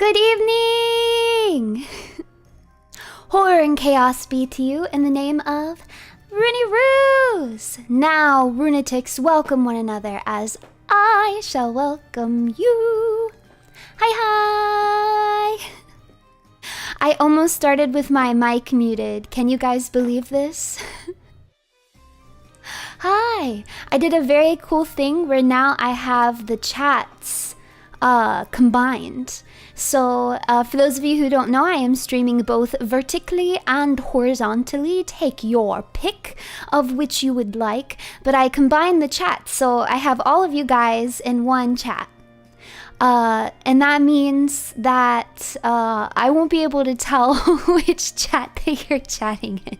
Good evening! Horror and chaos be to you in the name of Runie. Now, Runetics, welcome one another as I shall welcome you. Hi, hi! I almost started with my mic muted. Can you guys believe this? Hi! I did a very cool thing where now I have the chats combined. So, for those of you who don't know, I am streaming both vertically and horizontally. Take your pick of which you would like. But I combine the chat, so I have all of you guys in one chat. And that means that I won't be able to tell which chat that you're chatting in.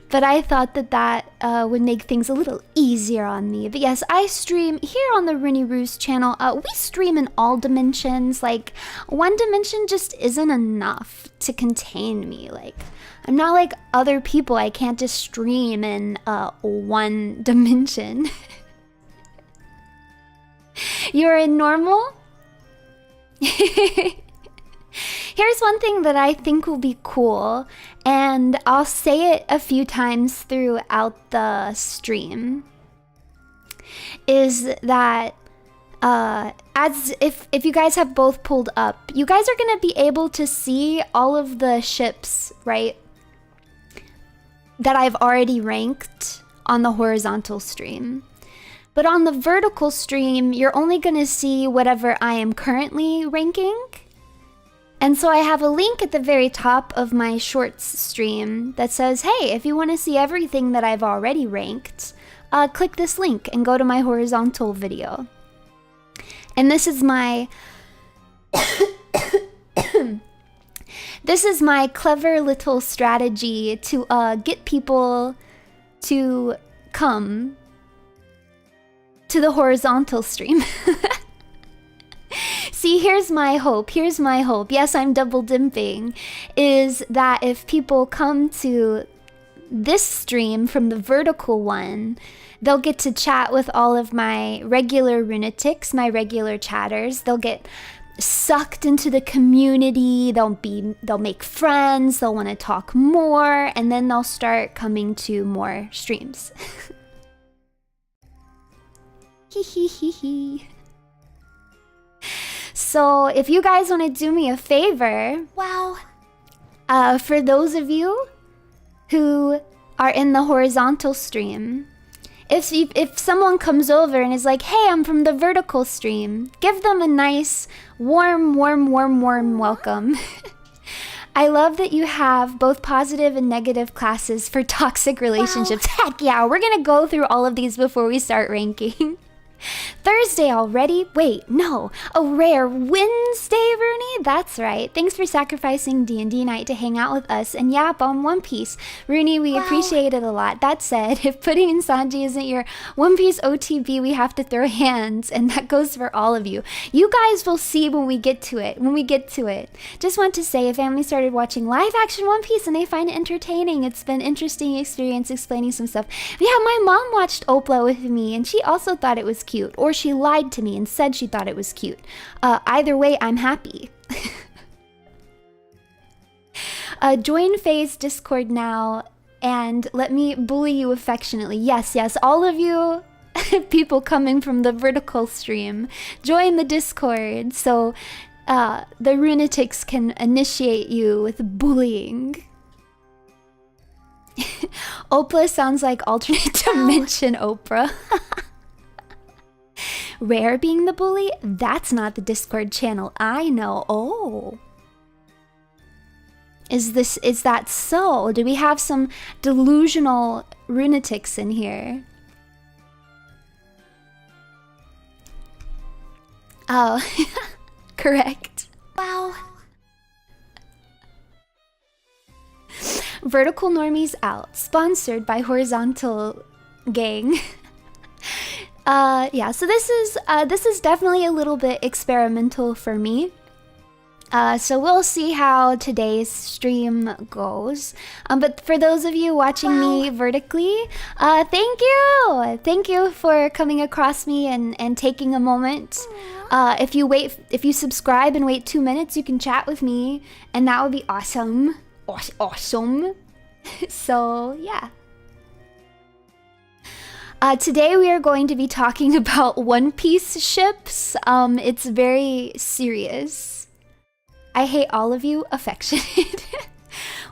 But I thought that that would make things a little easier on me. But yes, I stream here on the Runie channel. We stream in all dimensions. Like, one dimension just isn't enough to contain me. Like, I'm not like other people. I can't just stream in one dimension. You're in normal? Here's one thing that I think will be cool, and I'll say it a few times throughout the stream, is that as if you guys have both pulled up, you guys are going to be able to see all of the ships, right, that I've already ranked on the horizontal stream. But on the vertical stream, you're only going to see whatever I am currently ranking. And so I have a link at the very top of my shorts stream that says, hey, if you want to see everything that I've already ranked, click this link and go to my horizontal video. And this is my this is my clever little strategy to get people to come to the horizontal stream. See, here's my hope. Here's my hope. Yes, I'm double dimping. Is that if people come to this stream from the vertical one, they'll get to chat with all of my regular Runetics, my regular chatters. They'll get sucked into the community. They'll make friends. They'll want to talk more, and then they'll start coming to more streams. Hee hee hee hee. So if you guys want to do me a favor, wow, for those of you who are in the horizontal stream, if someone comes over and is like, hey, I'm from the vertical stream, give them a nice warm welcome. I love that you have both positive and negative classes for toxic relationships. Wow. Heck yeah, we're gonna go through all of these before we start ranking. Thursday already? Wait, no. A rare Wednesday, Runie? That's right. Thanks for sacrificing D&D night to hang out with us and yap on One Piece. Runie, we appreciate it a lot. That said, if Pudding and Sanji isn't your One Piece OTB, we have to throw hands, and that goes for all of you. You guys will see when we get to it. Just want to say, a family started watching live action One Piece and they find it entertaining. It's been an interesting experience explaining some stuff. Yeah, my mom watched Opla with me and she also thought it was cute, or she lied to me and said she thought it was cute. Either way, I'm happy. Join Faye's Discord now and let me bully you affectionately. Yes, all of you people coming from the vertical stream, join the Discord so the Runetics can initiate you with bullying. Oprah sounds like alternate dimension Oprah. Rare being the bully? That's not the Discord channel I know. Oh. Is that so? Do we have some delusional Runetics in here? Oh, correct. Wow. Vertical Normies out. Sponsored by Horizontal Gang. Yeah, so this is definitely a little bit experimental for me. So we'll see how today's stream goes. But for those of you watching me vertically, thank you! Thank you for coming across me and taking a moment. If you subscribe and wait 2 minutes, you can chat with me, and that would be awesome. Awesome. So, yeah. Today we are going to be talking about One Piece ships. It's very serious. I hate all of you, affectionate.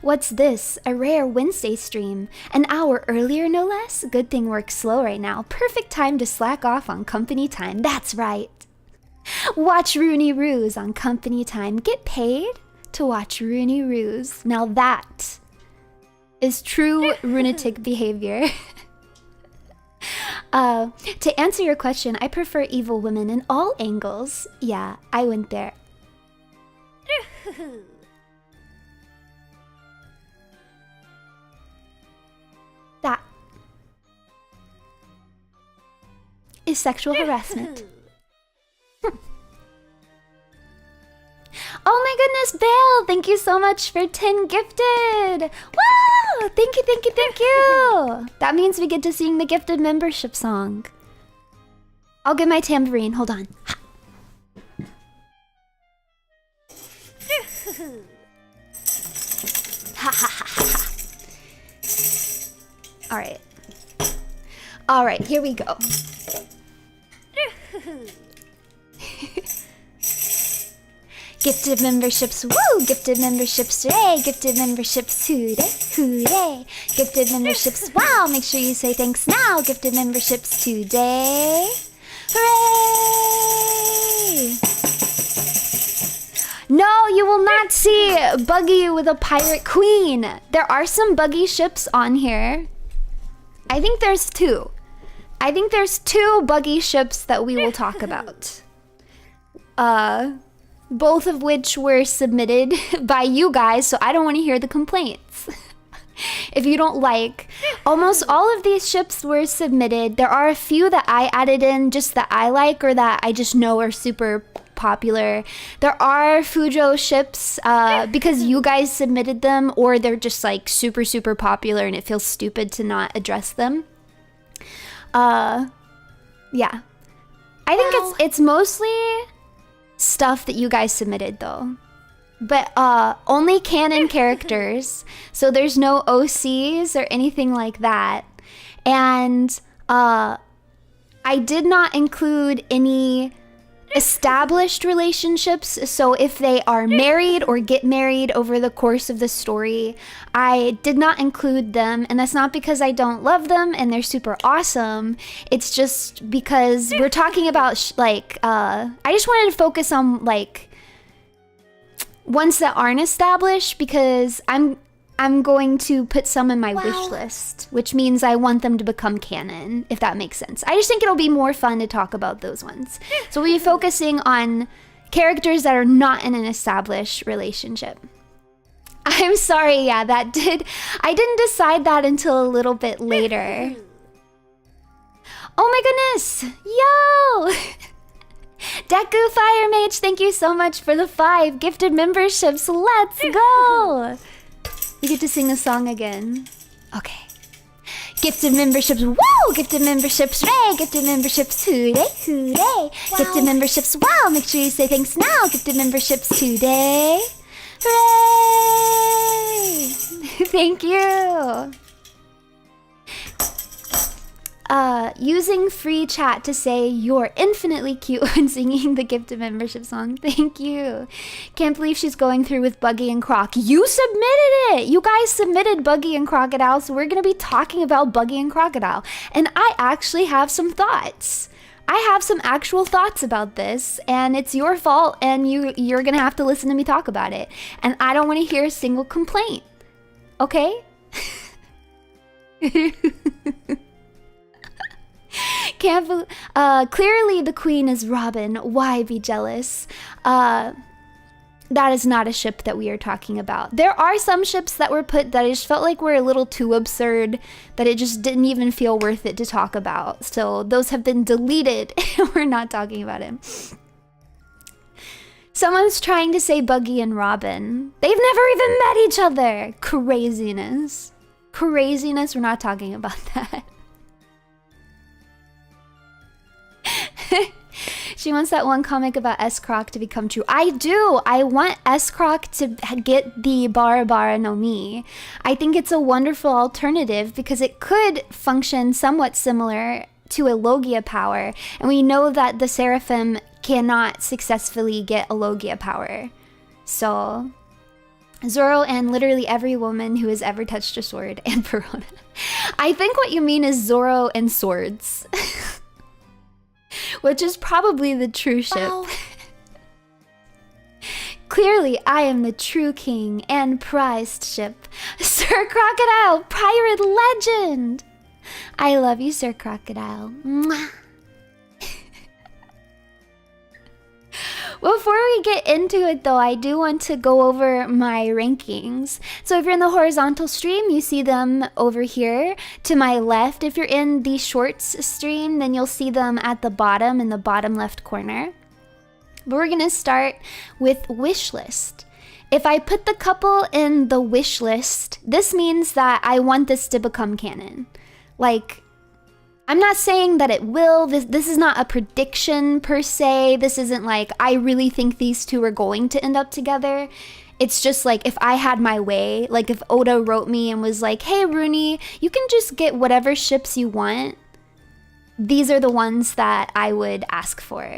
What's this? A rare Wednesday stream. An hour earlier, no less? Good thing works slow right now. Perfect time to slack off on company time. That's right. Watch Runie Ruse on company time. Get paid to watch Runie Ruse. Now that is true runatic behavior. To answer your question, I prefer evil women in all angles. Yeah, I went there. That is sexual harassment. Oh my goodness, Belle! Thank you so much for 10 gifted! Wow! Thank you, thank you, thank you! That means we get to sing the gifted membership song. I'll get my tambourine, hold on. Alright. Alright, here we go. Gifted memberships, woo! Gifted memberships today! Gifted memberships today! Hooray! Gifted memberships, wow! Make sure you say thanks now! Gifted memberships today! Hooray! No, you will not see Buggy with a pirate queen. There are some Buggy ships on here. I think there's two. I think there's two Buggy ships that we will talk about. Both of which were submitted by you guys, so I don't want to hear the complaints. If you don't like, almost all of these ships were submitted. There are a few that I added in just that I like or that I just know are super popular. There are Fujo ships because you guys submitted them, or they're just like super popular and it feels stupid to not address them. Yeah. I think it's mostly stuff that you guys submitted though. But only canon characters, so there's no OCs or anything like that. And I did not include any established relationships, so if they are married or get married over the course of the story, I did not include them, and that's not because I don't love them and they're super awesome. It's just because we're talking about I just wanted to focus on like ones that aren't established, because I'm going to put some in my wish list, which means I want them to become canon, if that makes sense. I just think it'll be more fun to talk about those ones. So we'll be focusing on characters that are not in an established relationship. I'm sorry, yeah, I didn't decide that until a little bit later. Oh my goodness! Yo! Deku Fire Mage, thank you so much for the 5 gifted memberships. Let's go! We get to sing the song again. Okay. Gifted memberships, woo! Gifted memberships, hooray! Gifted memberships, hooray, hooray! Wow. Gifted memberships, wow! Make sure you say thanks now. Gifted memberships today. Hooray! Thank you. Using free chat to say you're infinitely cute when singing the gifted membership song. Thank you. Can't believe she's going through with Buggy and Croc. You submitted it! You guys submitted Buggy and Crocodile, so we're gonna be talking about Buggy and Crocodile. And I actually have some thoughts. I have some actual thoughts about this, and it's your fault, and you're gonna have to listen to me talk about it. And I don't want to hear a single complaint. Okay? Clearly the queen is Robin. Why be jealous? That is not a ship that we are talking about. There are some ships that were put that I just felt like were a little too absurd, that it just didn't even feel worth it to talk about. So those have been deleted. We're not talking about him. Someone's trying to say Buggy and Robin. They've never even met each other. Craziness. Craziness, we're not talking about that. She wants that one comic about S-Croc to become true. I do! I want S-Croc to get the Bara Bara no Mi. I think it's a wonderful alternative because it could function somewhat similar to a Logia power. And we know that the Seraphim cannot successfully get a Logia power. So, Zoro and literally every woman who has ever touched a sword and Perona. I think what you mean is Zoro and swords. Which is probably the true ship. Wow. Clearly, I am the true king and prized ship. Sir Crocodile, pirate legend! I love you, Sir Crocodile. Mwah. Before we get into it though, I do want to go over my rankings. So if you're in the horizontal stream, you see them over here to my left. If you're in the shorts stream, then you'll see them at the bottom in the bottom left corner. But we're gonna start with wish list. If I put the couple in the wish list, this means that I want this to become canon. Like, I'm not saying that it will. This is not a prediction per se. This isn't like, I really think these two are going to end up together. It's just like, if I had my way, like if Oda wrote me and was like, hey Runie, you can just get whatever ships you want. These are the ones that I would ask for.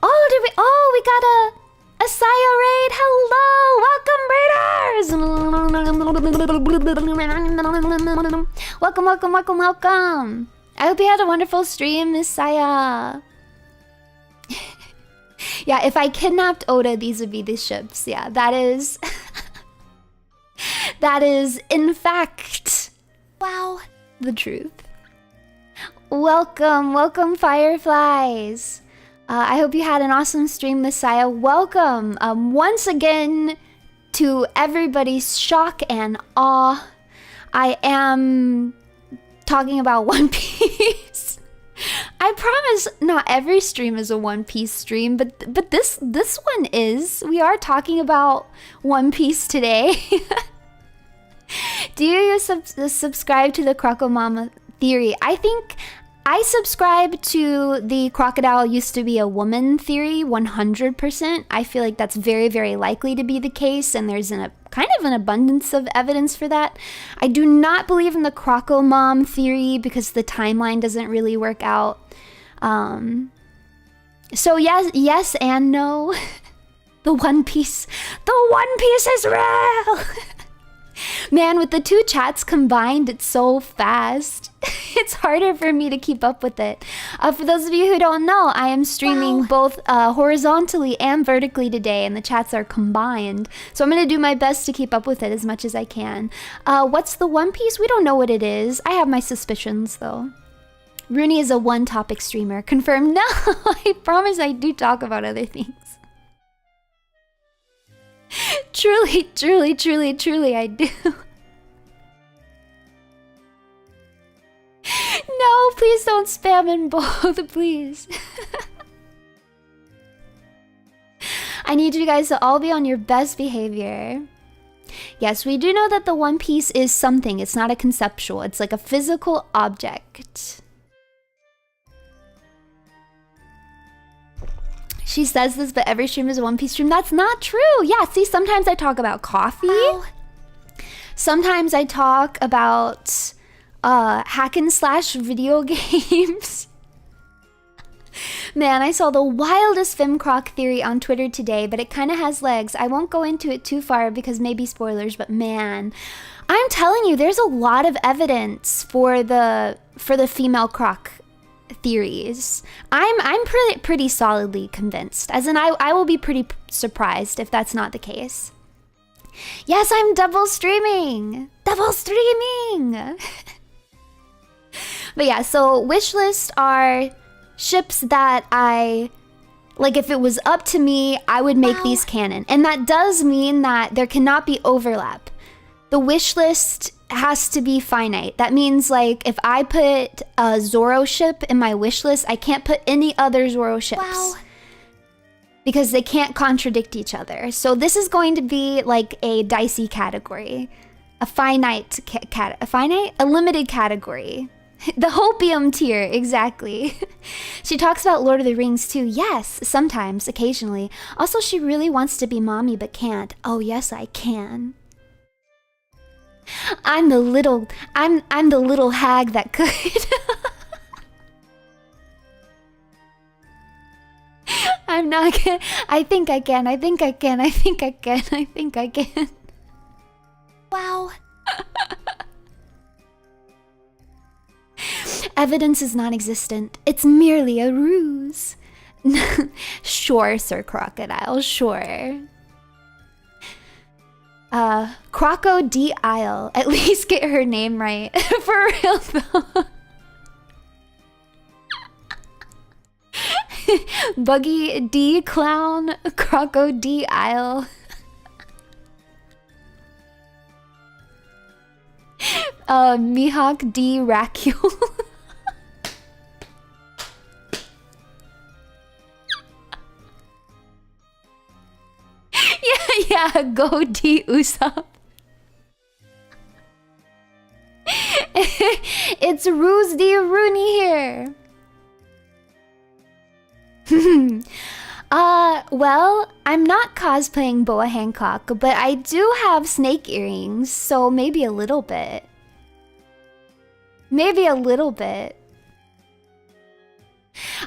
Oh, we got a Saya raid. Hello, welcome, welcome. I hope you had a wonderful stream, Miss Saya. Yeah, if I kidnapped Oda, these would be the ships. Yeah, that is that is in fact, wow, the truth. Welcome, fireflies. I hope you had an awesome stream, Messiah. Welcome once again to everybody's shock and awe. I am talking about One Piece. I promise not every stream is a One Piece stream, but this one is. We are talking about One Piece today. Do you subscribe to the Croco Mama theory? I think I subscribe to the crocodile used to be a woman theory 100%. I feel like that's very, very likely to be the case, and there's kind of an abundance of evidence for that. I do not believe in the Croco Mom theory because the timeline doesn't really work out. So yes and no. The One Piece is real! Man, with the two chats combined, it's so fast. It's harder for me to keep up with it. For those of you who don't know, I am streaming both horizontally and vertically today, and the chats are combined. So I'm going to do my best to keep up with it as much as I can. What's the One Piece? We don't know what it is. I have my suspicions, though. Runie is a one-topic streamer. Confirmed? No, I promise I do talk about other things. Truly, I do. No, please don't spam in both, please. I need you guys to all be on your best behavior. Yes, we do know that the One Piece is something. It's not a conceptual. It's like a physical object. She says this, but every stream is a One Piece stream. That's not true. Yeah, see, sometimes I talk about coffee. Wow. Sometimes I talk about hack and slash video games. Man, I saw the wildest Femcroc theory on Twitter today, but it kind of has legs. I won't go into it too far because maybe spoilers, but man, I'm telling you, there's a lot of evidence for the female croc theories. I'm pretty solidly convinced. As in, I will be pretty surprised if that's not the case. Yes, I'm double streaming. But yeah, so wishlist are ships that I like. If it was up to me, I would make these canon, and that does mean that there cannot be overlap. The wish list has to be finite. That means, like, if I put a Zoro ship in my wish list, I can't put any other Zoro ships. Wow. because they can't contradict each other. So this is going to be like a dicey category, a limited category. The hopium tier, exactly. She talks about Lord of the Rings too. Yes, sometimes, occasionally. Also, she really wants to be mommy but can't. Oh yes, I can. I'm the little hag that could. I'm not gonna. I think I can. Wow. Evidence is non-existent. It's merely a ruse. Sure, Sir Crocodile, sure. Crocodile. At least get her name right. For real though. Buggy D Clown. Crocodile. Mihawk D Racule. Yeah, go D Usopp. It's Ruse D Runie here. Well, I'm not cosplaying Boa Hancock, but I do have snake earrings, so maybe a little bit. Maybe a little bit.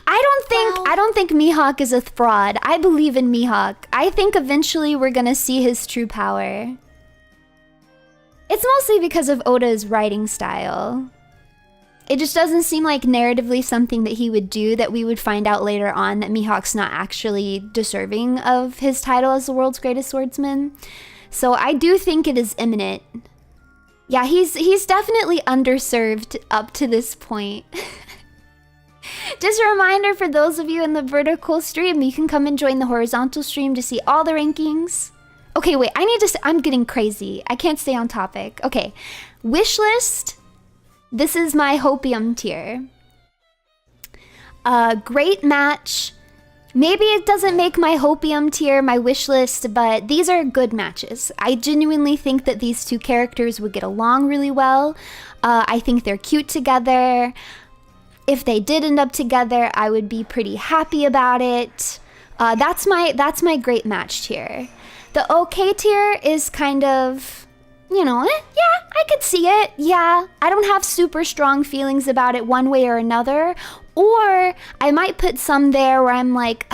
I don't think Mihawk is a fraud. I believe in Mihawk. I think eventually we're gonna see his true power. It's mostly because of Oda's writing style. It just doesn't seem like narratively something that he would do, that we would find out later on that Mihawk's not actually deserving of his title as the world's greatest swordsman. So I do think it is imminent. Yeah, he's definitely underserved up to this point. Just a reminder for those of you in the vertical stream, you can come and join the horizontal stream to see all the rankings. Okay, wait, I'm getting crazy. I can't stay on topic. Okay, wish list. This is my hopium tier. Great match. Maybe it doesn't make my hopium tier my wish list, but these are good matches. I genuinely think that these two characters would get along really well. I think they're cute together. If they did end up together, I would be pretty happy about it. That's my great match tier. The okay tier is kind of, you know, yeah, I could see it. Yeah, I don't have super strong feelings about it one way or another. Or I might put some there where I'm like,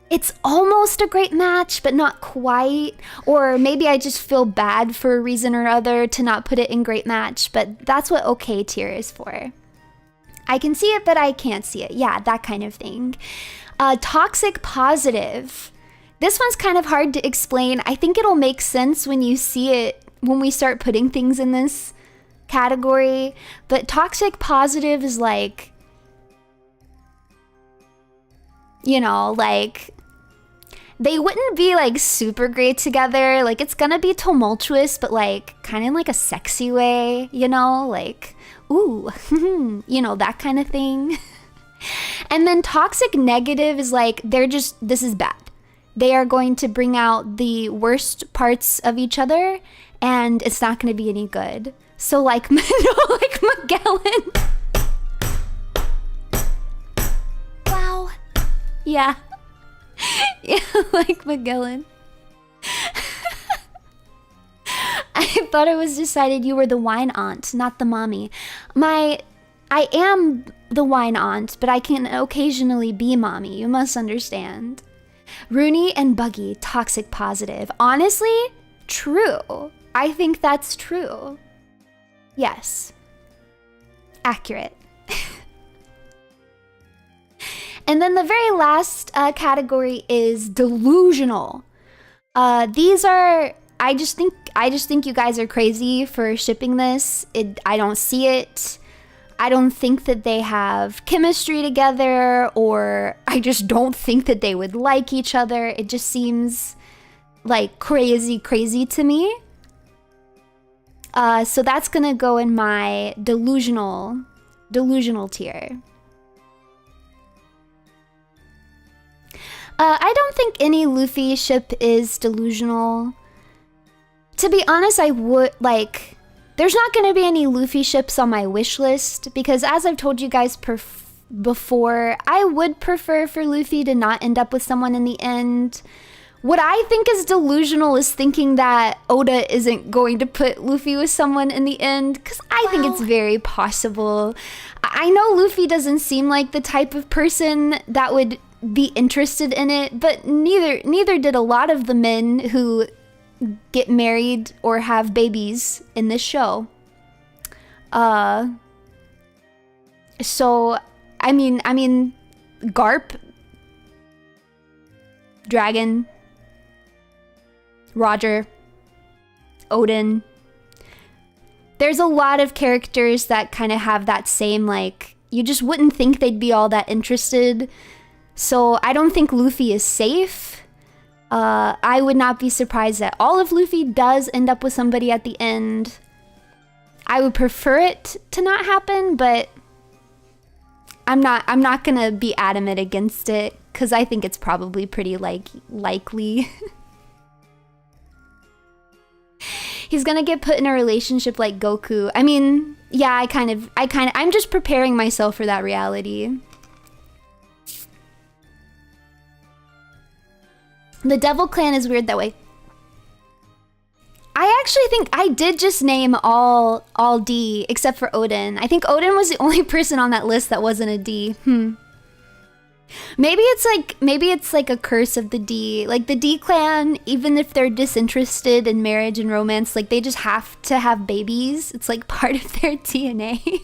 it's almost a great match, but not quite. Or maybe I just feel bad for a reason or other to not put it in great match. But that's what okay tier is for. I can see it, but I can't see it. Yeah, that kind of thing. Toxic positive. This one's kind of hard to explain. I think it'll make sense when you see it, when we start putting things in this category. But toxic positive is like, you know, like, they wouldn't be like super great together. Like, it's gonna be tumultuous, but like kind of like a sexy way, you know, like, ooh, you know, that kind of thing. And then toxic negative is like, this is bad. They are going to bring out the worst parts of each other, and it's not going to be any good. So like, no, like Magellan. Wow. Yeah. Yeah, like Magellan. I thought it was decided you were the wine aunt, not the mommy. I am the wine aunt, but I can occasionally be mommy. You must understand. Runie and Buggy, toxic positive. Honestly, true. I think that's true. Yes. Accurate. And then the very last category is delusional. These are, I just think you guys are crazy for shipping this. I don't see it. I don't think that they have chemistry together, or I just don't think that they would like each other. It just seems like crazy to me. So that's gonna go in my delusional tier. I don't think any Luffy ship is delusional. To be honest, I would, like... There's not going to be any Luffy ships on my wish list, because as I've told you guys before, I would prefer for Luffy to not end up with someone in the end. What I think is delusional is thinking that Oda isn't going to put Luffy with someone in the end, because I think it's very possible. I know Luffy doesn't seem like the type of person that would be interested in it, but neither did a lot of the men who get married or have babies in this show. So I mean Garp, Dragon, Roger, Odin. There's a lot of characters that kind of have that same, like, you just wouldn't think they'd be all that interested. So I don't think Luffy is safe. I would not be surprised that all of Luffy does end up with somebody at the end. I would prefer it to not happen, but I'm not gonna be adamant against it, because I think it's probably pretty likely. He's gonna get put in a relationship like Goku. I mean, yeah, I'm just preparing myself for that reality. The Devil Clan is weird that way. I actually think I did just name all D except for Odin. I think Odin was the only person on that list that wasn't a D. Maybe it's like a curse of the D. Like the D clan, even if they're disinterested in marriage and romance, like they just have to have babies. It's like part of their DNA.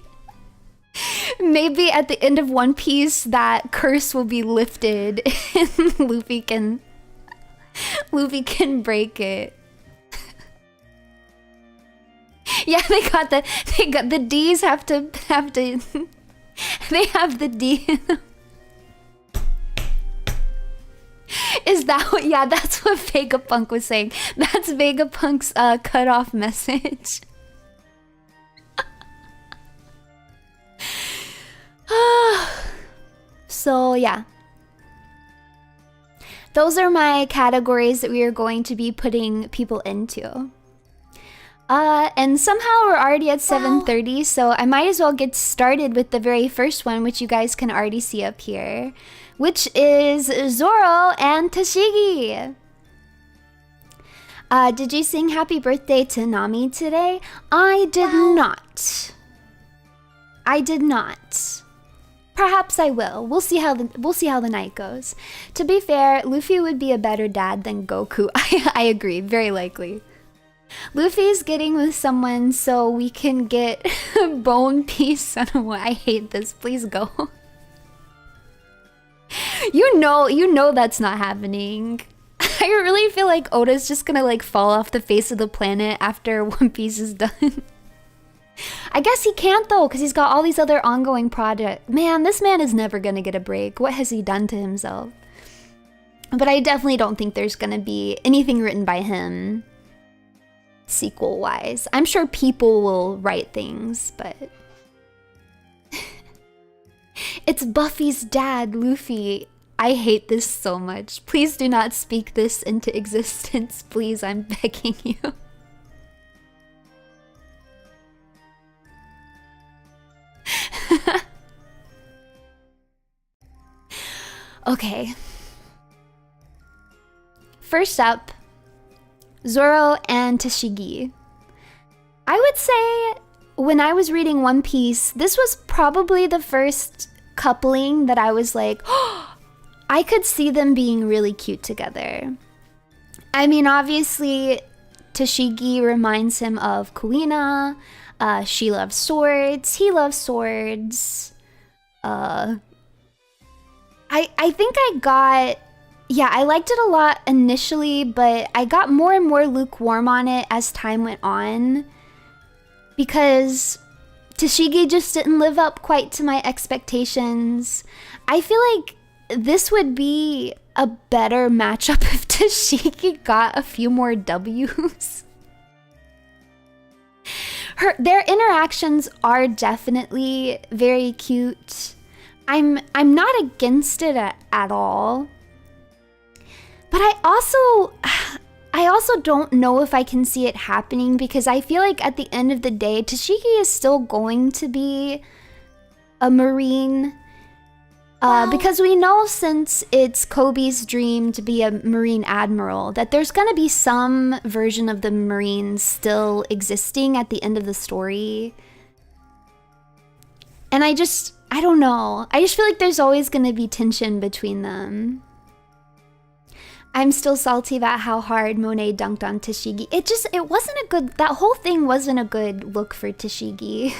Maybe at the end of One Piece that curse will be lifted and Luffy can break it. Yeah, they got the D's have to they have the D. Is that what? Yeah, that's what Vegapunk was saying. That's Vegapunk's cutoff message. So yeah. Those are my categories that we are going to be putting people into. And somehow we're already at 7:30, so I might as well get started with the very first one, which you guys can already see up here, which is Zoro and Tashigi. Did you sing happy birthday to Nami today? I did not. I did not. Perhaps I will. We'll see how the night goes. To be fair, Luffy would be a better dad than Goku. I agree, very likely. Luffy's getting with someone so we can get bone piece. I hate this. Please go. You know that's not happening. I really feel like Oda's just gonna like fall off the face of the planet after One Piece is done. I guess he can't though, because he's got all these other ongoing projects. Man, this man is never gonna get a break. What has he done to himself? But I definitely don't think there's gonna be anything written by him sequel-wise. I'm sure people will write things, but... It's Buffy's dad, Luffy. I hate this so much. Please do not speak this into existence. Please, I'm begging you. Okay. First up, Zoro and Tashigi. I would say when I was reading One Piece, this was probably the first coupling that I was like, oh, I could see them being really cute together. I mean, obviously, Tashigi reminds him of Kuina. She loves swords. He loves swords. I think I got... Yeah, I liked it a lot initially, but I got more and more lukewarm on it as time went on. Because Tashigi just didn't live up quite to my expectations. I feel like this would be a better matchup if Tashigi got a few more W's. Their interactions are definitely very cute. I'm not against it at all. But I also don't know if I can see it happening, because I feel like at the end of the day, Tashigi is still going to be a Marine. Because we know, since it's Koby's dream to be a Marine Admiral, that there's gonna be some version of the Marines still existing at the end of the story. And I don't know. I just feel like there's always gonna be tension between them. I'm still salty about how hard Monet dunked on Tashigi. It wasn't a good, that whole thing wasn't a good look for Tashigi.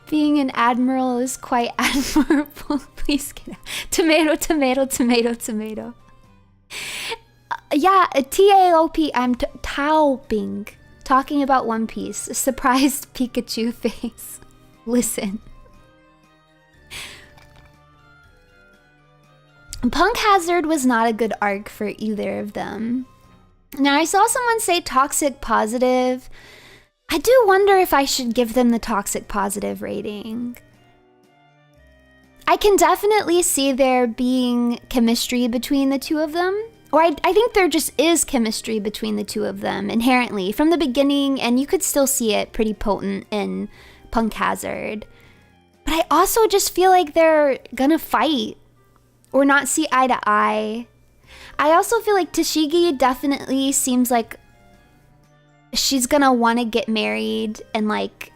Being an admiral is quite admirable. Please get out. Tomato, tomato, tomato, tomato. Yeah, TAOP, I'm taoping. Talking about One Piece. A surprised Pikachu face. Listen. Punk Hazard was not a good arc for either of them. Now, I saw someone say toxic positive. I do wonder if I should give them the toxic positive rating. I can definitely see there being chemistry between the two of them. Or I think there just is chemistry between the two of them inherently from the beginning, and you could still see it pretty potent in Punk Hazard. But I also just feel like they're gonna fight or not see eye to eye. I also feel like Tashigi definitely seems like she's gonna want to get married and like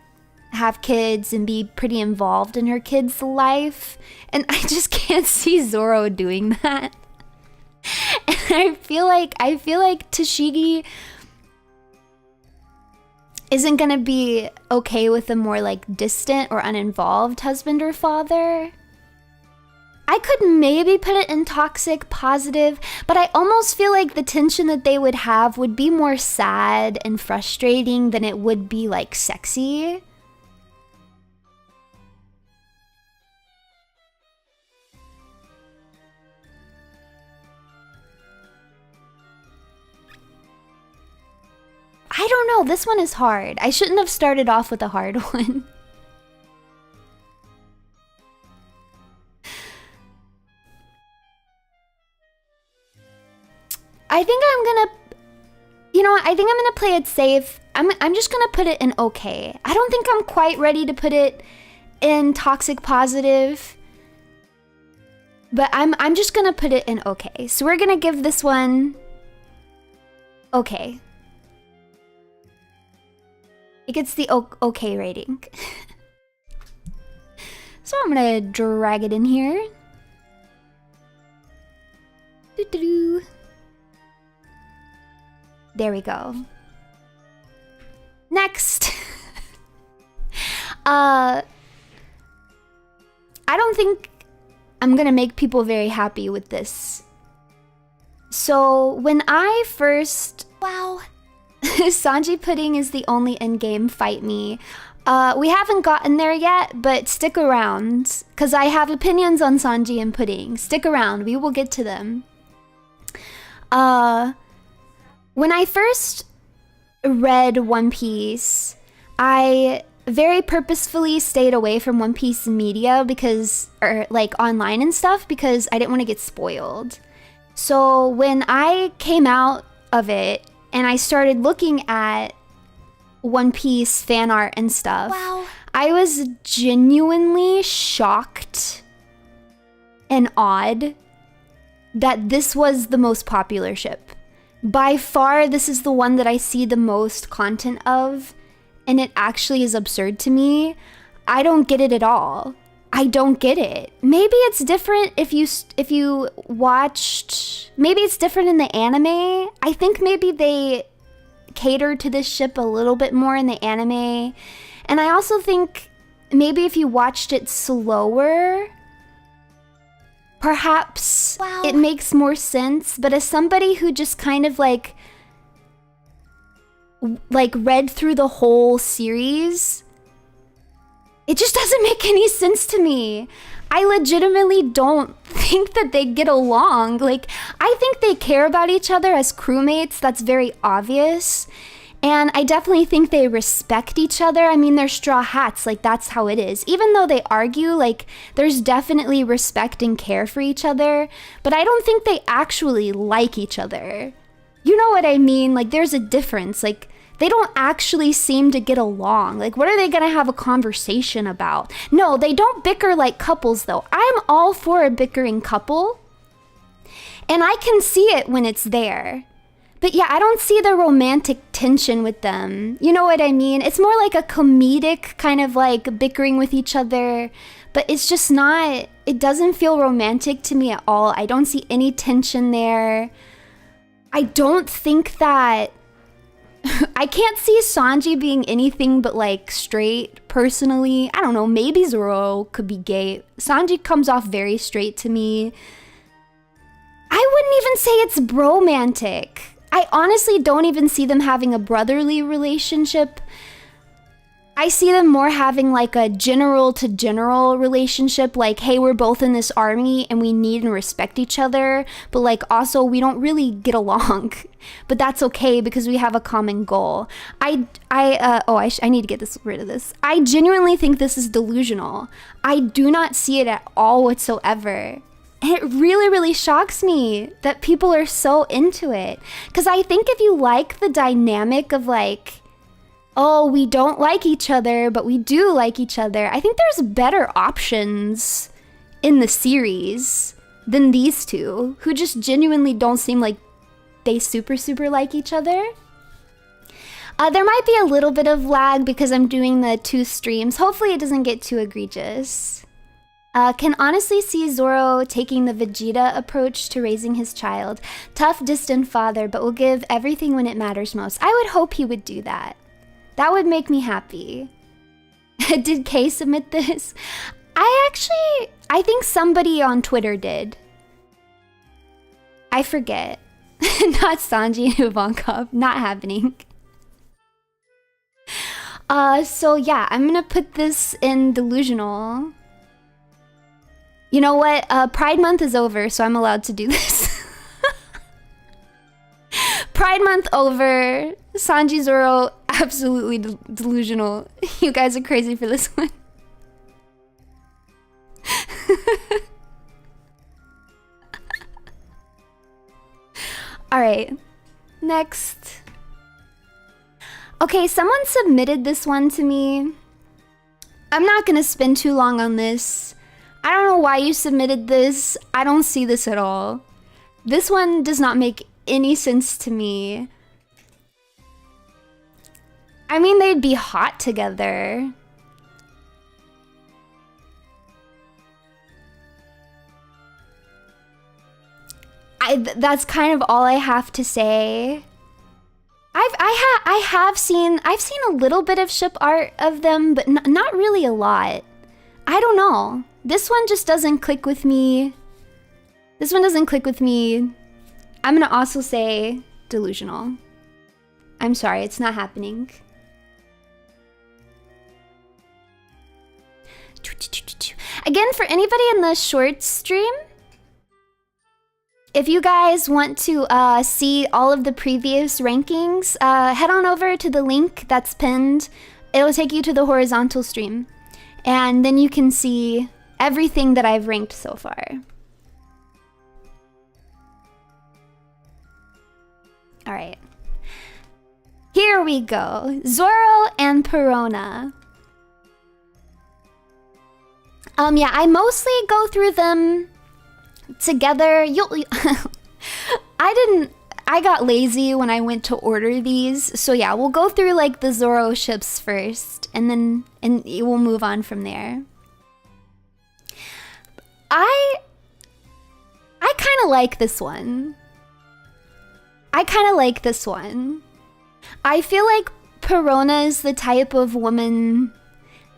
have kids and be pretty involved in her kid's life, and I just can't see Zoro doing that. And I feel like Tashigi isn't gonna be okay with a more like distant or uninvolved husband or father. I could maybe put it in toxic positive, but I almost feel like the tension that they would have would be more sad and frustrating than it would be like sexy. I don't know, this one is hard. I shouldn't have started off with a hard one. I think I'm gonna, I think I'm gonna play it safe. I'm just gonna put it in okay. I don't think I'm quite ready to put it in toxic positive, but I'm just gonna put it in okay. So we're gonna give this one okay. It gets the okay rating. So I'm gonna drag it in here. Doo-doo-doo. There we go. Next. I don't think I'm gonna make people very happy with this. So when I first... Wow. Sanji Pudding is the only endgame fight me. We haven't gotten there yet, but stick around, because I have opinions on Sanji and Pudding. Stick around, we will get to them. When I first read One Piece, I very purposefully stayed away from One Piece media or like online and stuff, because I didn't want to get spoiled. So when I came out of it and I started looking at One Piece fan art and stuff, wow, I was genuinely shocked and awed that this was the most popular ship. By far, this is the one that I see the most content of, and it actually is absurd to me. I don't get it at all. I don't get it. Maybe it's different if you watched... Maybe it's different in the anime. I think maybe they cater to this ship a little bit more in the anime. And I also think maybe if you watched it slower, perhaps it makes more sense. But as somebody who just kind of like read through the whole series, it just doesn't make any sense to me. I legitimately don't think that they get along. Like, I think they care about each other as crewmates. That's very obvious. And I definitely think they respect each other. I mean, they're straw hats, like that's how it is. Even though they argue, like there's definitely respect and care for each other, but I don't think they actually like each other. You know what I mean? Like there's a difference. Like they don't actually seem to get along. Like what are they gonna have a conversation about? No, they don't bicker like couples though. I'm all for a bickering couple. And I can see it when it's there. But yeah, I don't see the romantic tension with them. You know what I mean? It's more like a comedic kind of like bickering with each other. But it's just not, it doesn't feel romantic to me at all. I don't see any tension there. I don't think that, I can't see Sanji being anything but like straight personally. I don't know, maybe Zoro could be gay. Sanji comes off very straight to me. I wouldn't even say it's bromantic. I honestly don't even see them having a brotherly relationship. I see them more having like a general to general relationship, like, hey, we're both in this army and we need and respect each other, but like also we don't really get along. But that's okay because we have a common goal. I need to get rid of this. I genuinely think this is delusional. I do not see it at all whatsoever. And it really, really shocks me that people are so into it. Because I think if you like the dynamic of like, oh, we don't like each other, but we do like each other, I think there's better options in the series than these two, who just genuinely don't seem like they super, super like each other. There might be a little bit of lag because I'm doing the 2 streams. Hopefully it doesn't get too egregious. Can honestly see Zoro taking the Vegeta approach to raising his child. Tough, distant father, but will give everything when it matters most. I would hope he would do that. That would make me happy. Did Kay submit this? I think somebody on Twitter did. I forget. Not Sanji and Ivankov. Not happening. So yeah, I'm gonna put this in delusional. You know what? Pride Month is over, so I'm allowed to do this. Pride Month over. Sanji Zoro, absolutely delusional. You guys are crazy for this one. Alright. Next. Okay, someone submitted this one to me. I'm not gonna spend too long on this. I don't know why you submitted this. I don't see this at all. This one does not make any sense to me. I mean, they'd be hot together. That's kind of all I have to say. I've seen a little bit of ship art of them, but not really a lot. I don't know. This one just doesn't click with me. This one doesn't click with me. I'm gonna also say delusional. I'm sorry, it's not happening. Again, for anybody in the short stream, if you guys want to see all of the previous rankings, head on over to the link that's pinned. It'll take you to the horizontal stream. And then you can see everything that I've ranked so far. All right. Here we go. Zoro and Perona. Yeah, I mostly go through them together. I got lazy when I went to order these. So yeah, we'll go through like the Zoro ships first and we'll move on from there. I kind of like this one. I feel like Perona is the type of woman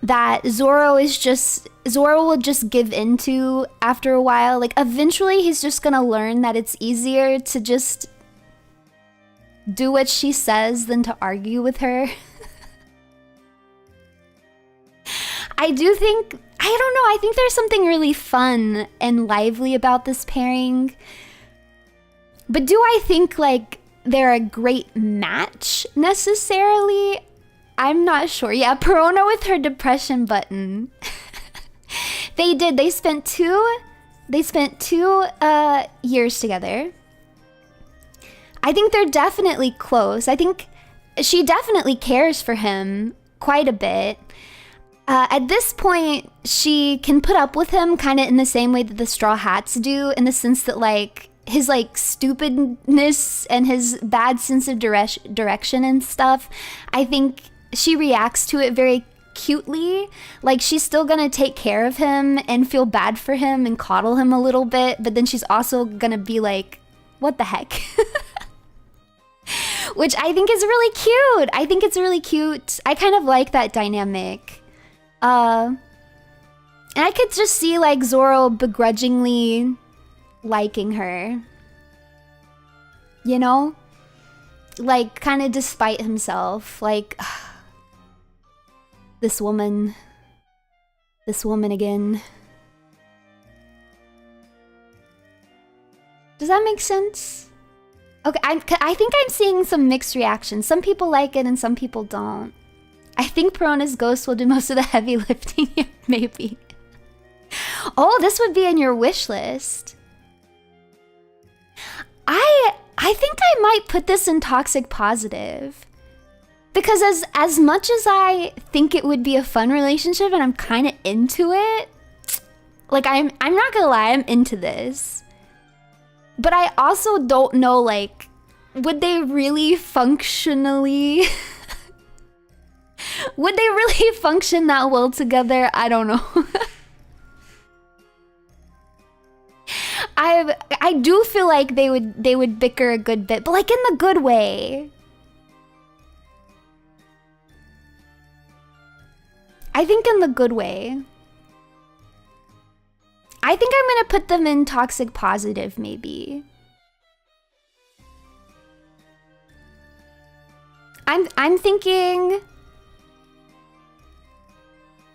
that Zoro will just give into after a while. Like eventually he's just gonna learn that it's easier to just do what she says than to argue with her. I don't know, I think there's something really fun and lively about this pairing. But do I think like they're a great match necessarily. I'm not sure. Yeah, Perona with her depression button. They spent two years together. I think they're definitely close. I think she definitely cares for him quite a bit. At this point, she can put up with him kind of in the same way that the Straw Hats do, in the sense that like his like stupidness and his bad sense of direction and stuff, I think she reacts to it very cutely. Like she's still gonna take care of him and feel bad for him and coddle him a little bit, but then she's also gonna be like, what the heck? Which I think is really cute. I think it's really cute. I kind of like that dynamic. And I could just see like Zoro begrudgingly liking her. You know? Like kind of despite himself. Like, this woman again. Does that make sense? Okay, I think I'm seeing some mixed reactions. Some people like it and some people don't. I think Perona's ghost will do most of the heavy lifting. Maybe. Oh, this would be in your wish list. I think I might put this in toxic positive. Because as much as I think it would be a fun relationship and I'm kind of into it, like I'm not gonna lie, I'm into this. But I also don't know, like, would they really functionally would they really function that well together? I don't know. I do feel like they would bicker a good bit, but like in the good way. I think in the good way. I think I'm gonna put them in toxic positive, maybe. I'm thinking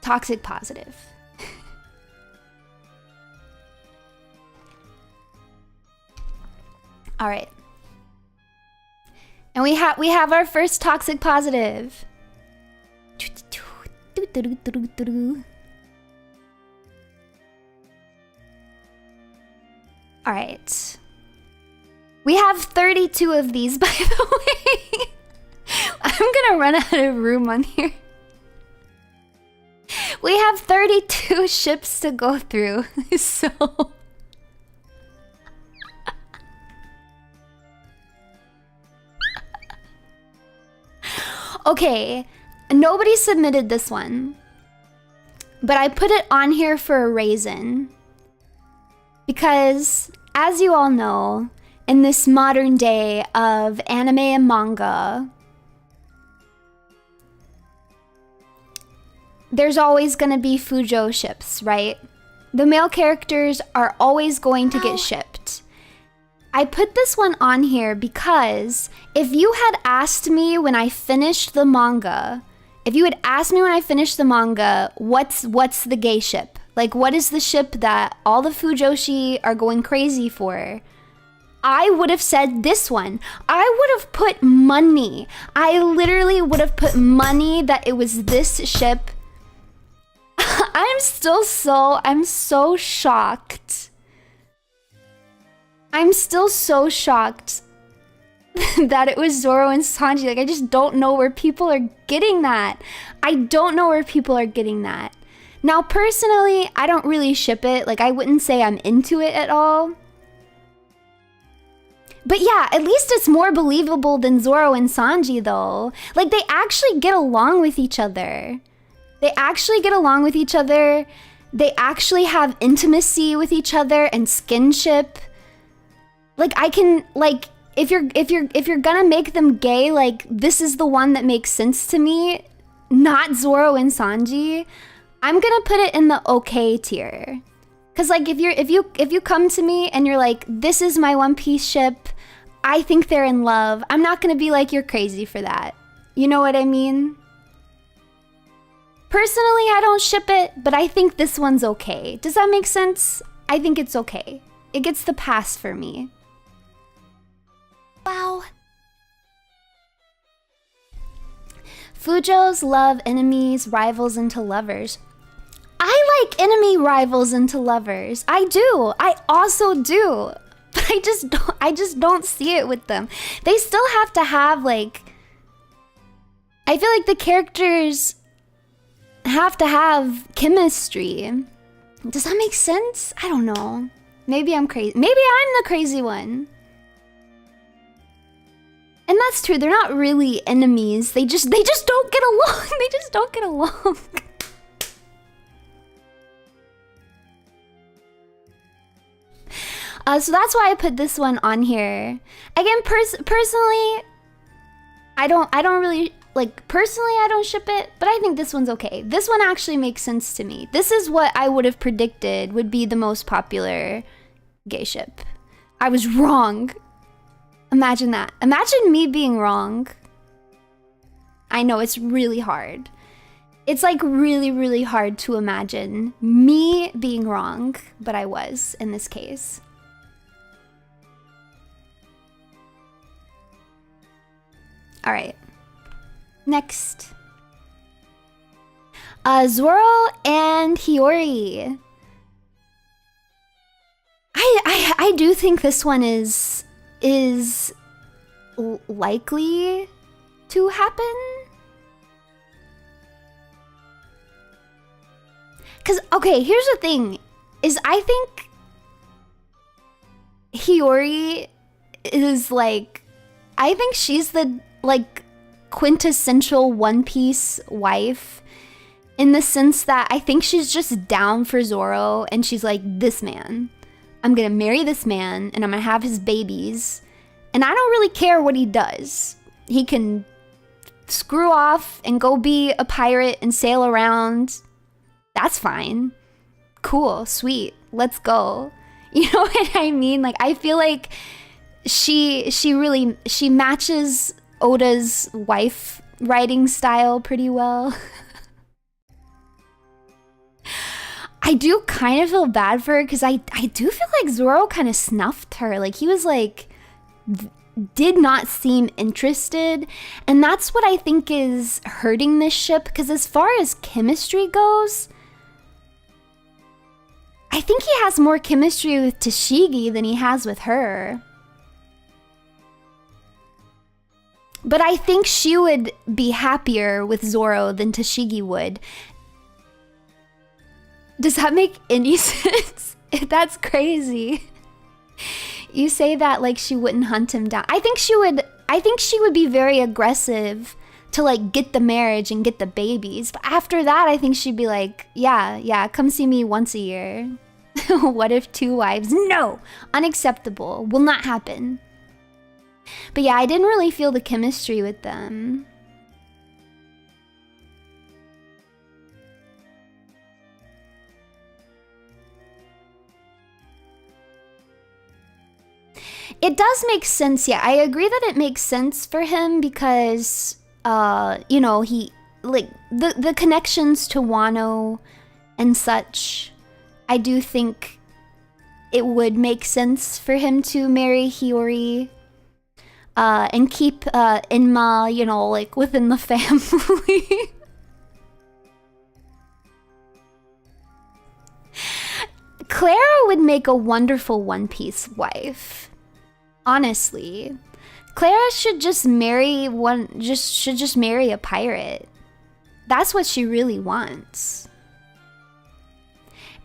toxic positive. All right. And we have our first toxic positive. All right. We have 32 of these, by the way. I'm gonna run out of room on here. We have 32 ships to go through, so... Okay, nobody submitted this one, but I put it on here for a reason. Because, as you all know, in this modern day of anime and manga, there's always gonna be Fujo ships, right? The male characters are always going to get shipped. I put this one on here because if you had asked me when I finished the manga, what's the gay ship? Like, what is the ship that all the Fujoshi are going crazy for? I would have said this one. I would have put money. I literally would have put money that it was this ship. I'm so shocked. I'm still so shocked that it was Zoro and Sanji. Like, I just don't know where people are getting that. Now, personally, I don't really ship it. Like, I wouldn't say I'm into it at all. But yeah, at least it's more believable than Zoro and Sanji, though. Like, they actually get along with each other. They actually have intimacy with each other and skinship. Like, I can, like, if you're gonna make them gay, like, this is the one that makes sense to me, not Zoro and Sanji. I'm gonna put it in the okay tier. Cause like if you come to me and you're like, this is my One Piece ship, I think they're in love, I'm not gonna be like, you're crazy for that. You know what I mean? Personally, I don't ship it, but I think this one's okay. Does that make sense? I think it's okay. It gets the pass for me. Wow. Fujos love enemies, rivals into lovers. I like enemy rivals into lovers. I do. I also do. But I just don't see it with them. They still have to have like, I feel like the characters have to have chemistry. Does that make sense? I don't know. Maybe I'm crazy. Maybe I'm the crazy one. And that's true. They're not really enemies. They just don't get along. They just don't get along. So that's why I put this one on here. Again, personally, I don't really like. Personally, I don't ship it, but I think this one's okay. This one actually makes sense to me. This is what I would have predicted would be the most popular gay ship. I was wrong. Imagine that. Imagine me being wrong. I know it's really hard. It's like really, really hard to imagine me being wrong, but I was in this case. All right. Next. Zoro and Hiori. I do think this one is likely to happen. Cause okay, here's the thing, is I think Hiori is like, I think she's the like quintessential One Piece wife, in the sense that I think she's just down for Zoro and she's like, this man, I'm gonna marry this man and I'm gonna have his babies and I don't really care what he does. He can screw off and go be a pirate and sail around. That's fine. Cool, sweet, let's go. You know what I mean? Like, I feel like she matches Oda's wife writing style pretty well. I do kind of feel bad for her because I do feel like Zoro kind of snuffed her. Like, he was like, did not seem interested. And that's what I think is hurting this ship, because as far as chemistry goes, I think he has more chemistry with Tashigi than he has with her. But I think she would be happier with Zoro than Tashigi would. Does that make any sense? That's crazy. You say that like she wouldn't hunt him down. I think she would be very aggressive to like get the marriage and get the babies. But after that, I think she'd be like, yeah, come see me once a year. What if 2 wives? No, unacceptable, will not happen. But yeah, I didn't really feel the chemistry with them. It does make sense, yeah. I agree that it makes sense for him because, you know, he, like, the connections to Wano and such, I do think it would make sense for him to marry Hiori. And keep Inma, you know, like within the family. Clara would make a wonderful One Piece wife. Honestly, Clara should just marry marry a pirate. That's what she really wants.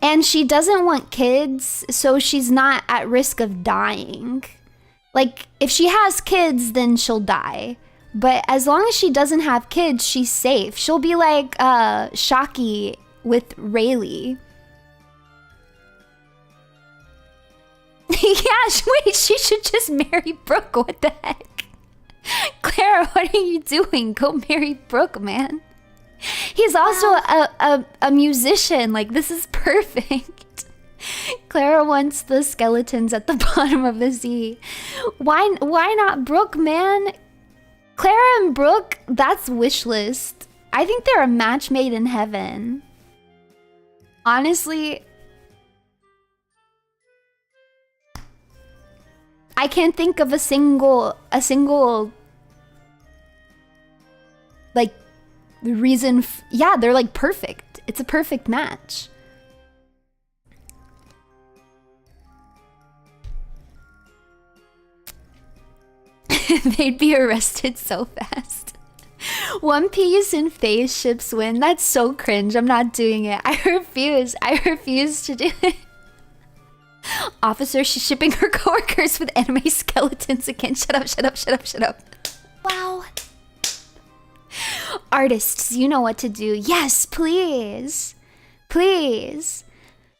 And she doesn't want kids, so she's not at risk of dying. Like, if she has kids, then she'll die. But as long as she doesn't have kids, she's safe. She'll be like Shaki with Rayleigh. Yeah, wait, she should just marry Brooke. What the heck? Clara, what are you doing? Go marry Brooke, man. He's also a musician. Like, this is perfect. Clara wants the skeletons at the bottom of the sea. Why not Brooke, man? Clara and Brooke, that's wish list. I think they're a match made in heaven. Honestly, I can't think of a single like The reason, yeah, they're like perfect. It's a perfect match. They'd be arrested so fast. One Piece and Phase ships win. That's so cringe. I'm not doing it. I refuse. I refuse to do it. Officer, she's shipping her coworkers with anime skeletons again. Shut up, shut up, shut up, shut up. Wow. Artists, you know what to do. Yes, please. Please.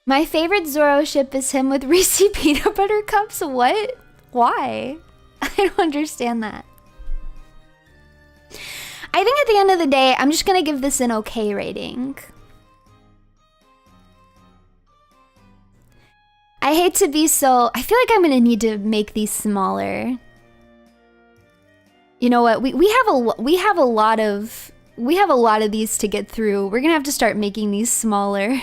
My favorite Zoro ship is him with Reese peanut butter cups. What? Why? I don't understand that. I think at the end of the day, I'm just gonna give this an okay rating. I hate to be so... I feel like I'm gonna need to make these smaller. You know what? We have a lot of these to get through. We're gonna have to start making these smaller.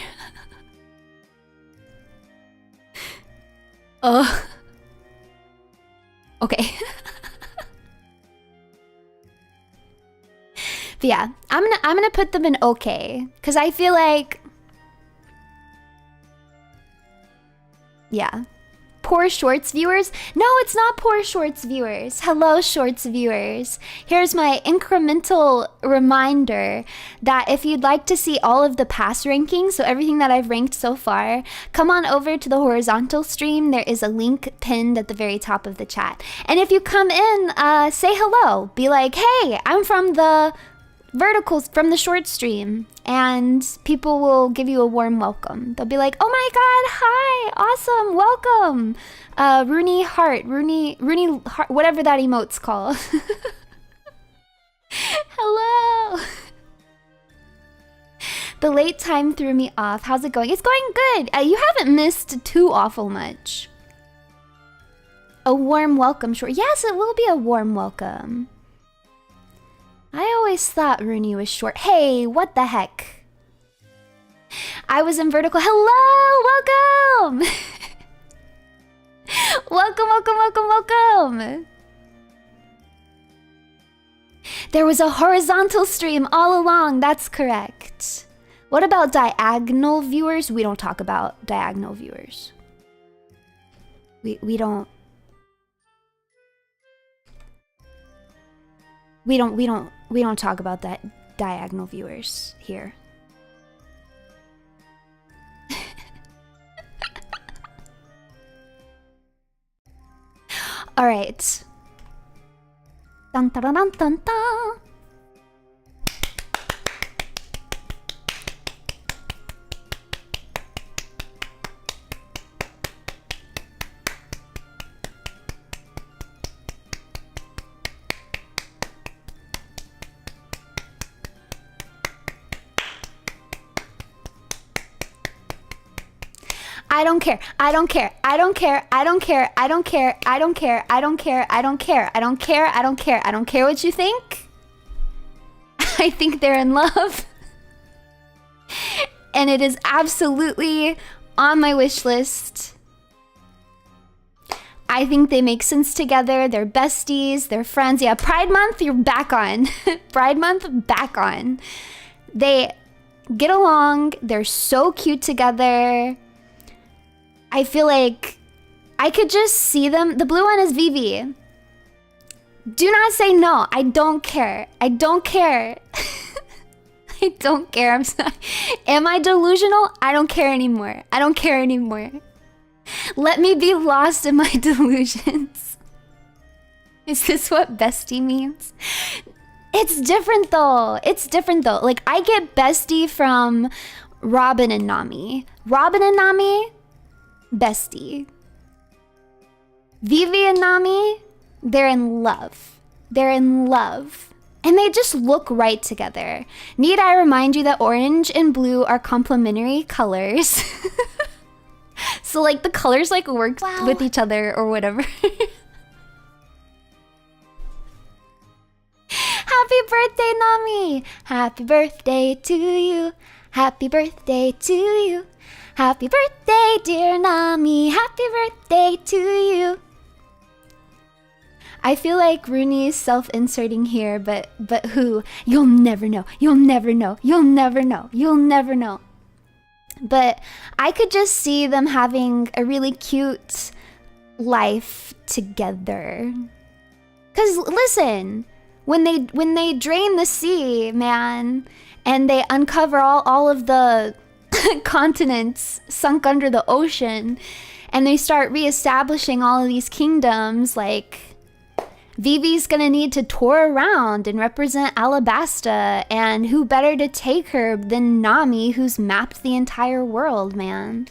Oh. Okay. But yeah, I'm gonna put them in okay, cause I feel like, yeah. Poor Shorts viewers? No, it's not poor Shorts viewers. Hello, Shorts viewers. Here's my incremental reminder that if you'd like to see all of the past rankings, so everything that I've ranked so far, come on over to the horizontal stream. There is a link pinned at the very top of the chat. And if you come in, say hello. Be like, hey, I'm from the verticals, from the short stream. And people will give you a warm welcome. They'll be like, oh my god, hi, awesome, welcome. Runie heart, Runie heart, whatever that emote's called. Hello. The late time threw me off. How's it going? It's going good. You haven't missed too awful much. A warm welcome, sure. Yes, it will be a warm welcome. I always thought Runie was short. Hey, what the heck? I was in vertical. Hello, welcome! Welcome, welcome, welcome, welcome! There was a horizontal stream all along, that's correct. What about diagonal viewers? We don't talk about diagonal viewers. We don't talk about that diagonal viewers here. All right. Dun dun dun dun dun. I don't care. I don't care. I don't care. I don't care. I don't care. I don't care. I don't care. I don't care. I don't care. I don't care. I don't care what you think. I think they're in love. And it is absolutely on my wish list. I think they make sense together. They're besties. They're friends. Yeah, Pride Month, you're back on. Pride Month, back on. They get along. They're so cute together. I feel like I could just see them. The blue one is Vivi. Do not say no. I don't care. I don't care. I don't care. I'm sorry. Am I delusional? I don't care anymore. I don't care anymore. Let me be lost in my delusions. Is this what bestie means? It's different though. It's different though. Like, I get bestie from Robin and Nami. Robin and Nami, bestie. Vivi and Nami, they're in love. They're in love. And they just look right together. Need I remind you that orange and blue are complementary colors? So like the colors like work with each other or whatever. Happy birthday, Nami! Happy birthday to you. Happy birthday to you. Happy birthday, dear Nami. Happy birthday to you. I feel like Runie is self-inserting here, but who? You'll never know. You'll never know. You'll never know. You'll never know. But I could just see them having a really cute life together. Cause listen, when they drain the sea, man, and they uncover all of the continents sunk under the ocean, and they start reestablishing all of these kingdoms, like Vivi's gonna need to tour around and represent Alabasta, and who better to take her than Nami, who's mapped the entire world, man.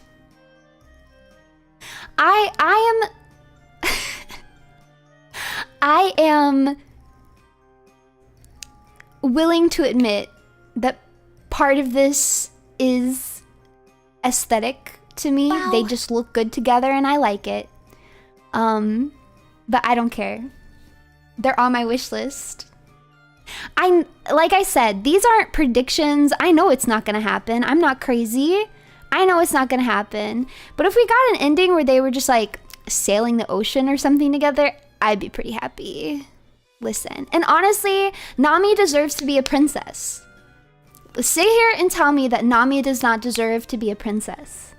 I am willing to admit that part of this is aesthetic to me. Wow. They just look good together and I like it. But I don't care. They're on my wish list. Like I said, these aren't predictions. I know it's not gonna happen. I'm not crazy. I know it's not gonna happen. But if we got an ending where they were just like sailing the ocean or something together, I'd be pretty happy. Listen, and honestly, Nami deserves to be a princess. Sit here and tell me that Nami does not deserve to be a princess.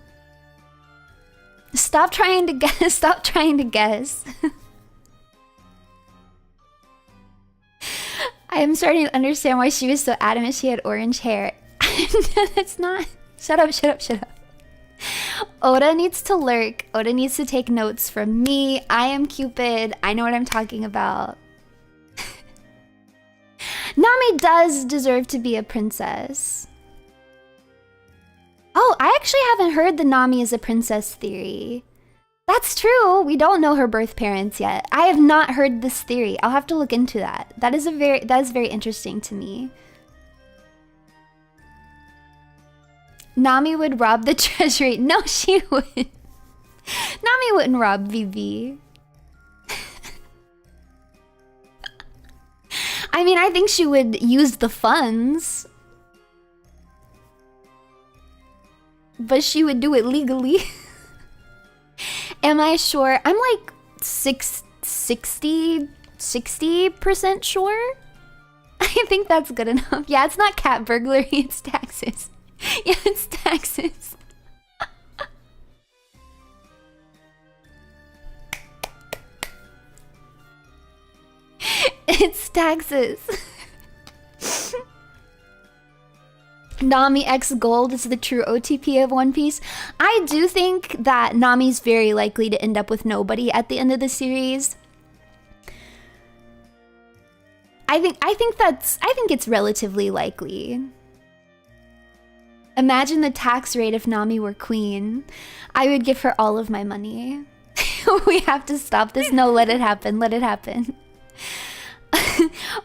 Stop trying to guess. Stop trying to guess. I am starting to understand why she was so adamant she had orange hair. That's not... Shut up, shut up, shut up. Oda needs to lurk. Oda needs to take notes from me. I am Cupid. I know what I'm talking about. Nami does deserve to be a princess. Oh, I actually haven't heard the Nami is a princess theory. That's true. We don't know her birth parents yet. I have not heard this theory. I'll have to look into that. That is very interesting to me. Nami would rob the treasury. No, she wouldn't. Nami wouldn't rob Vivi. I mean, I think she would use the funds. But she would do it legally. Am I sure? I'm like 60% sure? I think that's good enough. Yeah, it's not cat burglary, it's taxes. Yeah, it's taxes. It's taxes. Nami X Gold is the true OTP of One Piece. I do think that Nami's very likely to end up with nobody at the end of the series. I think it's relatively likely. Imagine the tax rate if Nami were queen. I would give her all of my money. We have to stop this. No, let it happen. Let it happen.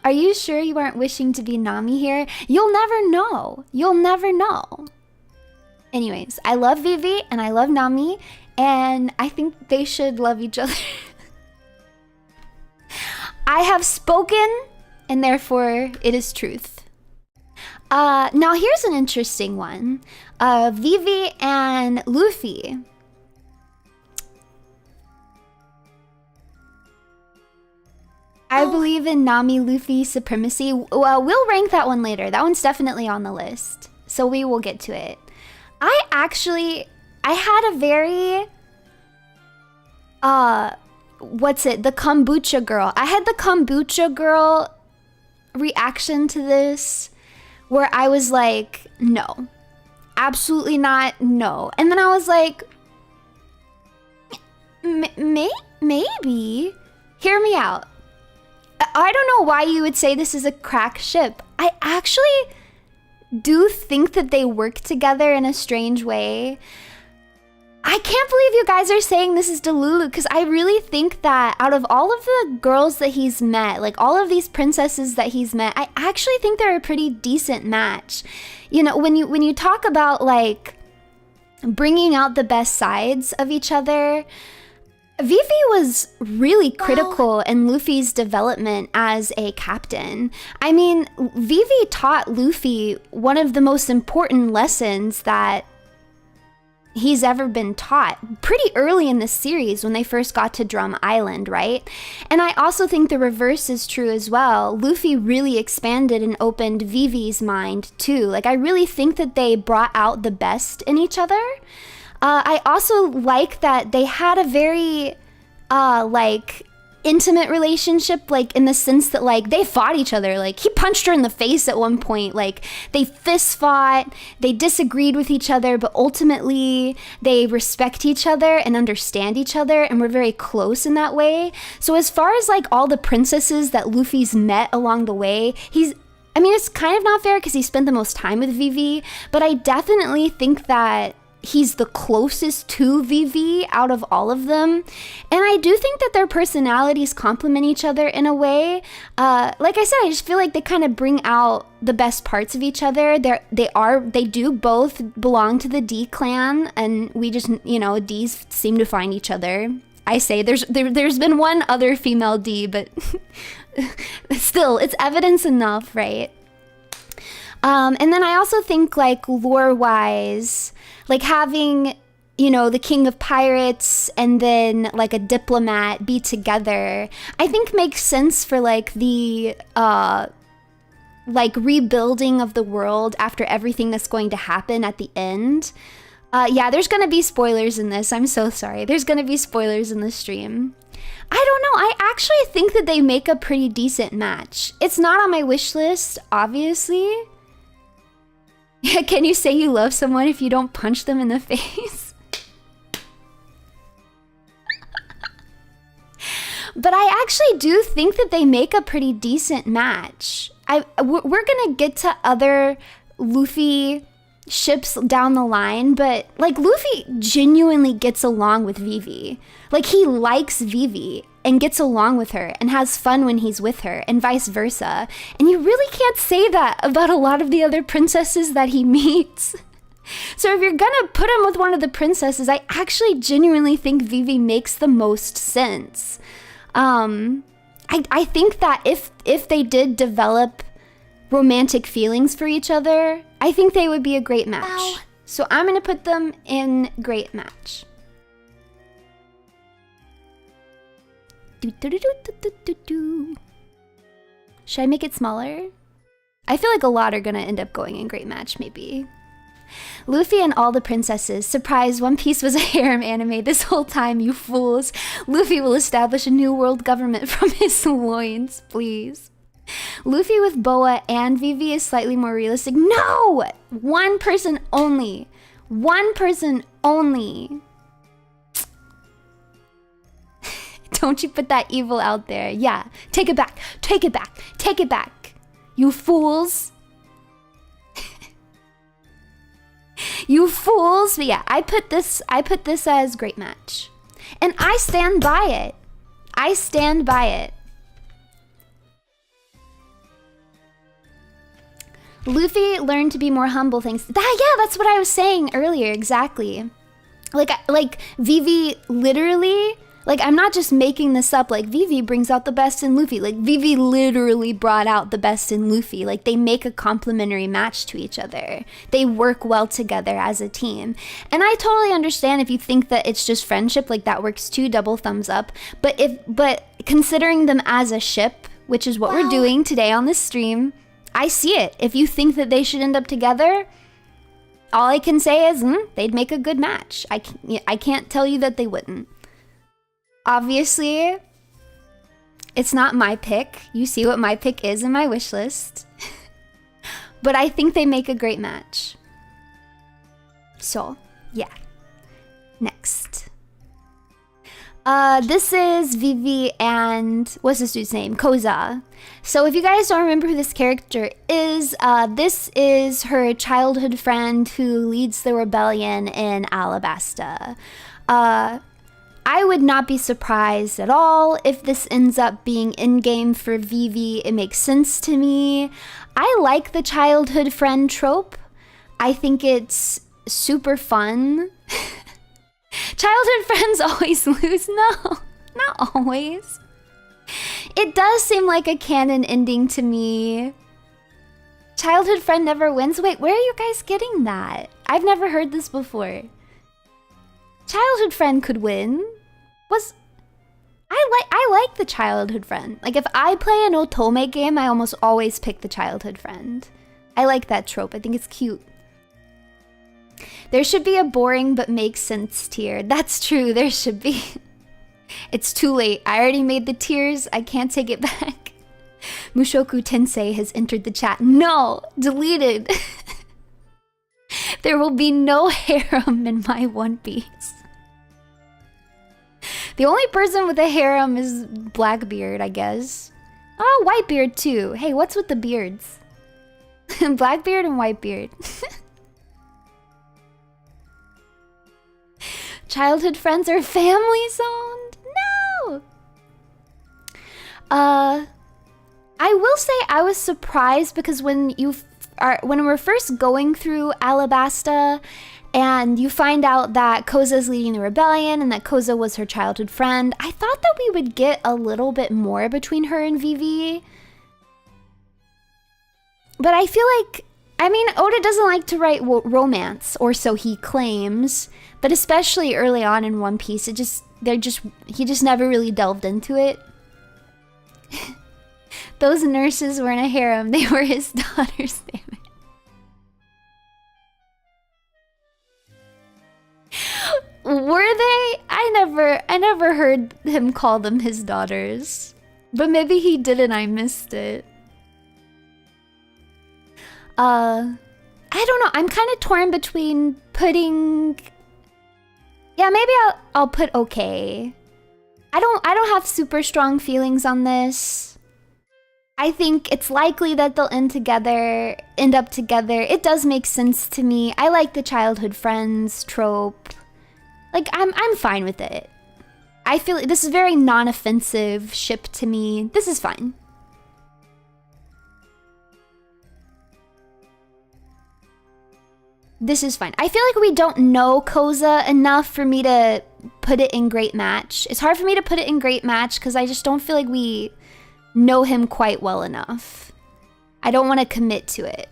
Are you sure you aren't wishing to be Nami here? You'll never know. You'll never know. Anyways, I love Vivi and I love Nami, and I think they should love each other. I have spoken, and therefore it is truth. Now here's an interesting one. Vivi and Luffy. I believe in Nami-Luffy supremacy. Well, we'll rank that one later. That one's definitely on the list. So we will get to it. I had a very... what's it? The kombucha girl. I had the kombucha girl reaction to this where I was like, no. Absolutely not, no. And then I was like, maybe. Hear me out. I don't know why you would say this is a crack ship. I actually do think that they work together in a strange way. I can't believe you guys are saying this is Delulu, because I really think that out of all of the girls that he's met, like all of these princesses that he's met, I actually think they're a pretty decent match. You know, when you talk about like bringing out the best sides of each other, Vivi was really critical in Luffy's development as a captain. I mean, Vivi taught Luffy one of the most important lessons that he's ever been taught pretty early in the series when they first got to Drum Island, right? And I also think the reverse is true as well. Luffy really expanded and opened Vivi's mind too. Like, I really think that they brought out the best in each other. I also like that they had a very, like, intimate relationship, like, in the sense that, like, they fought each other. Like, he punched her in the face at one point. Like, they fist fought, they disagreed with each other, but ultimately they respect each other and understand each other, and we're very close in that way. So as far as, like, all the princesses that Luffy's met along the way, I mean, it's kind of not fair because he spent the most time with Vivi, but I definitely think that he's the closest to Vivi out of all of them. And I do think that their personalities complement each other in a way. Like I said, I just feel like they kind of bring out the best parts of each other. They do both belong to the D clan, and we just, you know, Ds seem to find each other. I say there's been one other female D, but still, it's evidence enough, right? And then I also think, like, lore-wise, like, having, you know, the king of pirates and then, like, a diplomat be together, I think makes sense for, like, the, like, rebuilding of the world after everything that's going to happen at the end. Yeah, there's gonna be spoilers in this. I'm so sorry. There's gonna be spoilers in the stream. I don't know. I actually think that they make a pretty decent match. It's not on my wish list, obviously. Can you say you love someone if you don't punch them in the face? But I actually do think that they make a pretty decent match. We're gonna get to other Luffy ships down the line, but, like, Luffy genuinely gets along with Vivi. Like, he likes Vivi and gets along with her and has fun when he's with her, and vice versa. And you really can't say that about a lot of the other princesses that he meets. So if you're gonna put him with one of the princesses, I actually genuinely think Vivi makes the most sense. I think that if they did develop romantic feelings for each other, I think they would be a great match. Wow. So I'm gonna put them in great match. Should I make it smaller? I feel like a lot are gonna end up going in great match, maybe. Luffy and all the princesses. Surprise, One Piece was a harem anime this whole time, you fools. Luffy will establish a new world government from his loins, please. Luffy with Boa and Vivi is slightly more realistic. No! One person only. One person only. Don't you put that evil out there. Yeah, take it back. Take it back. Take it back. You fools. You fools. But yeah, I put this as great match. And I stand by it. I stand by it. Luffy learned to be more humble thanks to that. Yeah, that's what I was saying earlier, exactly. Like Vivi literally, like, I'm not just making this up, like, Vivi brings out the best in Luffy. Like, Vivi literally brought out the best in Luffy. Like, they make a complementary match to each other. They work well together as a team. And I totally understand if you think that it's just friendship, like, that works too, double thumbs up. But considering them as a ship, which is what we're doing today on this stream, I see it. If you think that they should end up together, all I can say is, they'd make a good match. I can't tell you that they wouldn't. Obviously, it's not my pick. You see what my pick is in my wish list. But I think they make a great match. So, yeah. Next. This is Vivi and, what's this dude's name? Kza. So if you guys don't remember who this character is, this is her childhood friend who leads the rebellion in Alabasta. I would not be surprised at all if this ends up being in-game for Vivi. It makes sense to me. I like the childhood friend trope. I think it's super fun. Childhood friends always lose. No, not always. It does seem like a canon ending to me. Childhood friend never wins. Wait, where are you guys getting that? I've never heard this before. Childhood friend could win. I like the childhood friend. Like if I play an Otome game, I almost always pick the childhood friend. I like that trope. I think it's cute. There should be a boring but makes sense tier. That's true, there should be. It's too late. I already made the tiers. I can't take it back. Mushoku Tensei has entered the chat. No! Deleted. There will be no harem in my One Piece. The only person with a harem is Blackbeard, I guess. Oh, Whitebeard too. Hey, what's with the beards? Blackbeard and Whitebeard. Childhood friends are family zoned? No! I will say I was surprised because when we're first going through Alabasta and you find out that Koza's leading the rebellion and that Koza was her childhood friend, I thought that we would get a little bit more between her and Vivi. But I feel like, I mean, Oda doesn't like to write romance, or so he claims. But especially early on in One Piece, he just never really delved into it. Those nurses were in a harem. They were his daughters, damn it. Were they? I never heard him call them his daughters. But maybe he did and I missed it. I don't know. I'm kind of torn between putting... Yeah, maybe I'll put okay. I don't have super strong feelings on this. I think it's likely that they'll end up together. It does make sense to me. I like the childhood friends trope. Like I'm fine with it. I feel like this is very non-offensive ship to me. This is fine. This is fine. I feel like we don't know Koza enough for me to put it in great match. It's hard for me to put it in great match because I just don't feel like we know him quite well enough. I don't want to commit to it.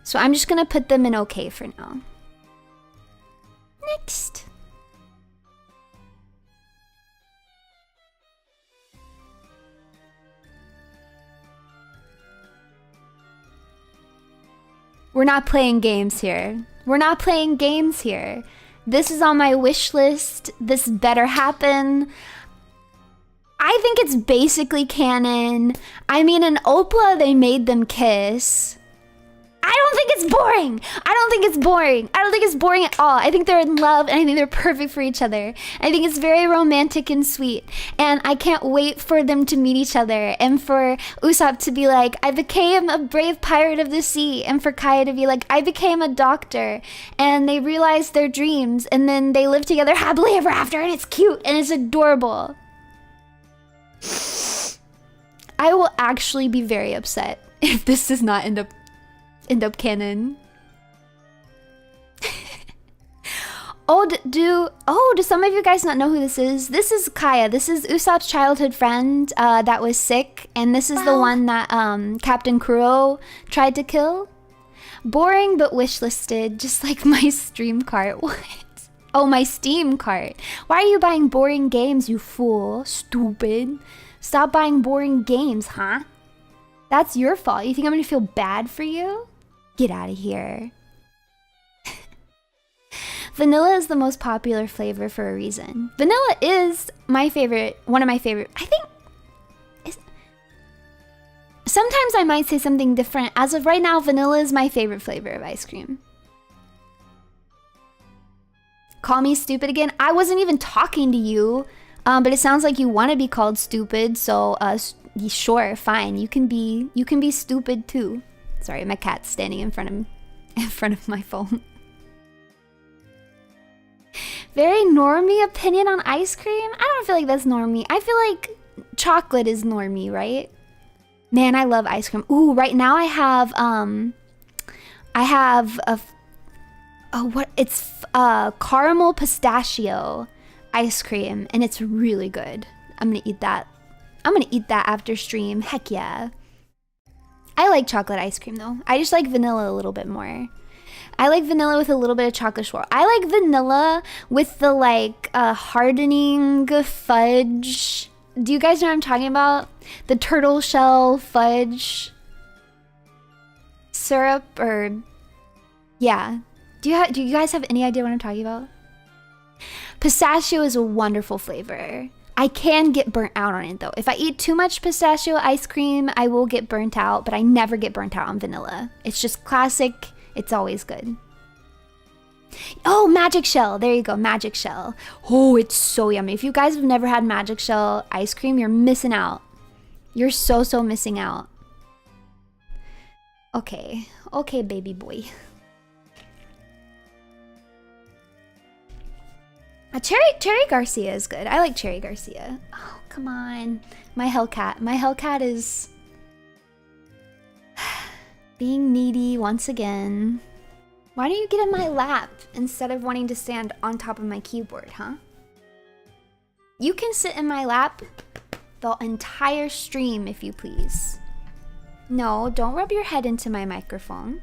So I'm just going to put them in okay for now. Next. We're not playing games here. We're not playing games here. This is on my wish list. This better happen. I think it's basically canon. I mean, in Opla, they made them kiss. I don't think it's boring. I don't think it's boring. I don't think it's boring at all. I think they're in love and I think they're perfect for each other. I think it's very romantic and sweet. And I can't wait for them to meet each other. And for Usopp to be like, I became a brave pirate of the sea. And for Kaya to be like, I became a doctor. And they realized their dreams. And then they live together happily ever after. And it's cute and it's adorable. I will actually be very upset if this does not end up canon. Do some of you guys not know who this is? This is Kaya. This is Usopp's childhood friend that was sick, and this is the one that Captain Kuro tried to kill. Boring but wishlisted, just like my stream cart. What? Oh, my Steam cart. Why are you buying boring games, you fool? Stupid. Stop buying boring games, huh? That's your fault. You think I'm gonna feel bad for you? Get out of here. Vanilla is the most popular flavor for a reason. Vanilla is my favorite, one of my favorite. I think sometimes I might say something different. As of right now, vanilla is my favorite flavor of ice cream. Call me stupid again. I wasn't even talking to you, but it sounds like you want to be called stupid. So, sure, fine. You can be stupid too. Sorry, my cat's standing in front of my phone. Very normie opinion on ice cream? I don't feel like that's normie. I feel like chocolate is normie, right? Man, I love ice cream. Ooh, right now I have caramel pistachio ice cream, and it's really good. I'm gonna eat that. I'm gonna eat that after stream. Heck yeah. I like chocolate ice cream though. I just like vanilla a little bit more. I like vanilla with a little bit of chocolate swirl. I like vanilla with the like hardening fudge. Do you guys know what I'm talking about? The turtle shell fudge syrup, or yeah. Do you guys have any idea what I'm talking about? Pistachio is a wonderful flavor. I can get burnt out on it though. If I eat too much pistachio ice cream, I will get burnt out, but I never get burnt out on vanilla. It's just classic. It's always good. Oh, magic shell. There you go, magic shell. Oh, it's so yummy. If you guys have never had magic shell ice cream, you're missing out. You're so missing out. Okay, baby boy. Cherry Garcia is good. I like Cherry Garcia. Oh, come on. My Hellcat. My Hellcat is being needy once again. Why don't you get in my lap instead of wanting to stand on top of my keyboard, huh? You can sit in my lap the entire stream if you please. No, don't rub your head into my microphone.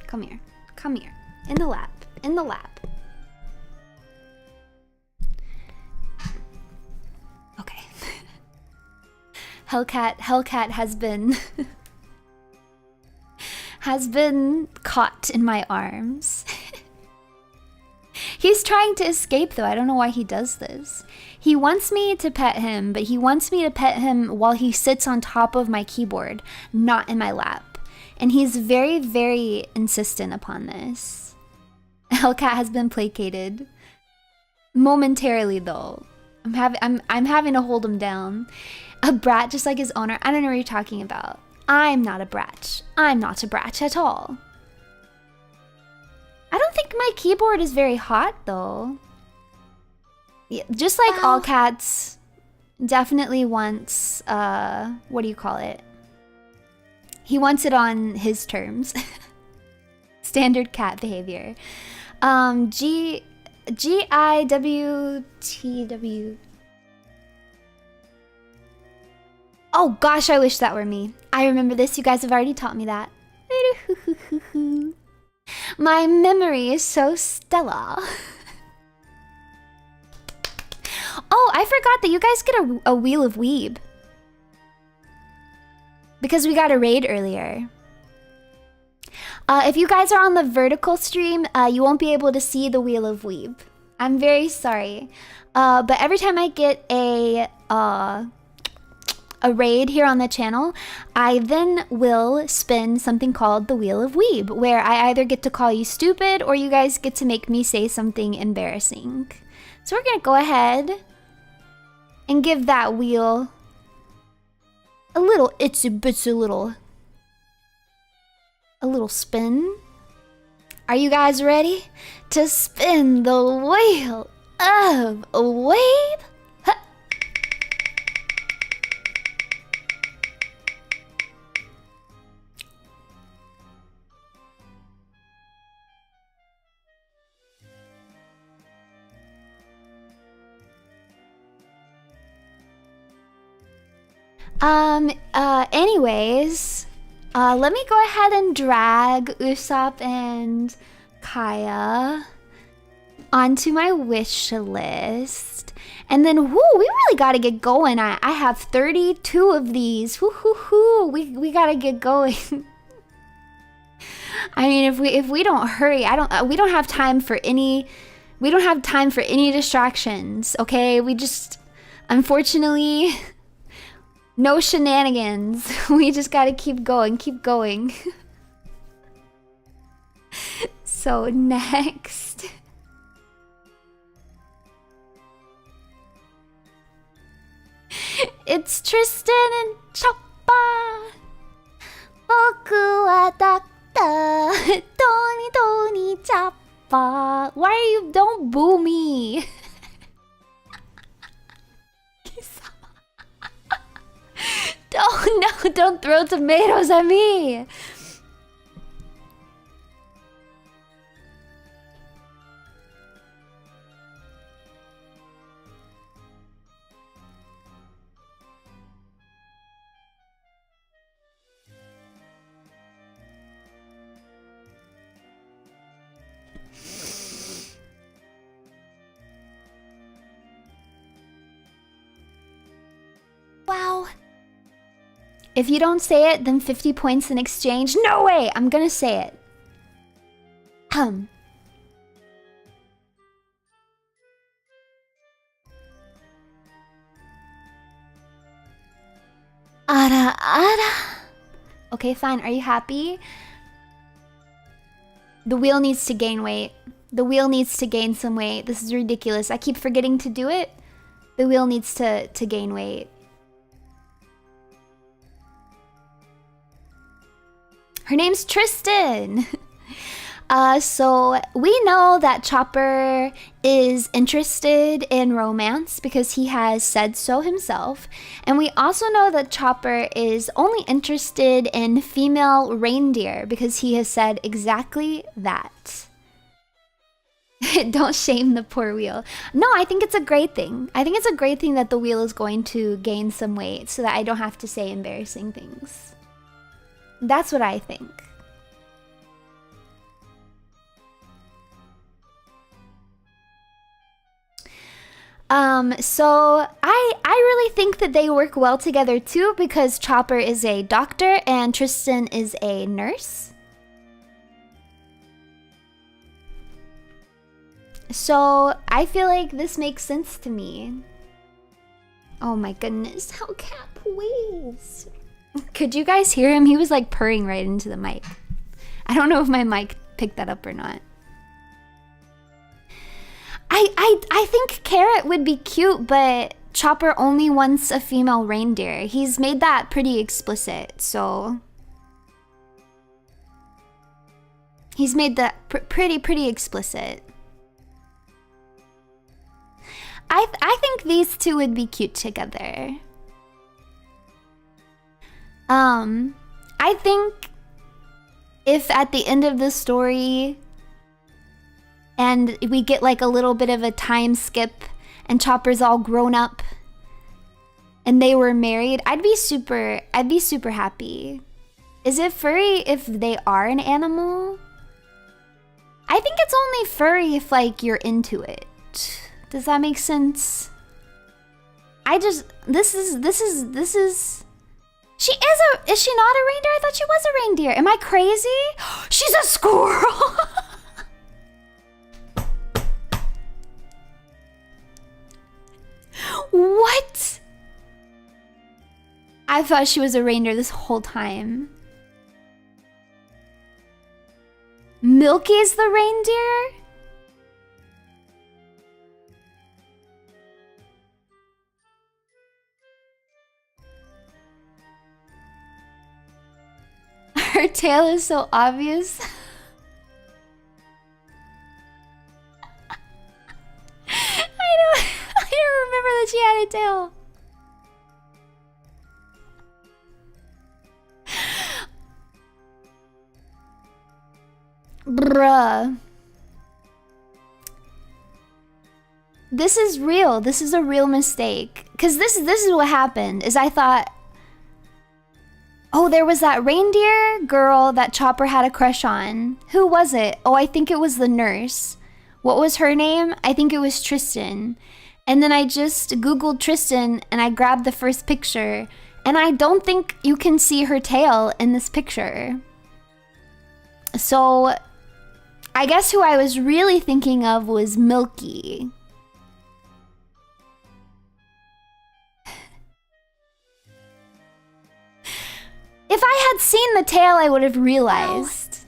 Come here. Come here. In the lap. In the lap. Okay. Hellcat has been caught in my arms. He's trying to escape though. I don't know why he does this. He wants me to pet him, but he wants me to pet him while he sits on top of my keyboard, not in my lap. And he's very, very insistent upon this. Hellcat has been placated. Momentarily though. I'm having to hold him down. A brat just like his owner. I don't know what you're talking about. I'm not a brat. I'm not a brat at all. I don't think my keyboard is very hot though. Yeah, just like all cats, definitely wants, what do you call it? He wants it on his terms. Standard cat behavior. G-I-W-T-W. Oh gosh, I wish that were me. I remember this, you guys have already taught me that. My memory is so stellar. Oh, I forgot that you guys get a Wheel of Weeb. Because we got a raid earlier. If you guys are on the vertical stream, you won't be able to see the Wheel of Weeb. I'm very sorry. But every time I get a raid here on the channel, I then will spin something called the Wheel of Weeb, where I either get to call you stupid or you guys get to make me say something embarrassing. So we're gonna go ahead and give that wheel a little itsy bitsy a little spin. Are you guys ready to spin the wheel of Weeb? Anyways, let me go ahead and drag Usopp and Kaa onto my wish list. And then, whoo, we really gotta get going. I have 32 of these. Whoo, we gotta get going. I mean, if we don't hurry, we don't have time for any distractions, okay? We just, unfortunately, no shenanigans. We just gotta keep going. So next. It's Tristan and Choppa. Boku wa Doctor Tony Choppa. Why are you? Don't boo me. Don't throw tomatoes at me. If you don't say it, then 50 points in exchange. No way! I'm gonna say it. Ara ara. Okay, fine. Are you happy? The wheel needs to gain weight. The wheel needs to gain some weight. This is ridiculous. I keep forgetting to do it. The wheel needs to gain weight. Her name's Tristan. So we know that Chopper is interested in romance because he has said so himself. And we also know that Chopper is only interested in female reindeer because he has said exactly that. Don't shame the poor wheel. No, I think it's a great thing. I think it's a great thing that the wheel is going to gain some weight so that I don't have to say embarrassing things. That's what I think. So I really think that they work well together too because Chopper is a doctor and Tristan is a nurse. So I feel like this makes sense to me. Oh my goodness, how Cap weighs. Could you guys hear him? He was like purring right into the mic. I don't know if my mic picked that up or not. I think Carrot would be cute, but Chopper only wants a female reindeer. He's made that pretty explicit, so... He's made that pretty explicit. I think these two would be cute together. I think if at the end of the story and we get like a little bit of a time skip and Chopper's all grown up and they were married, I'd be super happy. Is it furry if they are an animal? I think it's only furry if like you're into it. Does that make sense? This is is she not a reindeer? I thought she was a reindeer. Am I crazy? She's a squirrel. What? I thought she was a reindeer this whole time. Milky's the reindeer? Her tail is so obvious. I don't remember that she had a tail. Bruh. This is real. This is a real mistake. Cause this is what happened. Is I thought, oh, there was that reindeer girl that Chopper had a crush on. Who was it? Oh, I think it was the nurse. What was her name? I think it was Tristan. And then I just Googled Tristan and I grabbed the first picture. And I don't think you can see her tail in this picture. So I guess who I was really thinking of was Milky. If I had seen the tail, I would have realized.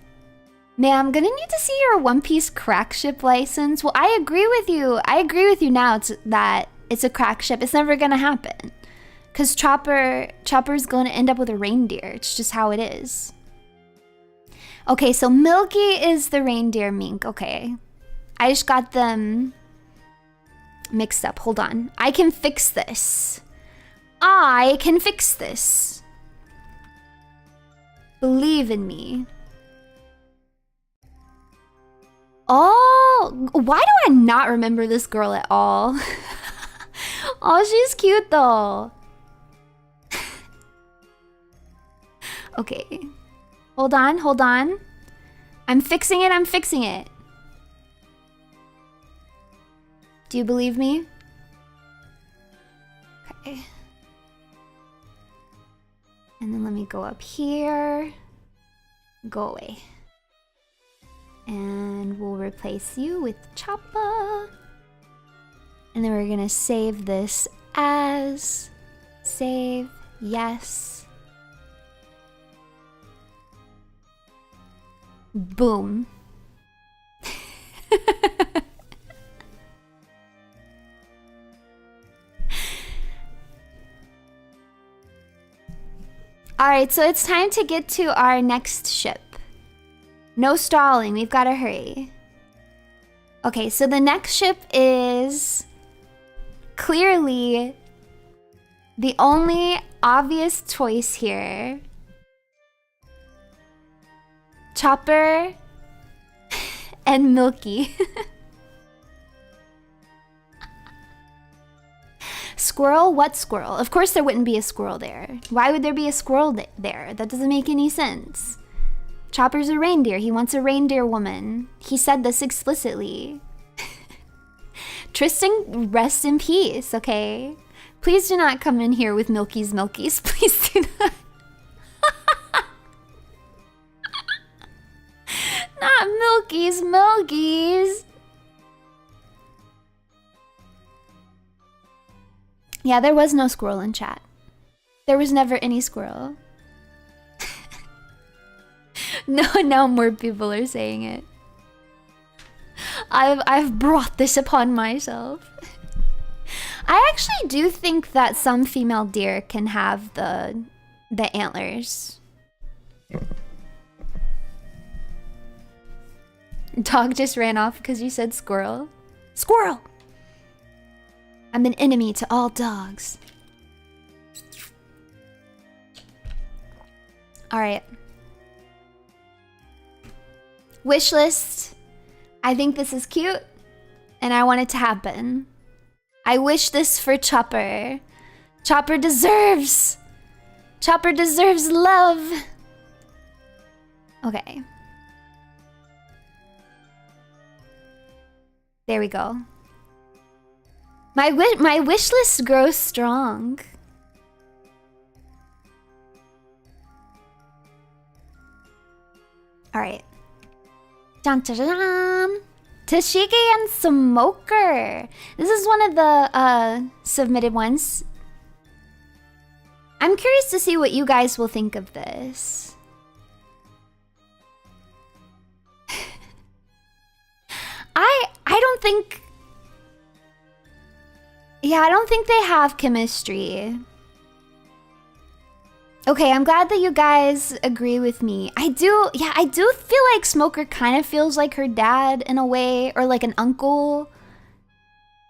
Man, I'm gonna need to see your One Piece crack ship license. Well, I agree with you. I agree with you now that it's a crack ship. It's never gonna happen. Because Chopper's gonna end up with a reindeer. It's just how it is. Okay, so Milky is the reindeer mink. Okay. I just got them mixed up. Hold on. I can fix this. I can fix this. Believe in me. Oh, why do I not remember this girl at all? Oh, she's cute though. Okay. Hold on, hold on. I'm fixing it, I'm fixing it. Do you believe me? Okay. And then let me go up here. Go away. And we'll replace you with Choppa. And then we're gonna save this as... Save, yes. Boom. Alright, so it's time to get to our next ship. No stalling, we've gotta hurry. Okay, so the next ship is clearly the only obvious choice here. Chopper and Milky. Squirrel? What squirrel? Of course there wouldn't be a squirrel there. Why would there be a squirrel there? That doesn't make any sense. Chopper's a reindeer. He wants a reindeer woman. He said this explicitly. Tristan, rest in peace, okay? Please do not come in here with Milky's Milkies. Please do not. Not Milky's Milkies. Yeah, there was no squirrel in chat. There was never any squirrel. No, now more people are saying it. I've brought this upon myself. I actually do think that some female deer can have the antlers. Dog just ran off because you said squirrel. Squirrel! I'm an enemy to all dogs. Alright. Wishlist. I think this is cute, and I want it to happen. I wish this for Chopper. Chopper deserves love. Okay. There we go. My wish list grows strong. All right. Dun, dun, dun, dun. Tashigi and Smoker. This is one of the submitted ones. I'm curious to see what you guys will think of this. I don't think... Yeah, I don't think they have chemistry. Okay, I'm glad that you guys agree with me. I do feel like Smoker kind of feels like her dad in a way, or like an uncle.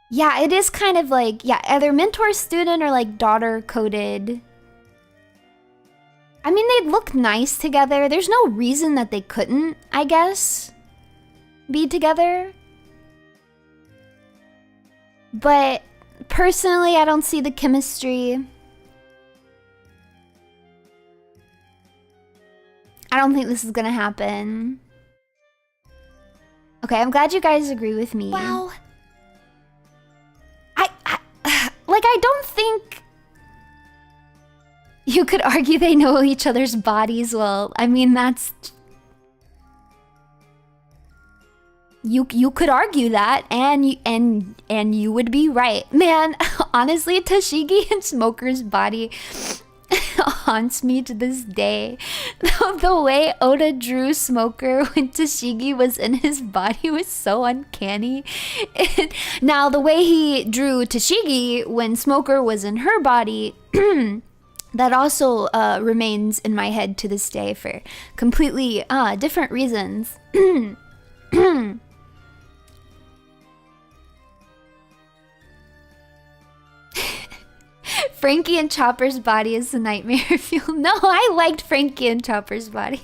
Yeah, it is kind of like, yeah, either mentor student or like daughter coded. I mean, they look nice together. There's no reason that they couldn't, I guess, be together. But personally, I don't see the chemistry. I don't think this is gonna happen. Okay, I'm glad you guys agree with me. Wow. I don't think you could argue they know each other's bodies well. I mean, that's... You could argue that, and you would be right. Man, honestly, Tashigi and Smoker's body haunts me to this day. The way Oda drew Smoker when Tashigi was in his body was so uncanny. Now, the way he drew Tashigi when Smoker was in her body, that also remains in my head to this day for completely different reasons. Frankie and Chopper's body is the nightmare fuel. No, I liked Frankie and Chopper's body.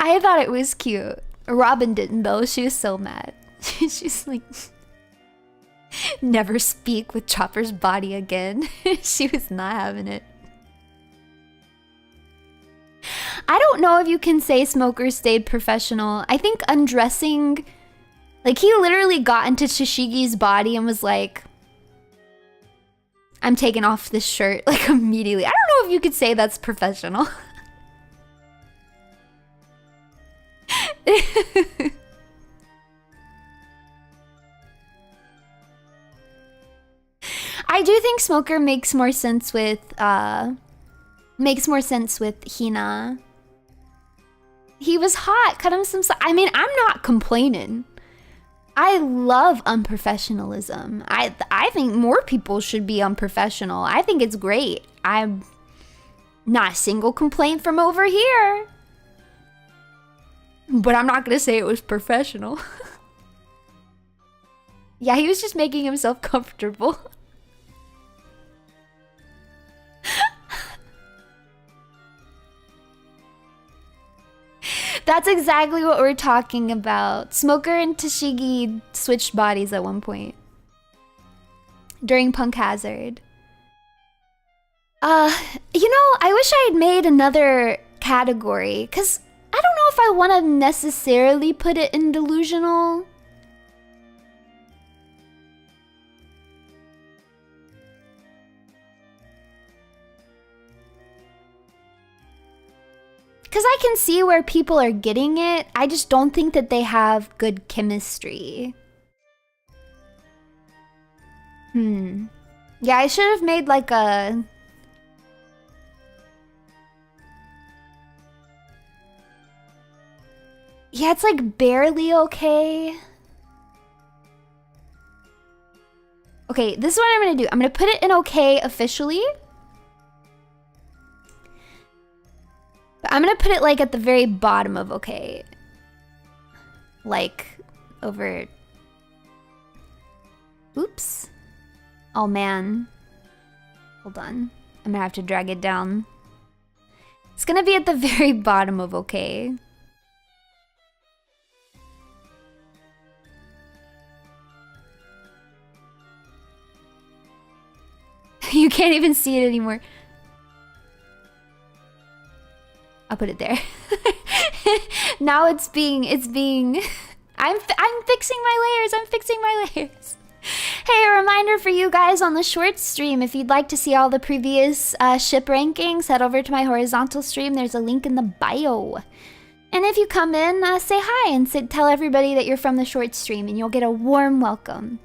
I thought it was cute. Robin didn't though. She was so mad. She's like, never speak with Chopper's body again. She was not having it. I don't know if you can say Smoker stayed professional. I think undressing, like he literally got into Tashigi's body and was like, I'm taking off this shirt like immediately. I don't know know if you could say that's professional. I do think Smoker makes more sense with Hina. He was hot, cut him some slack. I mean, I'm not complaining. I love unprofessionalism. I think more people should be unprofessional. I think it's great. I'm not a single complaint from over here. But I'm not gonna say it was professional. Yeah, he was just making himself comfortable. That's exactly what we're talking about. Smoker and Tashigi switched bodies at one point. During Punk Hazard. You know, I wish I had made another category, because I don't know if I want to necessarily put it in delusional. Because I can see where people are getting it. I just don't think that they have good chemistry. Yeah, I should have made like a... Yeah, it's like barely okay. Okay, this is what I'm gonna do. I'm gonna put it in okay officially. But I'm gonna put it like at the very bottom of okay. Like over... Oops. Oh man. Hold on. I'm gonna have to drag it down. It's gonna be at the very bottom of okay. You can't even see it anymore. I'll put it there. Now it's being I'm fixing my layers. I'm fixing my layers. Hey, a reminder for you guys on the short stream, if you'd like to see all the previous ship rankings, head over to my horizontal stream. There's a link in the bio. And if you come in, say hi and tell everybody that you're from the short stream and you'll get a warm welcome.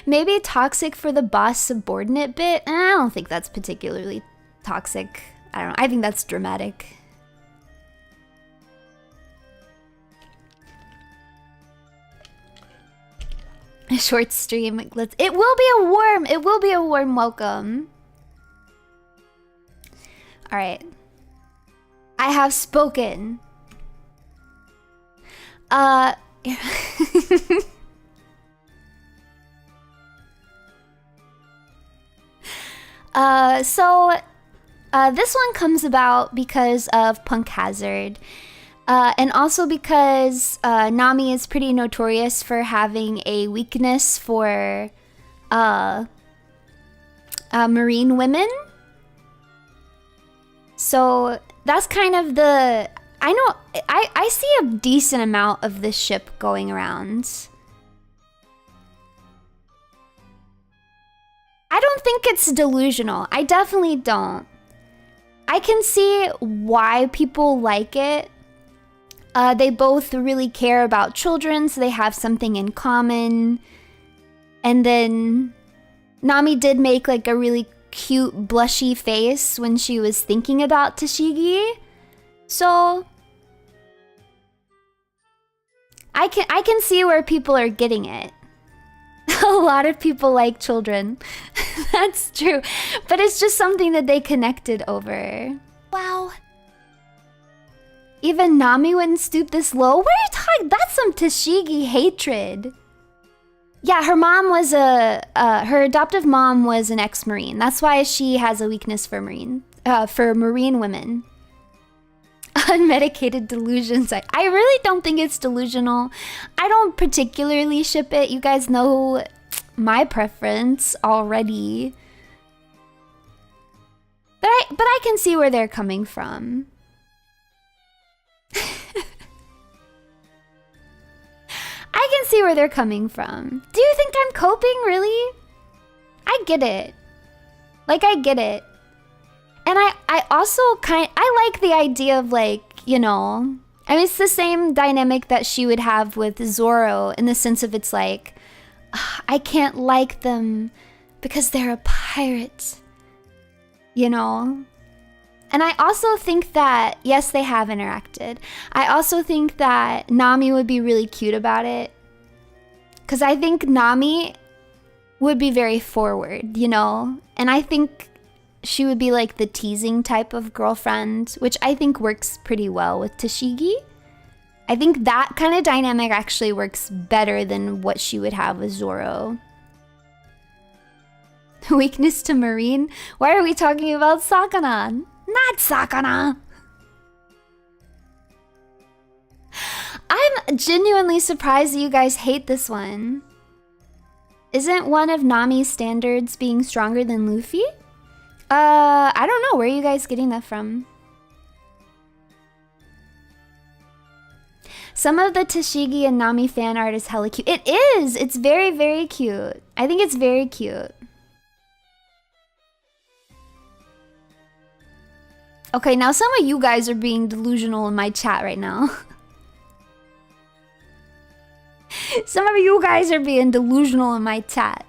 Maybe toxic for the boss subordinate bit? I don't think that's particularly toxic. I don't know. I think that's dramatic. A short stream. It will be a warm welcome. All right. I have spoken. This one comes about because of Punk Hazard. And also because Nami is pretty notorious for having a weakness for marine women. So that's kind of the... I know, I see a decent amount of this ship going around. I don't think it's delusional. I definitely don't. I can see why people like it. They both really care about children, so they have something in common. And then Nami did make like a really cute blushy face when she was thinking about Tashigi. So I can see where people are getting it. A lot of people like children. That's true. But it's just something that they connected over. Wow. Even Nami wouldn't stoop this low? What are you talking? That's some Tashigi hatred. Yeah, her mom was her adoptive mom was an ex-Marine. That's why she has a weakness for marine women. Unmedicated delusions. I really don't think it's delusional. I don't particularly ship it. You guys know my preference already. But I can see where they're coming from. I can see where they're coming from. Do you think I'm coping, really? I get it. Like, I get it. And I also I like the idea of, like, you know, I mean, it's the same dynamic that she would have with Zoro in the sense of it's like, I can't like them because they're a pirate, you know? And I also think that, yes, they have interacted. I also think that Nami would be really cute about it. Because I think Nami would be very forward, you know? And I think she would be like the teasing type of girlfriend, which I think works pretty well with Tashigi. I think that kind of dynamic actually works better than what she would have with Zoro. Weakness to Marine? Why are we talking about Sakana? Not Sakana! I'm genuinely surprised that you guys hate this one. Isn't one of Nami's standards being stronger than Luffy? I don't know. Where are you guys getting that from? Some of the Tashigi and Nami fan art is hella cute. It is! It's very, very cute. I think it's very cute. Okay, now some of you guys are being delusional in my chat right now. Some of you guys are being delusional in my chat.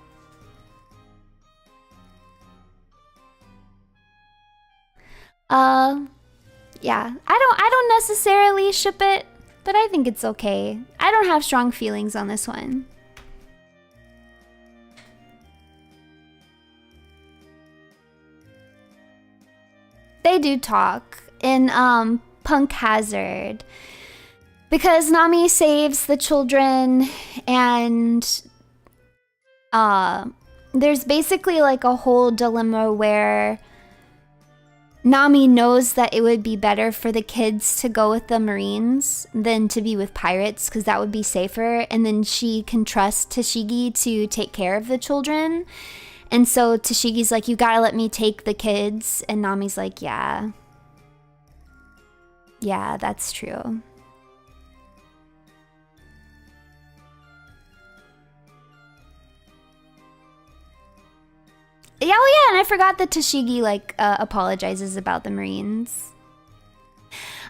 Yeah, I don't necessarily ship it, but I think it's okay. I don't have strong feelings on this one. They do talk in Punk Hazard. Because Nami saves the children and there's basically like a whole dilemma where Nami knows that it would be better for the kids to go with the Marines than to be with pirates because that would be safer, and then she can trust Tashigi to take care of the children. And so Tashigi's like, you gotta let me take the kids, and Nami's like, yeah, that's true. Yeah, oh yeah, and I forgot that Tashigi, like, apologizes about the Marines.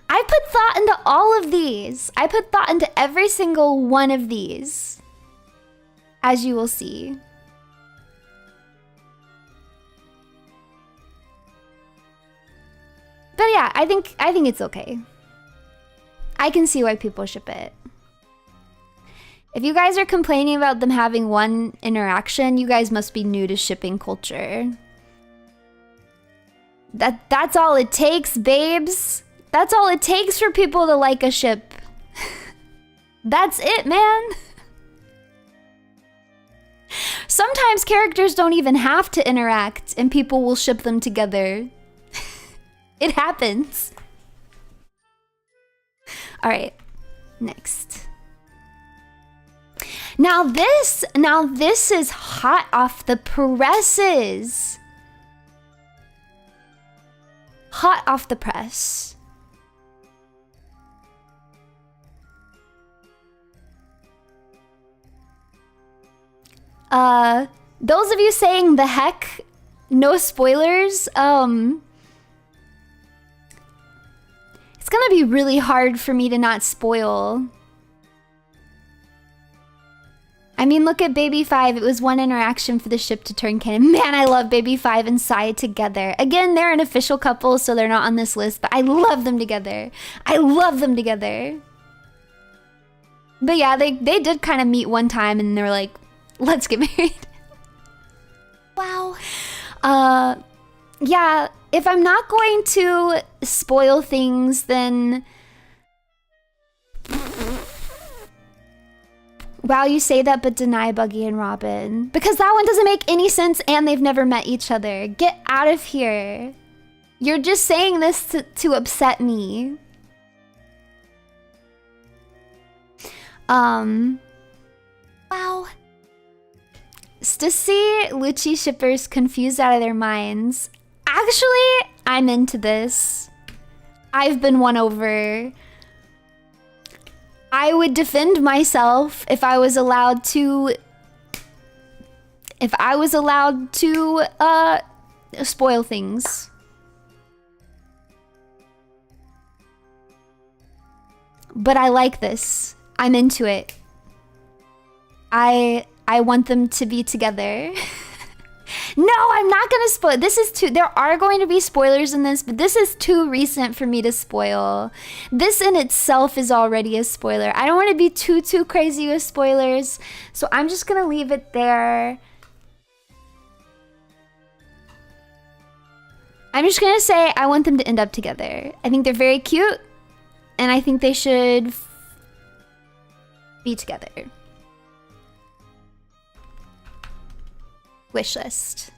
I put thought into all of these. I put thought into every single one of these, as you will see. But yeah, I think it's okay. I can see why people ship it. If you guys are complaining about them having one interaction, you guys must be new to shipping culture. That's all it takes, babes. That's all it takes for people to like a ship. That's it, man. Sometimes characters don't even have to interact and people will ship them together. It happens. All right, next. Now this is hot off the presses. Hot off the press. Those of you saying the heck, no spoilers, it's gonna be really hard for me to not spoil. I mean, look at Baby 5. It was one interaction for the ship to turn canon. Man, I love Baby 5 and Sai together. Again, they're an official couple, so they're not on this list, but I love them together. I love them together. But yeah, they did kind of meet one time and they were like, let's get married. Wow. Yeah, if I'm not going to spoil things, then... Wow, you say that but deny Buggy and Robin. Because that one doesn't make any sense and they've never met each other. Get out of here. You're just saying this to upset me. Wow. To see Lucci shippers confused out of their minds. Actually, I'm into this. I've been won over. I would defend myself if I was allowed to... spoil things. But I like this. I'm into it. I want them to be together. No, I'm not gonna spoil. This is too... There are going to be spoilers in this, but this is too recent for me to spoil. This in itself is already a spoiler. I don't want to be too crazy with spoilers, so I'm just gonna leave it there. I'm just gonna say I want them to end up together. I think they're very cute, and I think they should be together. Wish list.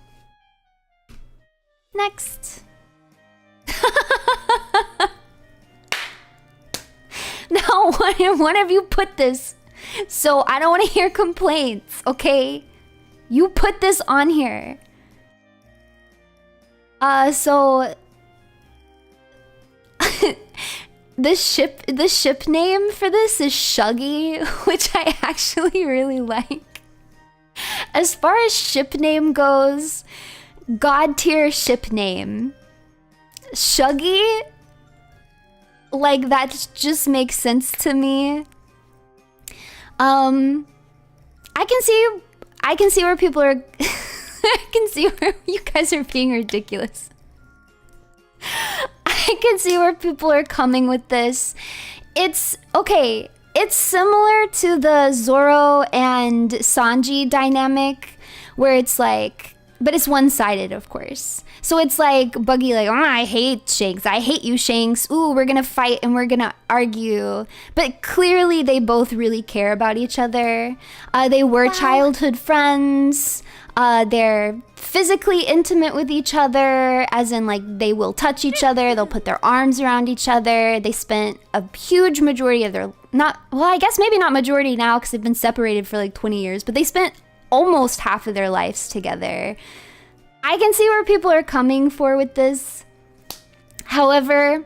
Next. Now, one of you put this, so I don't want to hear complaints, okay? You put this on here. So the ship name for this is Shuggy, which I actually really like. As far as ship name goes, god tier ship name. Shuggy, like that just makes sense to me. I can see where people are I can see where you guys are being ridiculous. I can see where people are coming with this. It's okay. It's similar to the Zoro and Sanji dynamic, where it's like, but it's one-sided, of course. So it's like Buggy like, oh, I hate Shanks. I hate you, Shanks. Ooh, we're gonna fight and we're gonna argue. But clearly they both really care about each other. They were childhood friends. They're physically intimate with each other, as in like they will touch each other, they'll put their arms around each other. They spent a huge majority of their, I guess maybe not majority now because they've been separated for like 20 years, but they spent almost half of their lives together. I can see where people are coming for with this. However,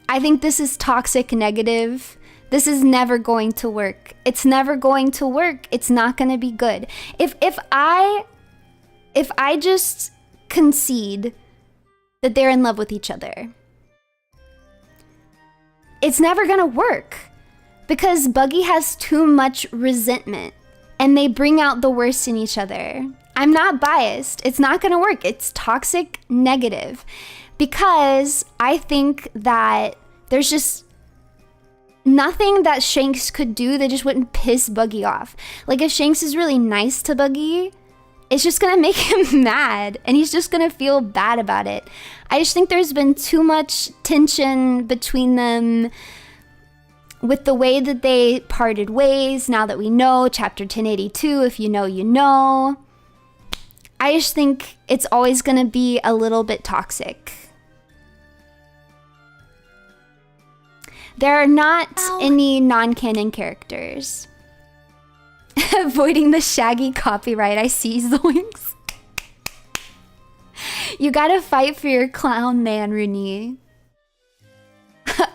I think this is toxic negative. This is never going to work. It's never going to work. It's not going to be good. If I just concede that they're in love with each other, it's never going to work because Buggy has too much resentment and they bring out the worst in each other. I'm not biased. It's not going to work. It's toxic negative because I think that there's just nothing that Shanks could do that just wouldn't piss Buggy off. Like if Shanks is really nice to Buggy, it's just gonna make him mad and he's just gonna feel bad about it. I just think there's been too much tension between them with the way that they parted ways. Now that we know chapter 1082, if you know, you know. I just think it's always gonna be a little bit toxic. There are not any non-canon characters. Avoiding the Shaggy copyright. I see Zoinks. You gotta fight for your clown man, Runie.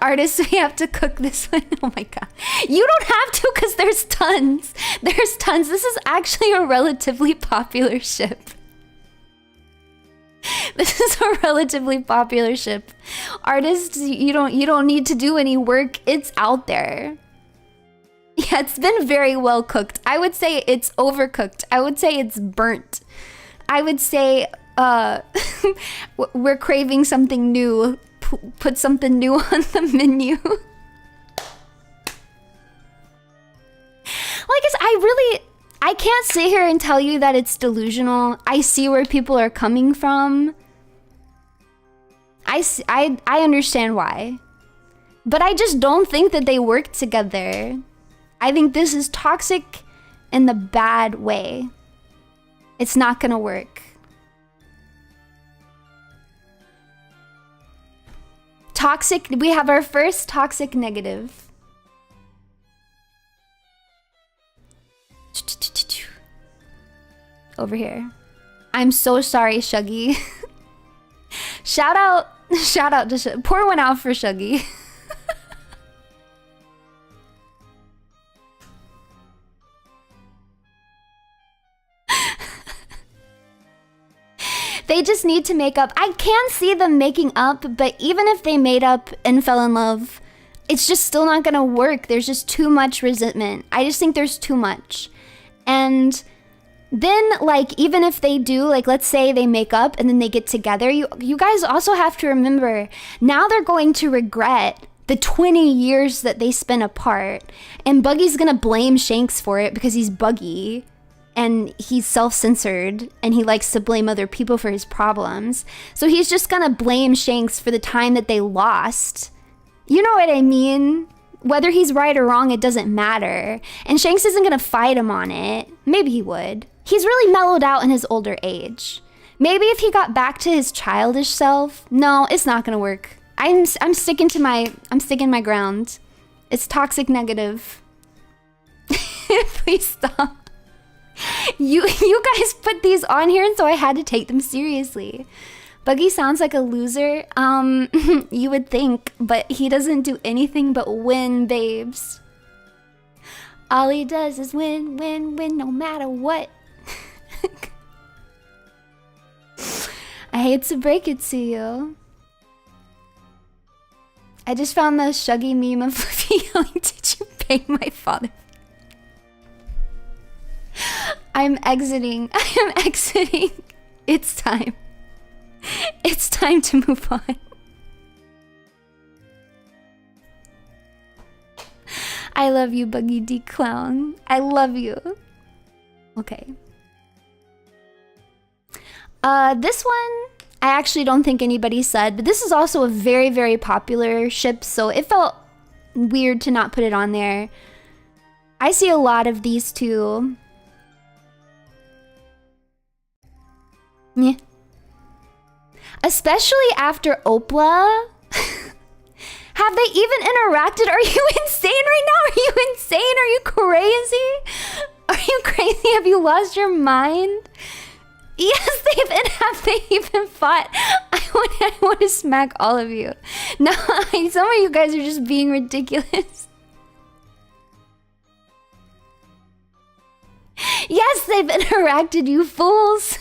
Artists, we have to cook this one. Oh my god. You don't have to because there's tons. There's tons. This is actually a relatively popular ship. This is a relatively popular ship. Artists, you don't need to do any work. It's out there. Yeah, it's been very well cooked. I would say it's overcooked. I would say it's burnt. I would say we're craving something new. Put something new on the menu. Well, I guess I can't sit here and tell you that it's delusional. I see where people are coming from. I understand why. But I just don't think that they work together. I think this is toxic in the bad way. It's not gonna work. Toxic, we have our first toxic negative. Over here. I'm so sorry, Shuggy. shout out to pour one out for Shuggy. they just need to make up. I can see them making up, but even if they made up and fell in love, it's just still not gonna work. There's just too much resentment. I just think there's too much. And then, like, even if they do, like, let's say they make up and then they get together, you guys also have to remember, now they're going to regret the 20 years that they spent apart. And Buggy's gonna blame Shanks for it because he's Buggy. And he's self-censored and he likes to blame other people for his problems. So he's just gonna blame Shanks for the time that they lost. You know what I mean? Whether he's right or wrong, it doesn't matter. And Shanks isn't gonna fight him on it. Maybe he would. He's really mellowed out in his older age. Maybe if he got back to his childish self. No, it's not gonna work. I'm sticking my ground. It's toxic negative. Please stop. You guys put these on here, and so I had to take them seriously. Buggy sounds like a loser. You would think, but he doesn't do anything but win, babes. All he does is win, win, win, no matter what. I hate to break it to you. I just found the Shuggy meme of Luffy yelling, "Did you pay my father?" I'm exiting. I am exiting. It's time. It's time to move on. I love you, Buggy D Clown. I love you. Okay. This one, I actually don't think anybody said, but this is also a very, very popular ship, so it felt weird to not put it on there. I see a lot of these two. Yeah. Especially after Opla. Have they even interacted? Are you insane right now? Are you insane? Are you crazy? Are you crazy? Have you lost your mind? Yes, have they even fought? I want to smack all of you. No, some of you guys are just being ridiculous. Yes, they've interacted, you fools.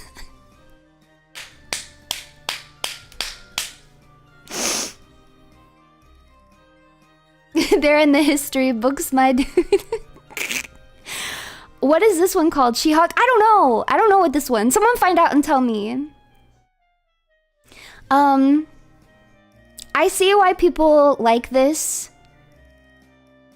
They're in the history books, my dude. What is this one called? She-Hulk? I don't know. I don't know what this one. Someone find out and tell me. I see why people like this.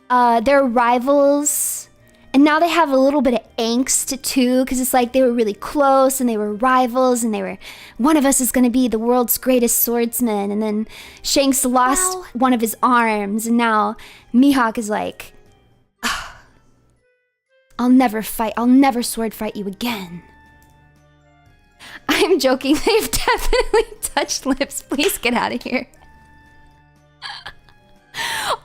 They're rivals. And now they have a little bit of angst too, because it's like they were really close and they were rivals and they were, one of us is going to be the world's greatest swordsman. And then Shanks lost one of his arms, and now Mihawk is like, oh, I'll never sword fight you again. I'm joking, they've definitely touched lips. Please get out of here.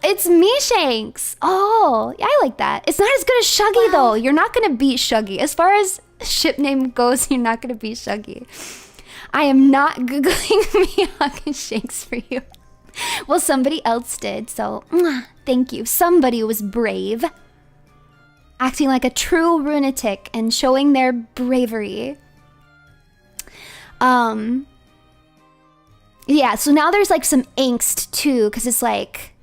It's me, Shanks. Oh, yeah, I like that. It's not as good as Shuggy, though. You're not going to beat Shuggy. As far as ship name goes, you're not going to beat Shuggy. I am not Googling Mihawk and Shanks for you. Well, somebody else did, so thank you. Somebody was brave. Acting like a true lunatic and showing their bravery. Yeah, so now there's like some angst, too, because it's like,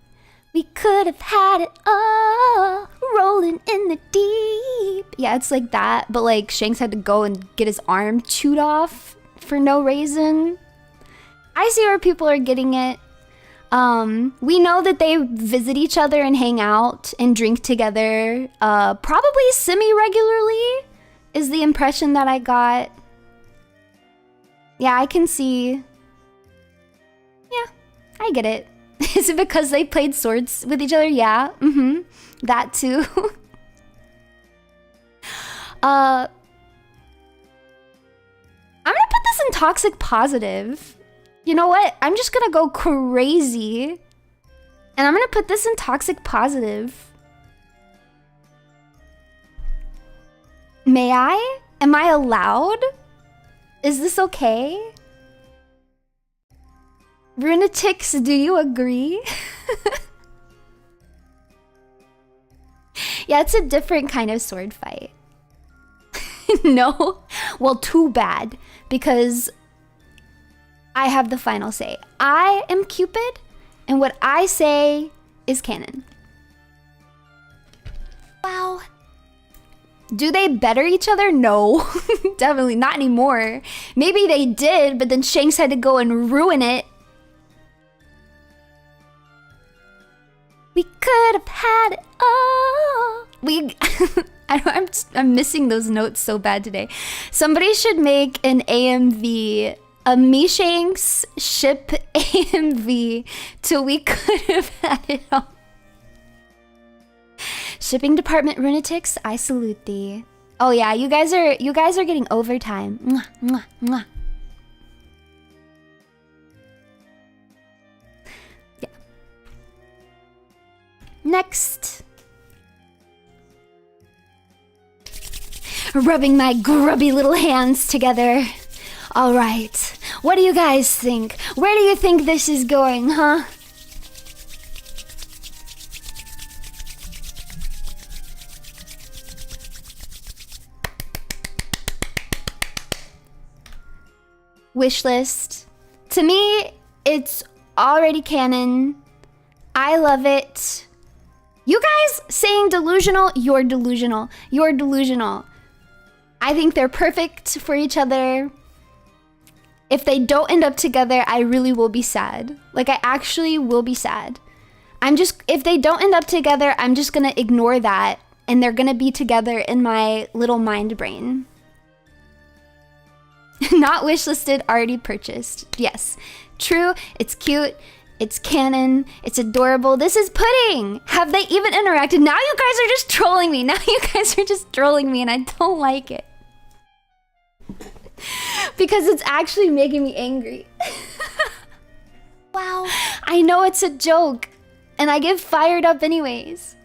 we could have had it all rolling in the deep. Yeah, it's like that, but like Shanks had to go and get his arm chewed off for no reason. I see where people are getting it. We know that they visit each other and hang out and drink together. Probably semi-regularly is the impression that I got. Yeah, I can see. Yeah, I get it. Is it because they played swords with each other? Yeah, that too. I'm gonna put this in toxic positive. You know what? I'm just gonna go crazy. And I'm gonna put this in toxic positive. May I? Am I allowed? Is this okay? Runatics, do you agree? Yeah, it's a different kind of sword fight. No? Well, too bad. Because I have the final say. I am Cupid, and what I say is canon. Wow. Do they better each other? No, definitely not anymore. Maybe they did, but then Shanks had to go and ruin it. We could have had it all. I'm missing those notes so bad today. Somebody should make an AMV, a me Shanks ship AMV till we could have had it all. Shipping department runatics, I salute thee. Oh yeah, you guys are getting overtime. Mwah, mwah, mwah. Yeah. Next. Rubbing my grubby little hands together. All right. What do you guys think? Where do you think this is going, huh? Wishlist. To me, it's already canon. I love it. You guys saying delusional, you're delusional. You're delusional. I think they're perfect for each other. If they don't end up together, I really will be sad. Like, I actually will be sad. If they don't end up together, I'm just gonna ignore that. And they're gonna be together in my little mind brain. Not wishlisted, already purchased. Yes, true, it's cute, it's canon, it's adorable. This is Pudding! Have they even interacted? Now you guys are just trolling me. Now you guys are just trolling me and I don't like it. Because it's actually making me angry. Wow. I know it's a joke and I get fired up anyways.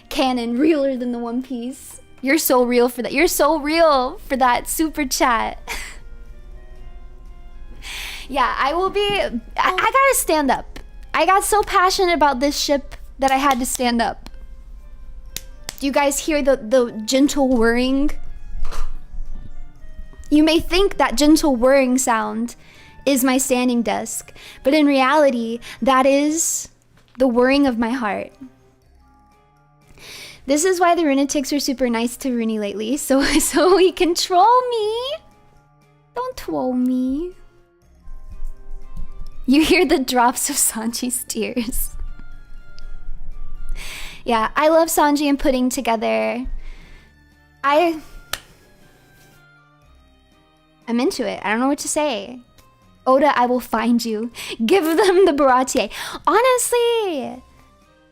Canon, realer than the One Piece. You're so real for that. You're so real for that super chat. Yeah, I will be... I gotta stand up. I got so passionate about this ship that I had to stand up. Do you guys hear the gentle whirring? You may think that gentle whirring sound is my standing desk, but in reality, that is the whirring of my heart. This is why the Runatics are super nice to Runie lately, so he can troll me. Don't troll me. You hear the drops of Sanji's tears. Yeah, I love Sanji and Pudding together. I'm into it. I don't know what to say. Oda, I will find you. Give them the Baratie. Honestly,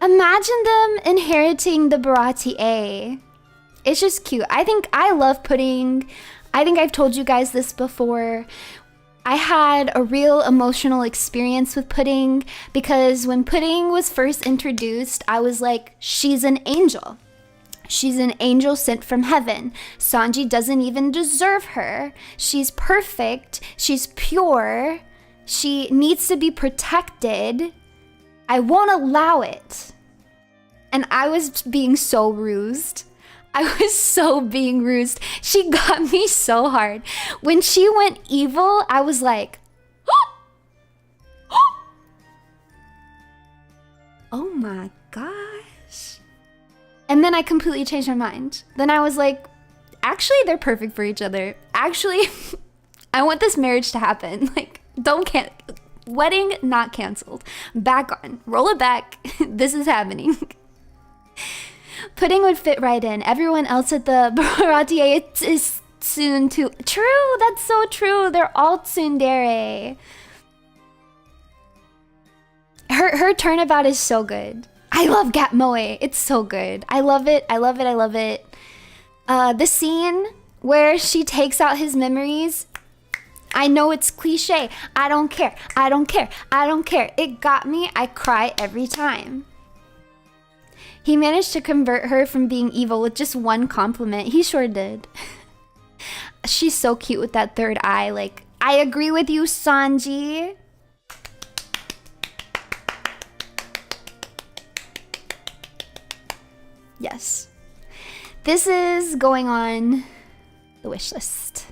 imagine them inheriting the Baratie. It's just cute. I love Pudding. I think I've told you guys this before. I had a real emotional experience with Pudding because when Pudding was first introduced, I was like, she's an angel. She's an angel sent from heaven. Sanji doesn't even deserve her. She's perfect. She's pure. She needs to be protected. I won't allow it. And I was being so rused. I was so being rused. She got me so hard. When she went evil, I was like, oh my gosh. And then I completely changed my mind. Then I was like, actually, they're perfect for each other. Actually, I want this marriage to happen. Like, wedding not canceled. Back on. Roll it back. This is happening. Pudding would fit right in. Everyone else at the Baratie is soon too. True, that's so true. They're all tsundere. Her turnabout is so good. I love Gat Moe. It's so good. I love it. I love it. I love it. The scene where she takes out his memories. I know it's cliche. I don't care. I don't care. I don't care. It got me. I cry every time. He managed to convert her from being evil with just one compliment. He sure did. She's so cute with that third eye. Like, I agree with you, Sanji. Yes. This is going on the wish list.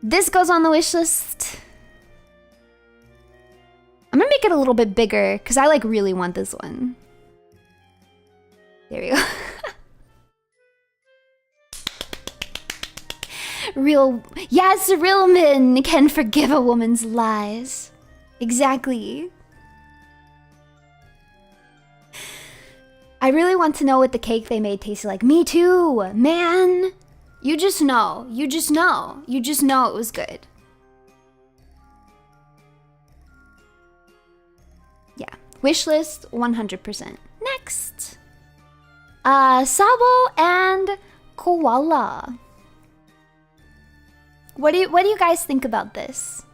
This goes on the wish list. I'm gonna make it a little bit bigger because I like really want this one. There we go. Yes, real men can forgive a woman's lies. Exactly. I really want to know what the cake they made tasted like. Me too, man. You just know. You just know. You just know it was good. Yeah. Wishlist 100%. Next. Sabo and Koala. What do you guys think about this?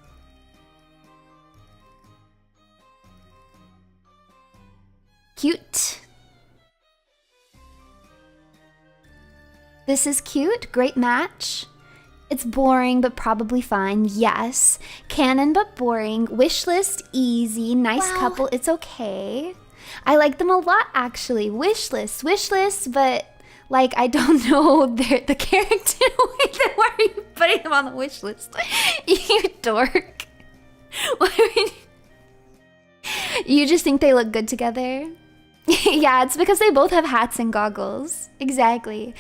Cute. This is cute. Great match. It's boring, but probably fine. Yes. Canon, but boring. Wishlist, easy. Nice couple. It's okay. I like them a lot, actually. Wishlist, but like I don't know the character. Why are you putting them on the wish list? You dork. You just think they look good together? Yeah, it's because they both have hats and goggles. Exactly.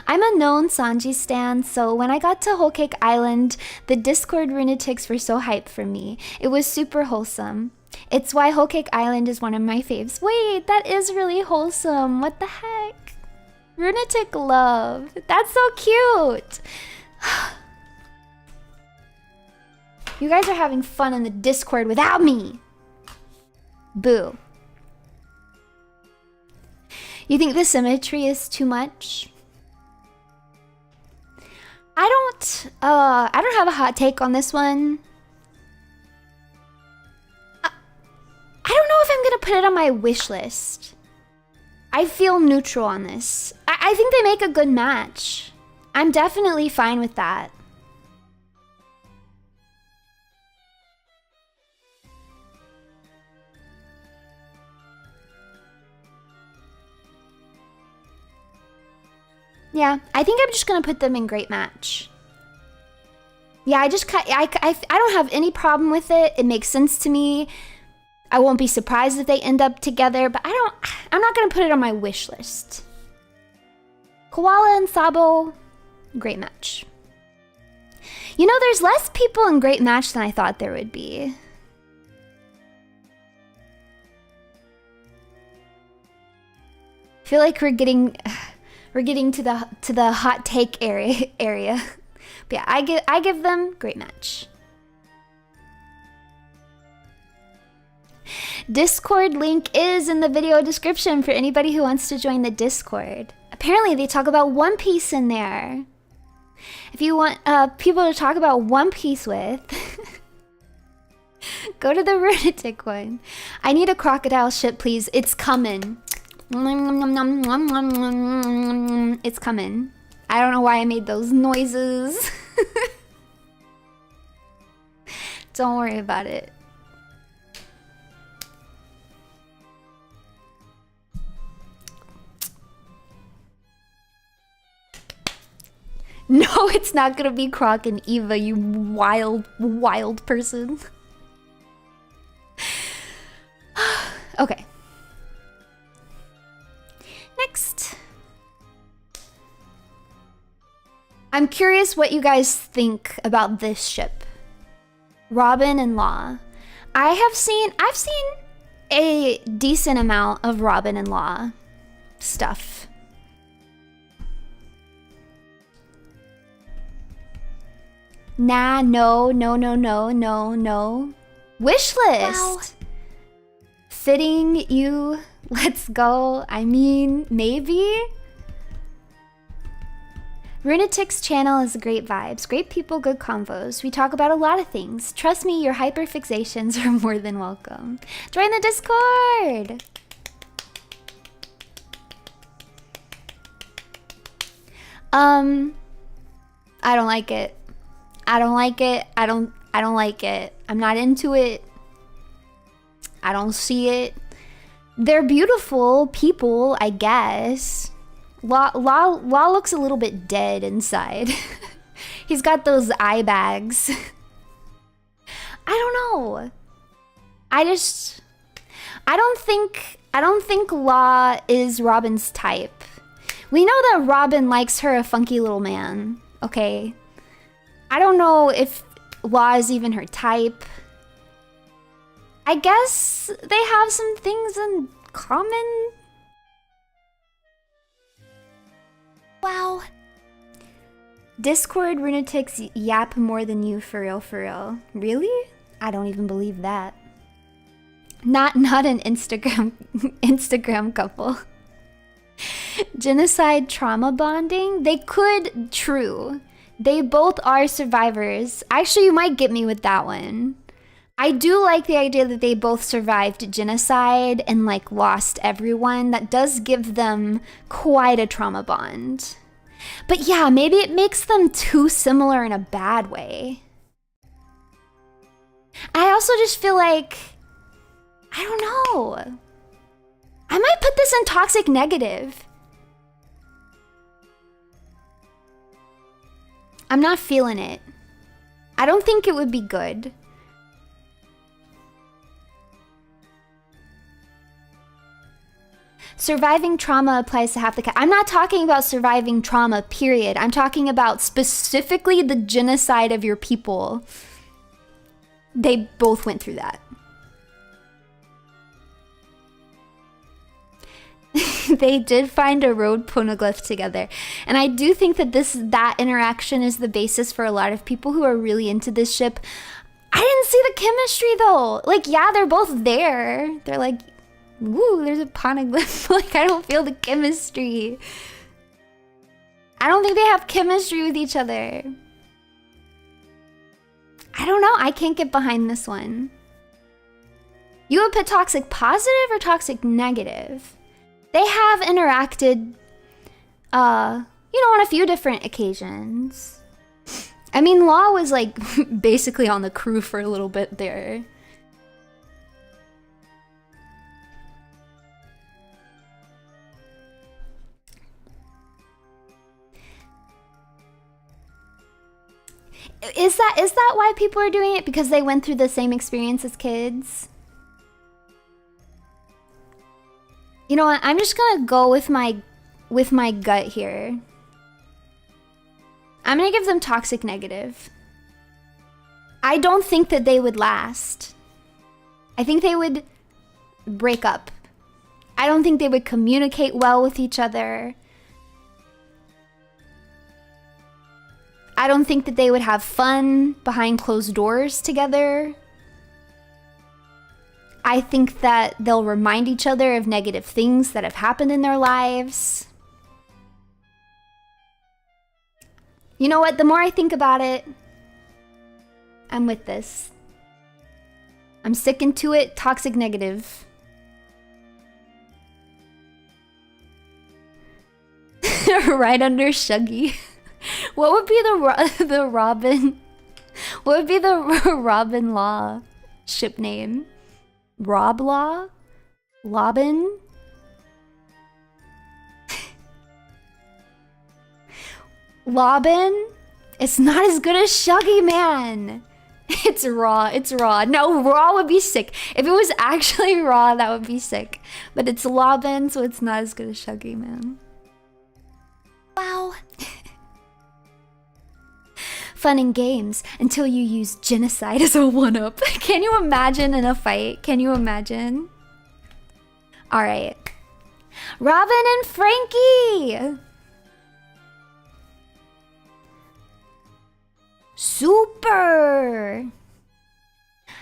I'm a known Sanji stan, so when I got to Whole Cake Island, the Discord runatics were so hyped for me. It was super wholesome. It's why Whole Cake Island is one of my faves. Wait, that is really wholesome. What the heck? Runatic love. That's so cute. You guys are having fun in the Discord without me. Boo. You think the symmetry is too much? I don't have a hot take on this one. I don't know if I'm gonna put it on my wish list. I feel neutral on this. I think they make a good match. I'm definitely fine with that. Yeah, I think I'm just gonna put them in great match. Yeah, I don't have any problem with it. It makes sense to me. I won't be surprised if they end up together, but I'm not gonna put it on my wish list. Koala and Sabo, great match. You know, there's less people in great match than I thought there would be. I feel like we're getting to the hot take area. But yeah, I give them great match. Discord link is in the video description for anybody who wants to join the Discord. Apparently they talk about One Piece in there. If you want people to talk about One Piece with, go to the Runatic one. I need a crocodile ship, please. It's coming. It's coming. I don't know why I made those noises. Don't worry about it. No, it's not gonna be Croc and Eva, you wild person. Okay. Next. I'm curious what you guys think about this ship. Robin and Law. I've seen a decent amount of Robin and Law stuff. Nah, no. Wish list. Wow. Fitting you. Let's go. I mean, maybe. Runatic's channel is great vibes, great people, good convos. We talk about a lot of things. Trust me, your hyperfixations are more than welcome. Join the Discord. I don't like it. I don't like it. I'm not into it. I don't see it. They're beautiful people, I guess. Law looks a little bit dead inside. He's got those eye bags. I don't know. I don't think Law is Robin's type. We know that Robin likes her a funky little man, okay? I don't know if Law is even her type. I guess they have some things in common. Wow. Discord lunatics yap more than you, for real, for real. Really? I don't even believe that. Not an Instagram couple. Genocide trauma bonding? They could, true. They both are survivors. Actually, you might get me with that one. I do like the idea that they both survived genocide and like lost everyone. That does give them quite a trauma bond. But yeah, maybe it makes them too similar in a bad way. I also just feel like, I don't know. I might put this in toxic negative. I'm not feeling it. I don't think it would be good. Surviving trauma applies to half the I'm not talking about surviving trauma, period. I'm talking about specifically the genocide of your people. They both went through that. They did find a road poneglyph together. And I do think that that interaction is the basis for a lot of people who are really into this ship. I didn't see the chemistry though. Like, yeah, they're both there. They're like, woo, there's a poneglyph. Like, I don't feel the chemistry. I don't think they have chemistry with each other. I don't know. I can't get behind this one. You would put toxic positive or toxic negative? They have interacted, you know, on a few different occasions. I mean, Law was like basically on the crew for a little bit there. Is that why people are doing it? Because they went through the same experience as kids? You know what? I'm just gonna go with my gut here. I'm gonna give them toxic negative. I don't think that they would last. I think they would break up. I don't think they would communicate well with each other. I don't think that they would have fun behind closed doors together. I think that they'll remind each other of negative things that have happened in their lives. You know what? The more I think about it, I'm with this. I'm sticking to it. Toxic negative. Right under Shuggy. What would be the Robin? What would be the Robin Law ship name? Rob Law? Lobin? Lobin? It's not as good as Shuggy, man. It's raw. It's raw. No, raw would be sick. If it was actually raw, that would be sick. But it's Lobin, so it's not as good as Shuggy, man. Wow. Fun and games until you use genocide as a one-up. Can you imagine in a fight? Can you imagine? All right. Robin and Frankie. Super.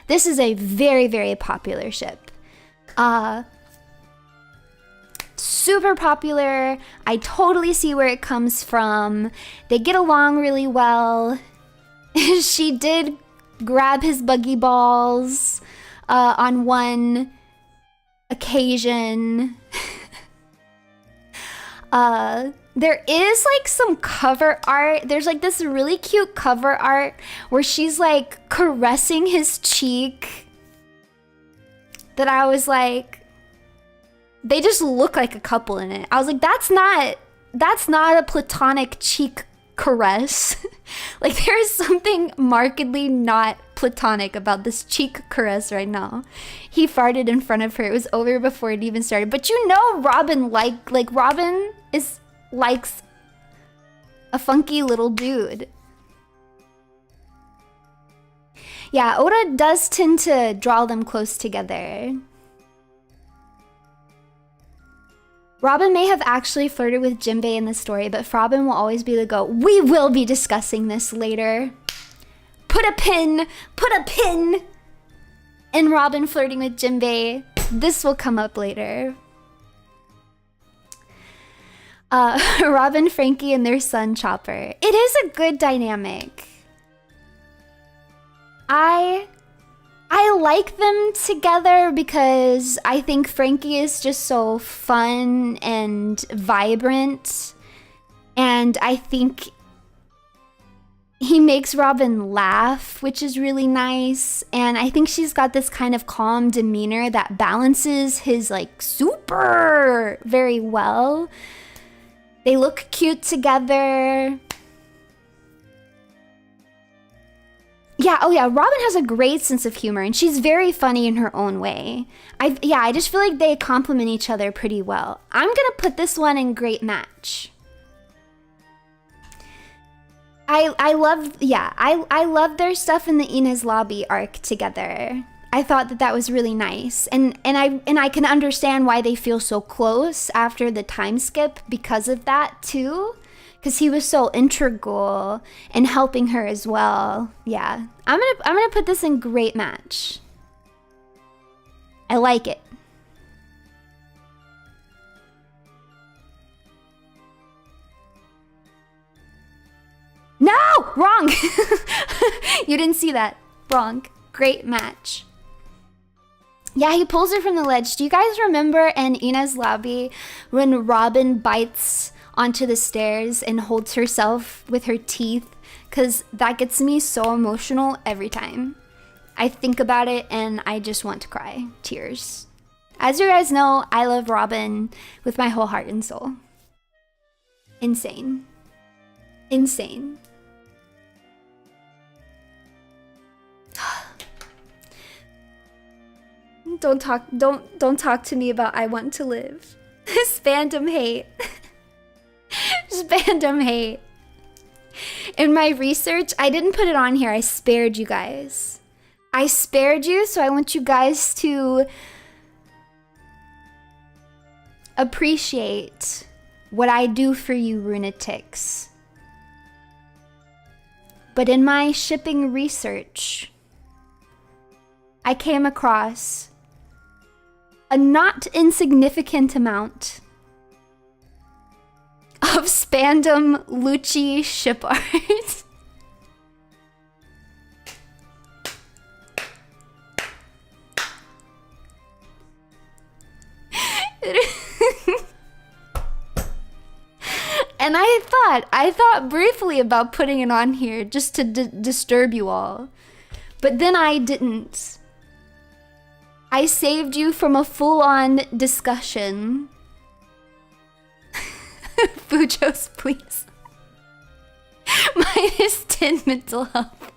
This is a very, very popular ship. Super popular. I totally see where it comes from. They get along really well. She did grab his buggy balls on one occasion. There is like some cover art. There's like this really cute cover art where she's like caressing his cheek. That I was like, they just look like a couple in it. I was like, that's not a platonic cheek caress. Like, there is something markedly not platonic about this cheek caress right now. He farted in front of her. It was over before it even started. But you know Robin Robin likes a funky little dude. Yeah, Oda does tend to draw them close together. Robin may have actually flirted with Jinbei in the story, but Robin will always be the goat. We will be discussing this later. Put a pin in Robin flirting with Jinbei. This will come up later. Robin, Frankie, and their son Chopper. It is a good dynamic. I like them together because I think Frankie is just so fun and vibrant, and I think he makes Robin laugh, which is really nice, and I think she's got this kind of calm demeanor that balances his like super very well. They look cute together. Yeah, oh yeah, Robin has a great sense of humor, and she's very funny in her own way. I just feel like they complement each other pretty well. I'm gonna put this one in great match. I love their stuff in the Inez Lobby arc together. I thought that was really nice, and I can understand why they feel so close after the time skip because of that too. Because he was so integral in helping her as well. Yeah, I'm gonna put this in great match. I like it. No, wrong. You didn't see that. Wrong. Great match. Yeah, he pulls her from the ledge. Do you guys remember in Ina's lobby when Robin bites onto the stairs and holds herself with her teeth? Because that gets me so emotional every time. I think about it and I just want to cry. Tears. As you guys know, I love Robin with my whole heart and soul. Insane. Insane. Don't talk to me about I want to live. Spandom hate. Spandom hate. In my research, I didn't put it on here. I spared you guys. I spared you, so I want you guys to appreciate what I do for you, Runatics. But in my shipping research, I came across a not insignificant amount of Spandom Lucci ship art. And I thought briefly about putting it on here just to disturb you all. But then I didn't. I saved you from a full-on discussion. Fujos, please. -10 mental health.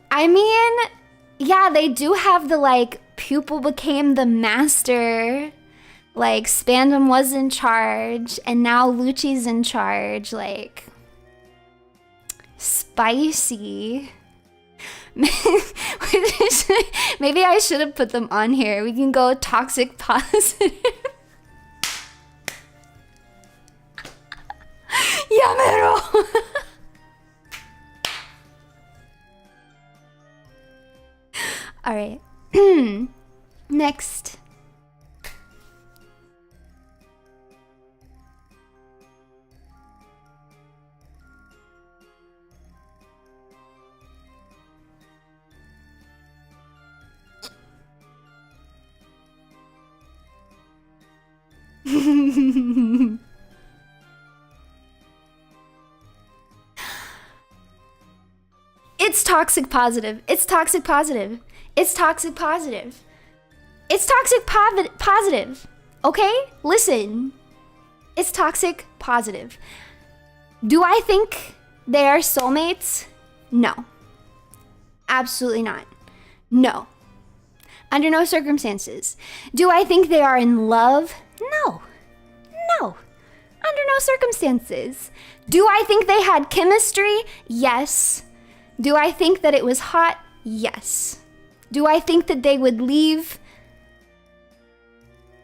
I mean, yeah, they do have the, like, pupil became the master. Like, Spandom was in charge, and now Lucci's in charge. Like, spicy. Maybe I should have put them on here. We can go toxic positive. Yamero! Alright. Next. It's toxic positive. It's toxic positive. It's toxic positive. It's toxic positive. Okay? Listen. It's toxic positive. Do I think they are soulmates? No. Absolutely not. No. Under no circumstances. Do I think they are in love? No. No. Under no circumstances. Do I think they had chemistry? Yes. Do I think that it was hot? Yes. Do I think that they would leave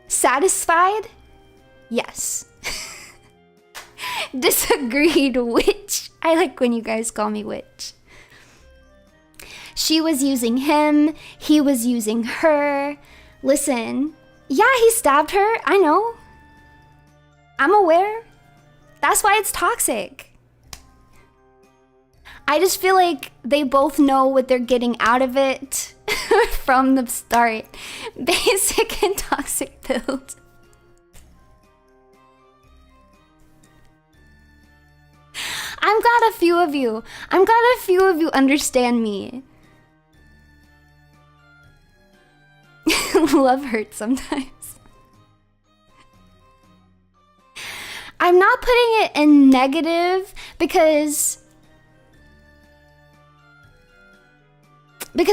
satisfied? Yes. Disagreed, witch. I like when you guys call me witch. She was using him. He was using her. Listen. Yeah, he stabbed her. I know. I'm aware. That's why it's toxic. I just feel like they both know what they're getting out of it from the start. Basic and toxic build. I'm glad a few of you understand me. Love hurts sometimes. I'm not putting it in negative because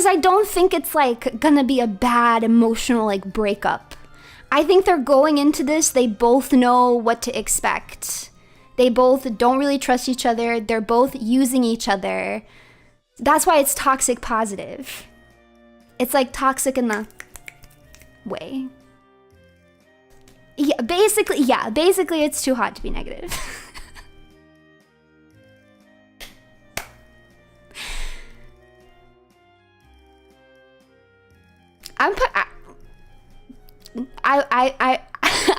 I don't think it's like gonna be a bad emotional like breakup. I think they're going into this, they both know what to expect. They both don't really trust each other. They're both using each other. That's why it's toxic positive. It's like toxic in the way. Yeah, basically it's too hot to be negative.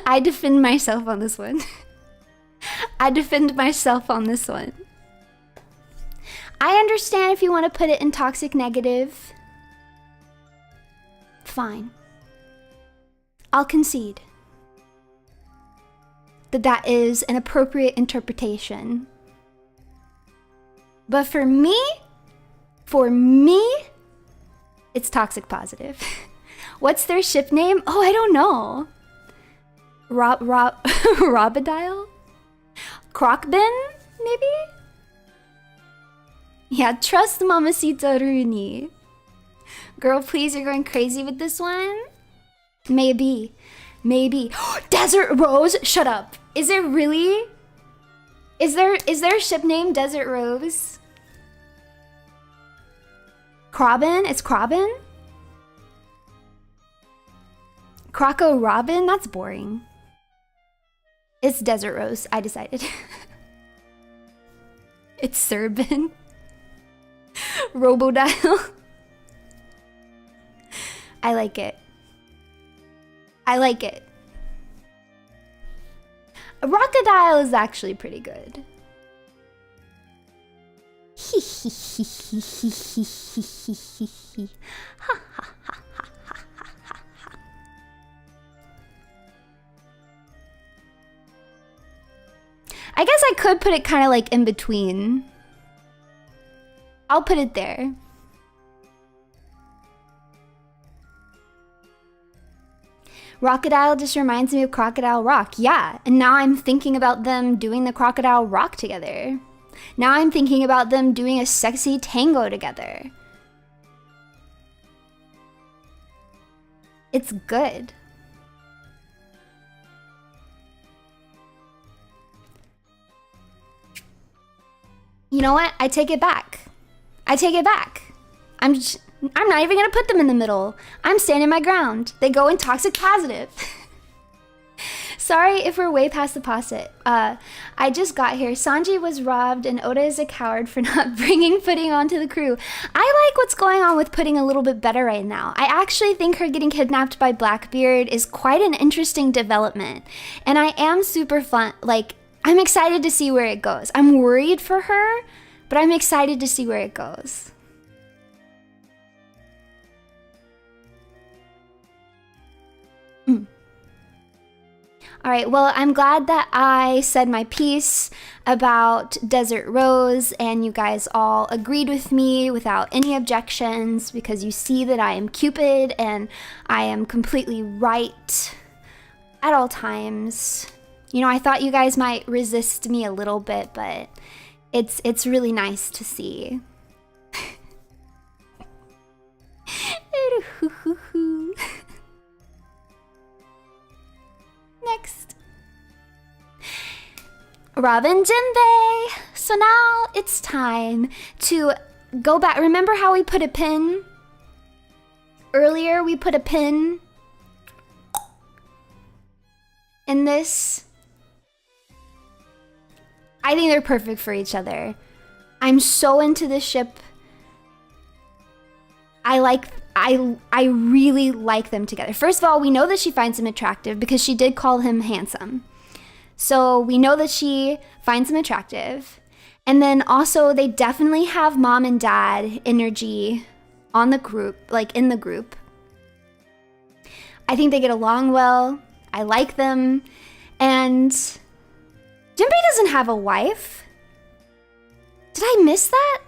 I defend myself on this one. I defend myself on this one. I understand if you want to put it in toxic negative. Fine. I'll concede that that is an appropriate interpretation. But for me, it's toxic positive. What's their ship name? Oh, I don't know. Robadile? Crocbin, maybe? Yeah, trust Mamacita Runie. Girl, please, you're going crazy with this one? Maybe. Desert Rose? Shut up. Is it really? Is there a ship named Desert Rose? Crobin? It's Crobin? Croco Robin? That's boring. It's Desert Rose, I decided. It's Serbin. Robodial. I like it. Crocodile is actually pretty good. I guess I could put it kind of like in between. I'll put it there. Crocodile just reminds me of Crocodile Rock. Yeah, and now I'm thinking about them doing the Crocodile Rock together. Now I'm thinking about them doing a sexy tango together. It's good. You know what? I take it back. I'm not even gonna put them in the middle. I'm standing my ground. They go in toxic positive. Sorry if we're way past the apostate. I just got here. Sanji was robbed and Oda is a coward for not bringing Pudding onto the crew. I like what's going on with Pudding a little bit better right now. I actually think her getting kidnapped by Blackbeard is quite an interesting development. And I am super fun. Like, I'm excited to see where it goes. I'm worried for her, but I'm excited to see where it goes. All right, well, I'm glad that I said my piece about Desert Rose and you guys all agreed with me without any objections, because you see that I am Cupid and I am completely right at all times. You know, I thought you guys might resist me a little bit, but it's really nice to see. Next. Robin Jinbei. So now it's time to go back. Remember how we put a pin? Earlier we put a pin in this. I think they're perfect for each other. I'm so into this ship. I really like them together. First of all, we know that she finds him attractive because she did call him handsome. So we know that she finds him attractive. And then also they definitely have mom and dad energy on the group, like in the group. I think they get along well. I like them. And Jinbei doesn't have a wife. Did I miss that?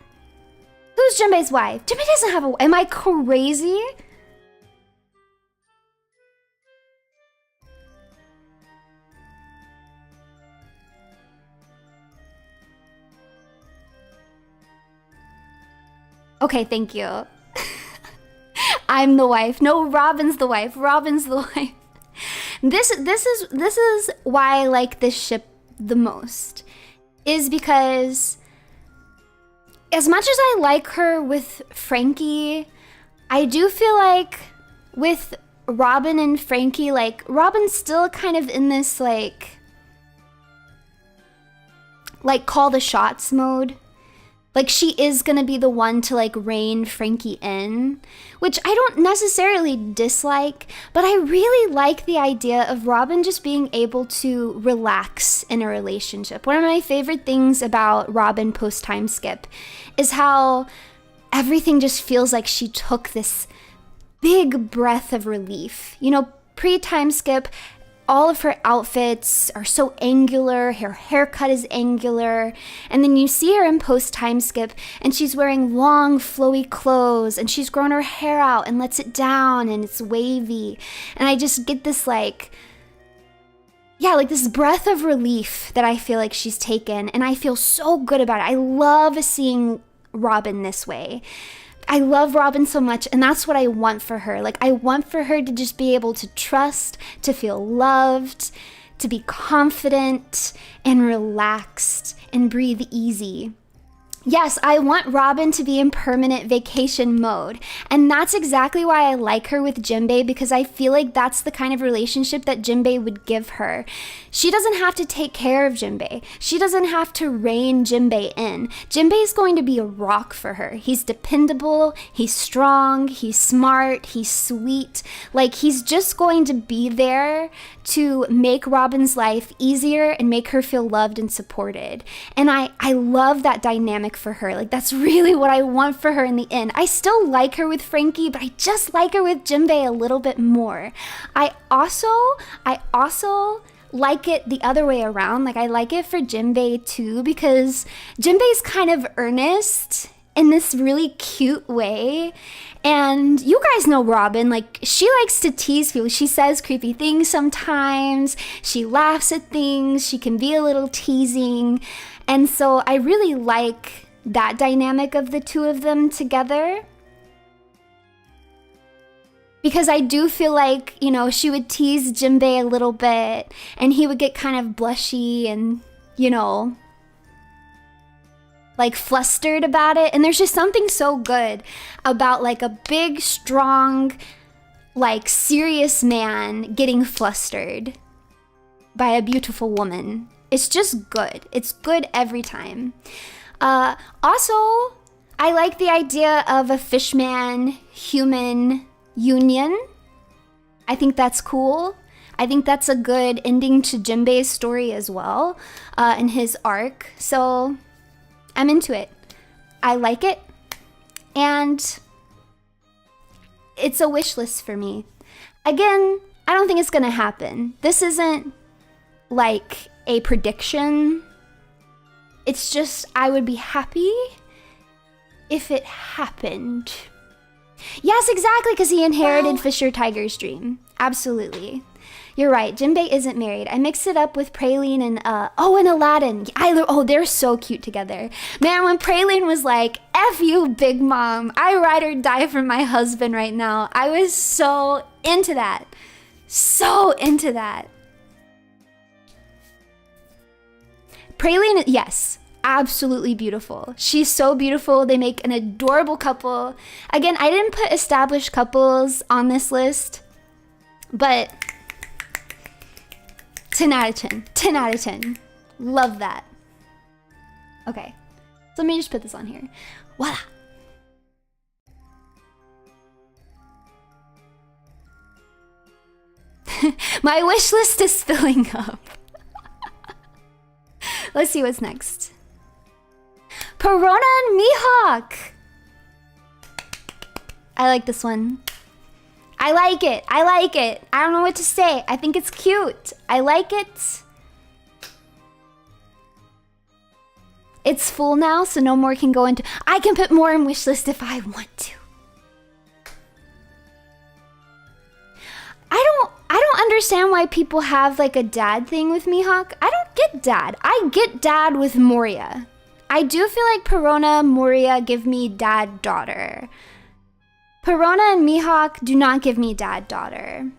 Who's Jinbei's wife? Jinbei doesn't have a wife. Am I crazy? Okay, thank you. I'm the wife. No, Robin's the wife. Robin's the wife. This is why I like this ship the most. Is because as much as I like her with Frankie, I do feel like with Robin and Frankie, like Robin's still kind of in this like call the shots mode. Like she is gonna be the one to like rein Frankie in, which I don't necessarily dislike, but I really like the idea of Robin just being able to relax in a relationship. One of my favorite things about Robin post time skip is how everything just feels like she took this big breath of relief. You know, pre time skip, all of her outfits are so angular, her haircut is angular, and then you see her in post time skip and she's wearing long flowy clothes and she's grown her hair out and lets it down and it's wavy, and I just get this like this breath of relief that I feel like she's taken, and I feel so good about it. I love seeing Robin this way. I love Robin so much, and that's what I want for her. Like, I want for her to just be able to trust, to feel loved, to be confident and relaxed and breathe easy. Yes, I want Robin to be in permanent vacation mode. And that's exactly why I like her with Jinbei, because I feel like that's the kind of relationship that Jinbei would give her. She doesn't have to take care of Jinbei. She doesn't have to rein Jinbei in. Jinbei is going to be a rock for her. He's dependable, he's strong, he's smart, he's sweet. Like, he's just going to be there to make Robin's life easier and make her feel loved and supported. And I love that dynamic for her. Like, that's really what I want for her in the end. I still like her with Frankie, but I just like her with Jinbei a little bit more. I also like it the other way around. Like, I like it for Jinbei too, because Jinbei's kind of earnest in this really cute way. And you guys know Robin, like, she likes to tease people. She says creepy things sometimes. She laughs at things. She can be a little teasing. And so I really like that dynamic of the two of them together. Because I do feel like, you know, she would tease Jinbei a little bit and he would get kind of blushy and, you know, like flustered about it. And there's just something so good about like a big, strong, like serious man getting flustered by a beautiful woman. It's just good. It's good every time. Also, I like the idea of a fishman human union. I think that's cool. I think that's a good ending to Jinbei's story as well, in his arc. So I'm into it. I like it. And it's a wish list for me. Again, I don't think it's gonna happen. This isn't like a prediction. It's just, I would be happy if it happened. Yes, exactly, because he inherited Fisher Tiger's dream. Absolutely. You're right. Jinbei isn't married. I mixed it up with Praline and and Aladdin. They're so cute together. Man, when Praline was like, "F you, Big Mom. I ride or die for my husband right now." I was so into that. So into that. Praline, yes, absolutely beautiful. She's so beautiful. They make an adorable couple. Again, I didn't put established couples on this list, but 10 out of 10. 10 out of 10. Love that. Okay, so let me just put this on here. Voila. My wish list is filling up. Let's see what's next. Perona and Mihawk. I like this one. I like it. I like it. I don't know what to say. I think it's cute. I like it. It's full now, so no more can go into... I can put more in wishlist if I want to. I don't understand why people have like a dad thing with Mihawk. I don't get dad. I get dad with Moria. I do feel like Perona, Moria give me dad-daughter. Perona and Mihawk do not give me dad-daughter.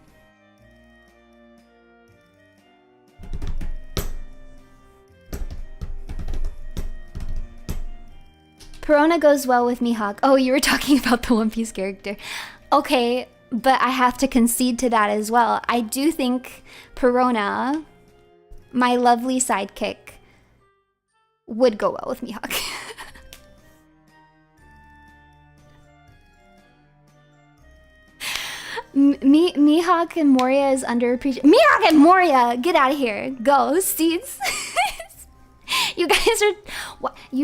Perona goes well with Mihawk. Oh, you were talking about the One Piece character. Okay, but I have to concede to that as well. I do think Perona, my lovely sidekick, would go well with Mihawk. Mihawk and Moria is underappreciated. Mihawk and Moria, get out of here. Go, Steeds. You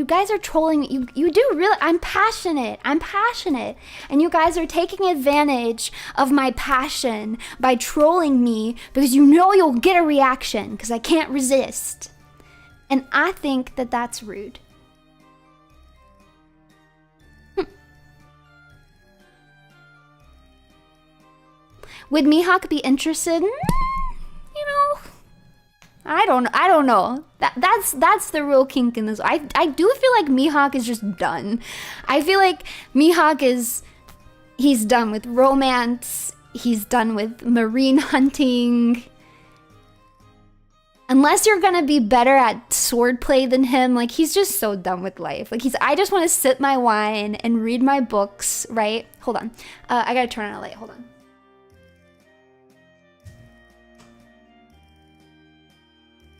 guys are trolling me. You do really. I'm passionate. And you guys are taking advantage of my passion by trolling me because you know you'll get a reaction because I can't resist. And I think that that's rude. Would Mihawk be interested? You know, I don't know. That's the real kink in this. I do feel like Mihawk is just done. I feel like Mihawk he's done with romance. He's done with marine hunting. Unless you're gonna be better at swordplay than him, like he's just so done with life. Like I just want to sip my wine and read my books, right? Hold on, I gotta turn on a light. Hold on.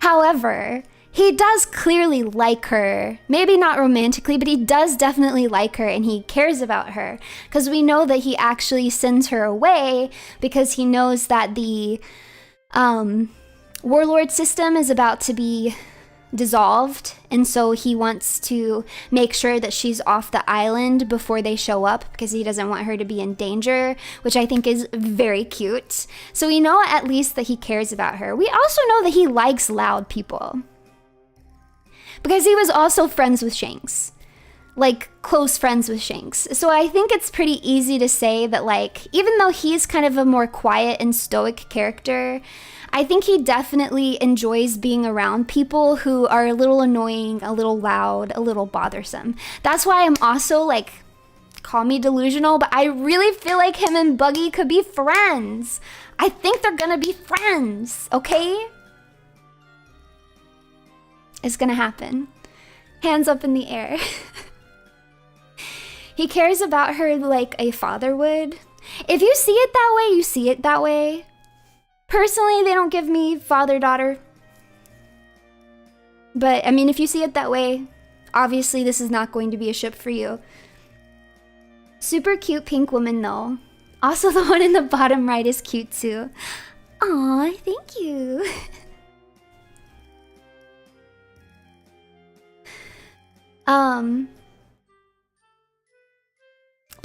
However, he does clearly like her. Maybe not romantically, but he does definitely like her and he cares about her. Because we know that he actually sends her away because he knows that the warlord system is about to be dissolved. And so he wants to make sure that she's off the island before they show up because he doesn't want her to be in danger, which I think is very cute. So we know at least that he cares about her. We also know that he likes loud people because he was also friends with Shanks, like close friends with Shanks. So I think it's pretty easy to say that, like, even though he's kind of a more quiet and stoic character, I think he definitely enjoys being around people who are a little annoying, a little loud, a little bothersome. That's why I'm also like, call me delusional, but I really feel like him and Buggy could be friends. I think they're gonna be friends, okay? It's gonna happen. Hands up in the air. He cares about her like a father would. If you see it that way, you see it that way. Personally, they don't give me father-daughter. But, I mean, if you see it that way, obviously this is not going to be a ship for you. Super cute pink woman, though. Also, the one in the bottom right is cute, too. Aw, thank you. But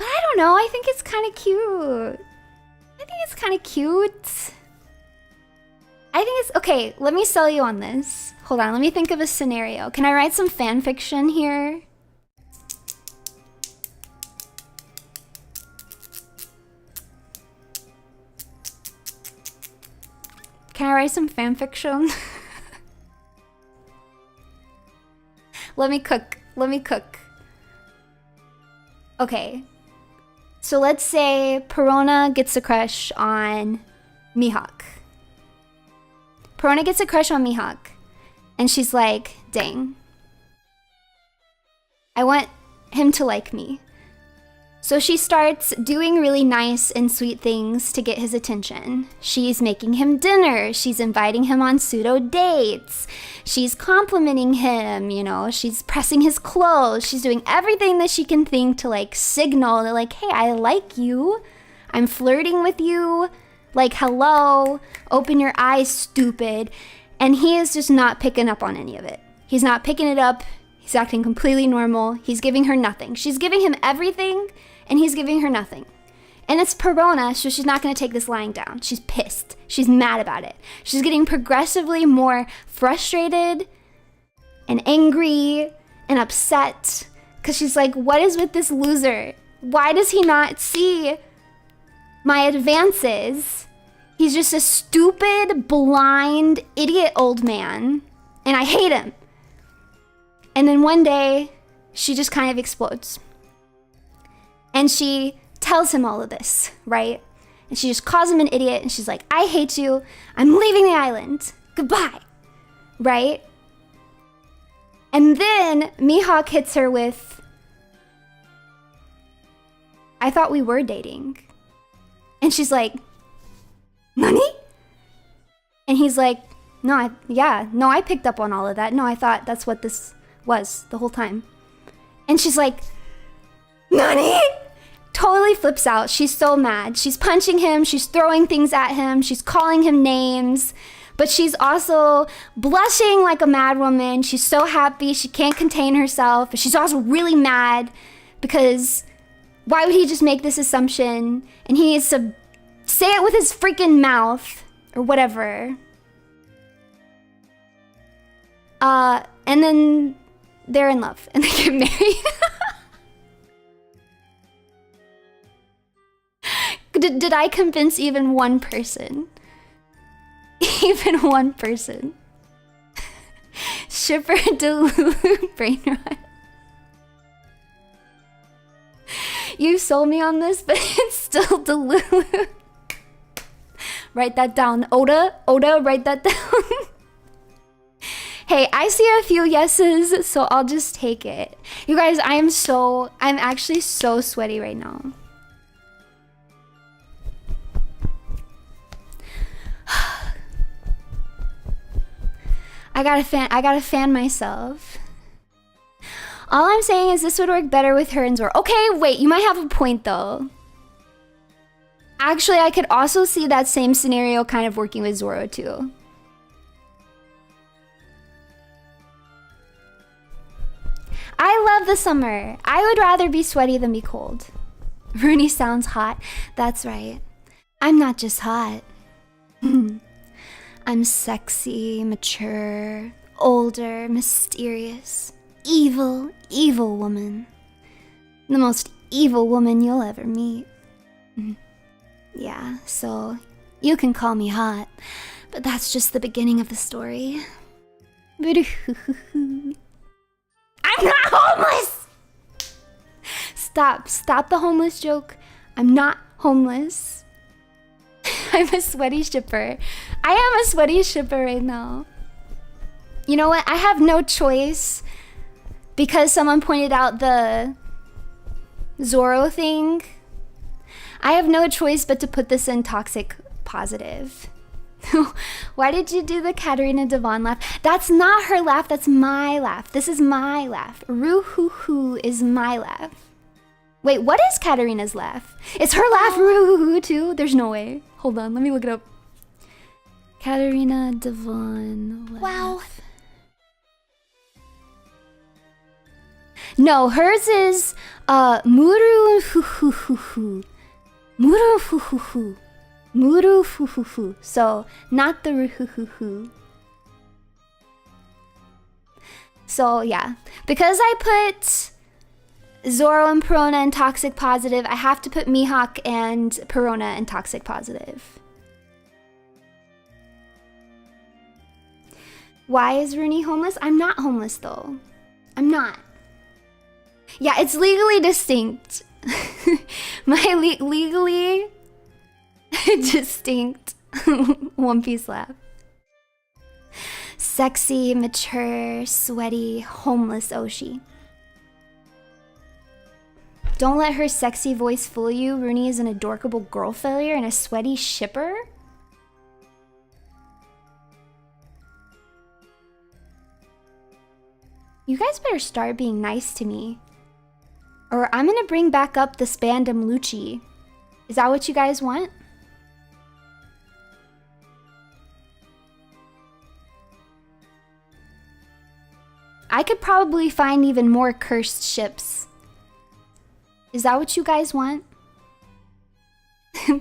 I don't know, I think it's kind of cute. I think it's, okay, let me sell you on this. Hold on, let me think of a scenario. Can I write some fan fiction here? Can I write some fan fiction? Let me cook. Okay. So let's say Perona gets a crush on Mihawk. Perona gets a crush on Mihawk. And she's like, dang. I want him to like me. So she starts doing really nice and sweet things to get his attention. She's making him dinner. She's inviting him on pseudo dates. She's complimenting him, you know. She's pressing his clothes. She's doing everything that she can think to like signal that like, hey, I like you. I'm flirting with you. Like, hello. Open your eyes, stupid. And he is just not picking up on any of it. He's not picking it up. He's acting completely normal. He's giving her nothing. She's giving him everything, and he's giving her nothing. And it's Perona, so she's not going to take this lying down. She's pissed. She's mad about it. She's getting progressively more frustrated and angry and upset because she's like, what is with this loser? Why does he not see my advances? He's just a stupid, blind, idiot old man, and I hate him. And then one day, she just kind of explodes. And she tells him all of this, right? And she just calls him an idiot, and she's like, I hate you. I'm leaving the island. Goodbye. Right? And then Mihawk hits her with, I thought we were dating. And she's like, Nani? And he's like, no, I picked up on all of that. No, I thought that's what this was the whole time. And she's like, Nani? Totally flips out. She's so mad. She's punching him. She's throwing things at him. She's calling him names. But she's also blushing like a mad woman. She's so happy. She can't contain herself. But she's also really mad because why would he just make this assumption? And he needs to say it with his freaking mouth or whatever. And then they're in love and they get married. Did I convince even one person? Even one person. Shipper Delulu brain rot. You sold me on this, but it's still Delulu. Write that down. Oda, write that down. Hey, I see a few yeses, so I'll just take it. You guys, I'm actually so sweaty right now. I gotta fan myself. All I'm saying is this would work better with her and Zoro. Okay, wait, you might have a point though. Actually, I could also see that same scenario kind of working with Zoro too. I love the summer. I would rather be sweaty than be cold. Runie sounds hot. That's right. I'm not just hot. I'm sexy, mature, older, mysterious, evil, evil woman. The most evil woman you'll ever meet. Yeah, so you can call me hot, but that's just the beginning of the story. I'm not homeless! Stop the homeless joke. I'm not homeless. I'm a sweaty shipper. I am a sweaty shipper right now. You know what? I have no choice because someone pointed out the Zoro thing. I have no choice but to put this in toxic positive. Why did you do the Katarina Devon laugh? That's not her laugh, that's my laugh. This is my laugh. Roo-hoo-hoo is my laugh. Wait, what is Katarina's laugh? It's her laugh, roo-hoo-hoo too? There's no way. Hold on, let me look it up. Katarina Devon laugh. Wow. No, hers is muru-hoo-hoo-hoo-hoo. Muru-hoo-hoo-hoo. Muru-hoo-hoo-hoo. So, not the ru-hoo-hoo-hoo. So, yeah. Because I put Zoro and Perona in toxic positive, I have to put Mihawk and Perona in toxic positive. Why is Runie homeless? I'm not homeless though. I'm not. Yeah, it's legally distinct. My legally distinct One Piece laugh. Sexy, mature, sweaty, homeless Oshi. Don't let her sexy voice fool you. Runie is an adorable girl failure and a sweaty shipper. You guys better start being nice to me, or I'm gonna bring back up the spandom Lucci. Is that what you guys want? I could probably find even more cursed ships. Is that what you guys want?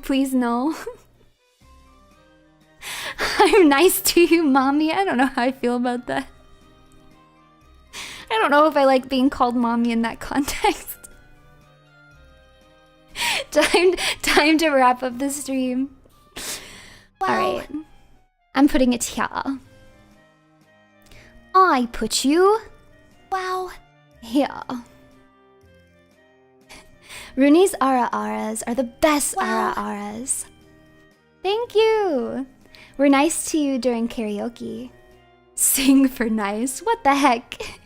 Please no. I'm nice to you, mommy. I don't know how I feel about that. I don't know if I like being called mommy in that context. Time to wrap up the stream. Wow. Alright. I'm putting it here. I put you... Wow. Here. Runie's ara-aras are the best ara-aras. Thank you. We're nice to you during karaoke. Sing for nice? What the heck?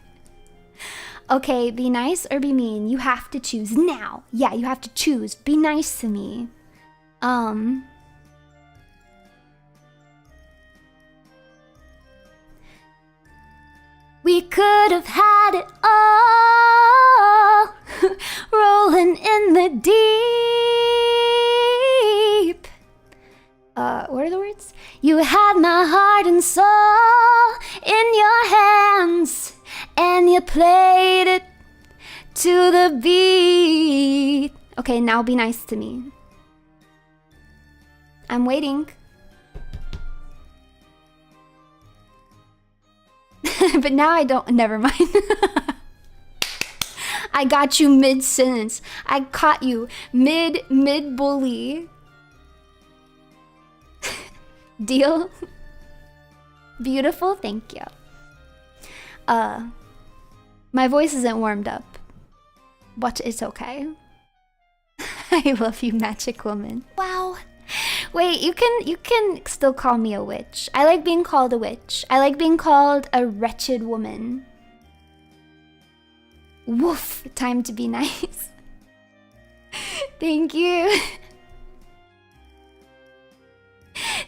Okay, be nice or be mean. You have to choose now. Yeah, you have to choose. Be nice to me. We could have had it all. Rolling in the deep. What are the words? You had my heart and soul in your hands, and you played it to the beat. Okay, now be nice to me. I'm waiting. But now I don't, never mind. I got you mid-sentence. I caught you mid-bully. Deal? Beautiful, thank you. My voice isn't warmed up, but it's okay. I love you, magic woman. Wow. Wait, you can still call me a witch. I like being called a witch. I like being called a wretched woman. Woof, time to be nice. Thank you.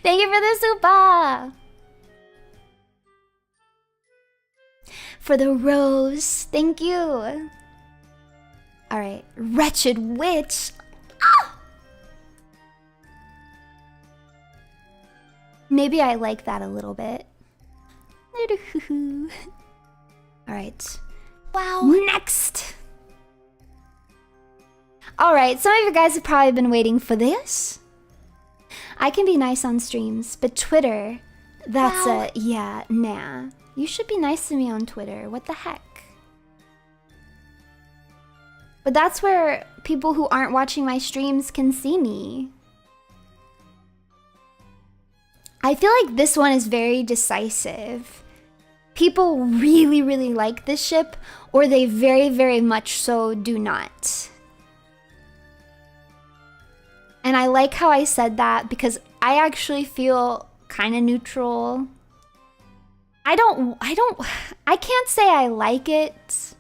Thank you for the super. For the rose, thank you. All right, wretched witch. Ah! Maybe I like that a little bit. All right. Wow. Next. All right, some of you guys have probably been waiting for this. I can be nice on streams, but Twitter, that's a, yeah, nah. You should be nice to me on Twitter. What the heck? But that's where people who aren't watching my streams can see me. I feel like this one is very decisive. People really, really like this ship, or they very, very much so do not. And I like how I said that because I actually feel kind of neutral. I can't say I like it.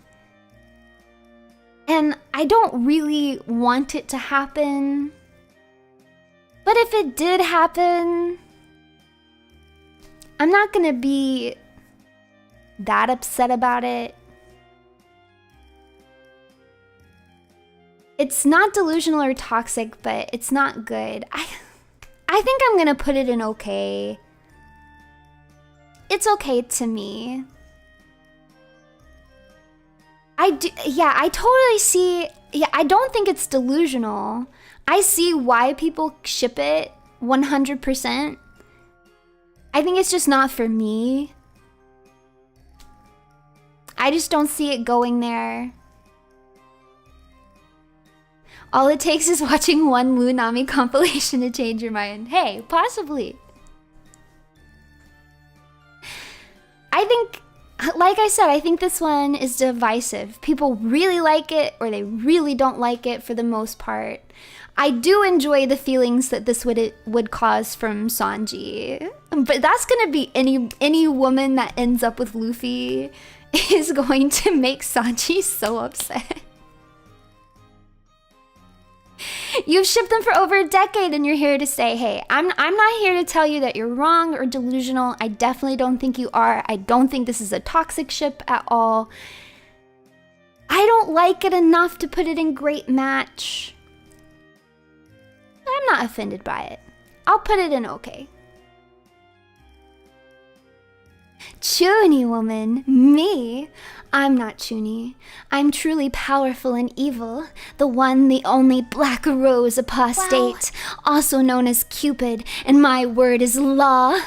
And I don't really want it to happen. But if it did happen, I'm not gonna be that upset about it. It's not delusional or toxic, but it's not good. I think I'm gonna put it in okay. It's okay to me. I totally see. Yeah, I don't think it's delusional. I see why people ship it 100%. I think it's just not for me. I just don't see it going there. All it takes is watching one Nami compilation to change your mind. Hey, possibly. I think, like I said, I think this one is divisive. People really like it or they really don't like it for the most part. I do enjoy the feelings that this would cause from Sanji. But that's gonna be any woman that ends up with Luffy is going to make Sanji so upset. You've shipped them for over a decade and you're here to say, hey, I'm not here to tell you that you're wrong or delusional. I definitely don't think you are. I don't think this is a toxic ship at all. I don't like it enough to put it in great match. I'm not offended by it. I'll put it in okay. Chuny woman, me? I'm not Chuny. I'm truly powerful and evil. The one, the only Black Rose Apostate, also known as Cupid, and my word is law.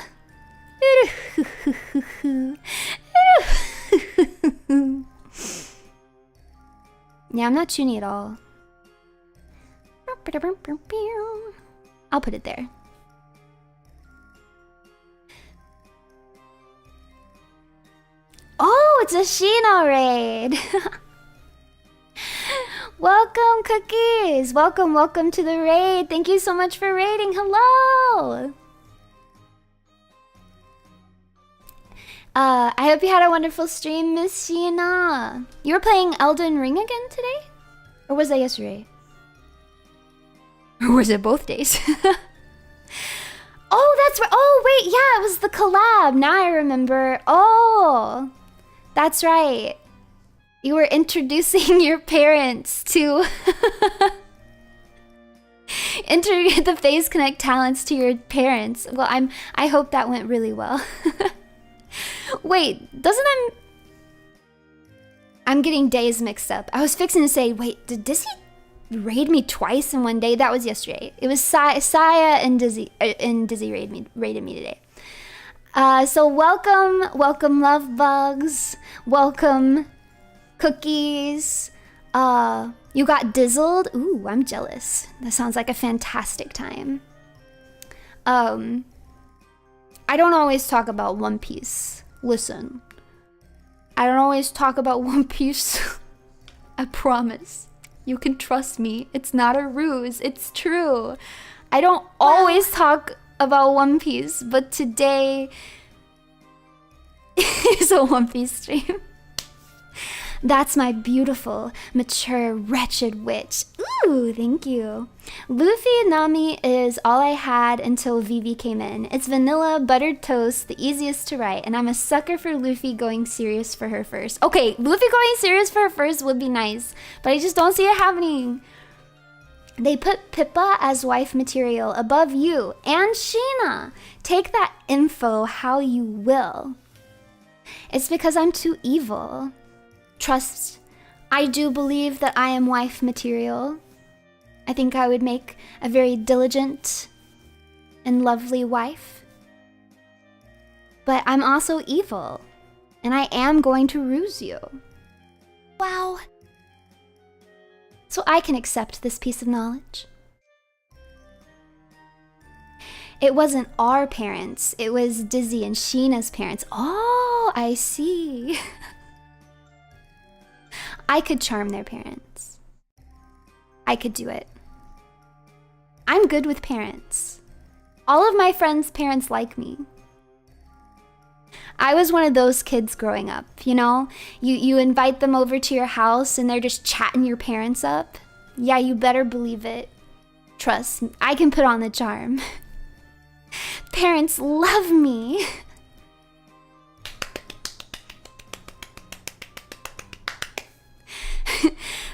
Yeah, I'm not Chuny at all. I'll put it there. Oh, it's a Shino raid. Welcome, Cookies. Welcome to the raid. Thank you so much for raiding. Hello. I hope you had a wonderful stream, Miss Sheena. You were playing Elden Ring again today? Or was that yesterday? Or was it both days? Oh, that's right. Oh, wait. Yeah, it was the collab. Now I remember. Oh, that's right. You were introducing your parents to the Phase Connect talents to your parents. Well, I hope that went really well. Wait, I'm getting days mixed up. I was fixing to say, wait, did Dizzy raid me twice in one day? That was yesterday. It was Saya and Dizzy raided me today. So welcome love bugs. Welcome Cookies. You got dizzled. Ooh, I'm jealous. That sounds like a fantastic time. I don't always talk about One Piece. Listen. I don't always talk about One Piece. I promise. You can trust me. It's not a ruse. It's true. I don't always talk about One Piece, but today is a One Piece stream. That's my beautiful, mature, wretched witch. Ooh, thank you. Luffy and Nami is all I had until Vivi came in. It's vanilla, buttered toast, the easiest to write, and I'm a sucker for Luffy going serious for her first. Okay, Luffy going serious for her first would be nice, but I just don't see it happening. They put Pippa as wife material above you and Sheena. Take that info how you will. It's because I'm too evil. Trust, I do believe that I am wife material. I think I would make a very diligent and lovely wife. But I'm also evil, and I am going to ruse you. Wow. So I can accept this piece of knowledge. It wasn't our parents, it was Dizzy and Sheena's parents. Oh, I see. I could charm their parents. I could do it. I'm good with parents. All of my friends' parents like me. I was one of those kids growing up, you know? You invite them over to your house and they're just chatting your parents up. Yeah, you better believe it. Trust, I can put on the charm. Parents love me.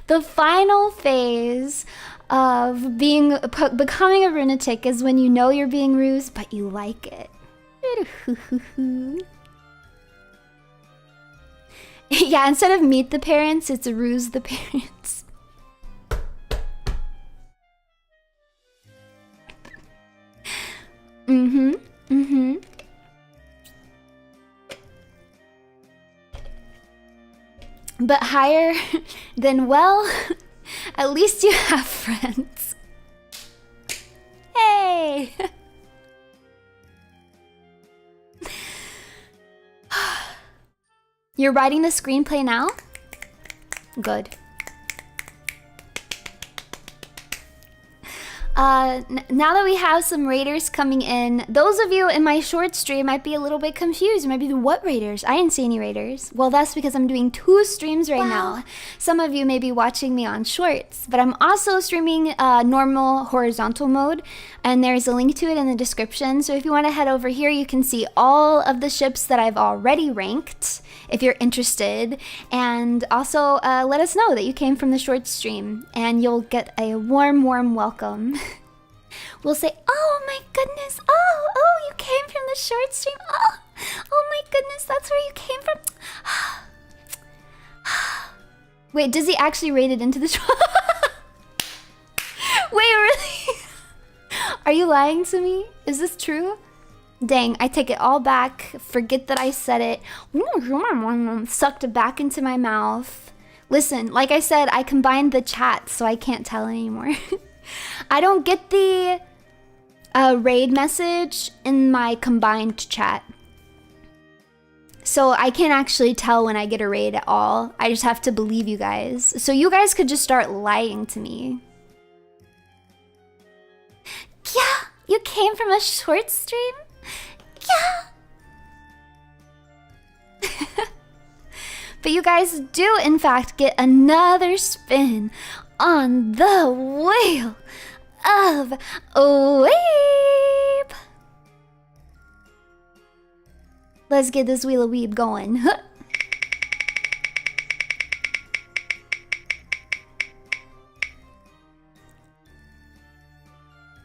The final phase of becoming a lunatic is when you know you're being rused, but you like it. Yeah, instead of meet the parents, it's ruse the parents. But higher than, well, at least you have friends. Hey! You're writing the screenplay now? Good. Now that we have some raiders coming in, those of you in my short stream might be a little bit confused. You might be, what raiders? I didn't see any raiders. Well, that's because I'm doing 2 streams right now. Some of you may be watching me on shorts, but I'm also streaming normal horizontal mode, and there's a link to it in the description. So if you want to head over here, you can see all of the ships that I've already ranked, if you're interested. And also let us know that you came from the short stream, and you'll get a warm, warm welcome. We'll say, oh my goodness, oh, you came from the short stream, oh my goodness, that's where you came from. Wait, does he actually rate it into the short? Wait, really? Are you lying to me? Is this true? Dang, I take it all back. Forget that I said it. Sucked it back into my mouth. Listen, like I said, I combined the chat, so I can't tell anymore. I don't get the raid message in my combined chat. So I can't actually tell when I get a raid at all. I just have to believe you guys. So you guys could just start lying to me. Yeah, you came from a short stream? Yeah. But you guys do, in fact, get another spin on the wheel of weeb. Let's get this wheel of weeb going.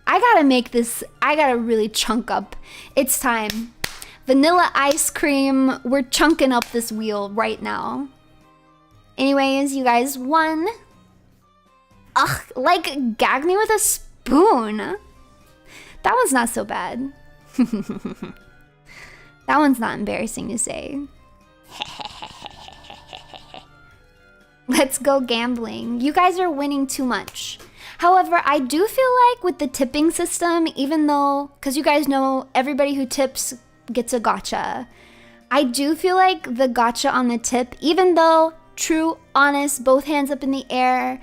I gotta make this, I gotta really chunk up. It's time. Vanilla ice cream, we're chunking up this wheel right now. Anyways, you guys won. Ugh, like, gag me with a spoon. That one's not so bad. That one's not embarrassing to say. Let's go gambling. You guys are winning too much. However, I do feel like with the tipping system, even though, because you guys know everybody who tips gets a gotcha. I do feel like the gotcha on the tip, even though true, honest, both hands up in the air,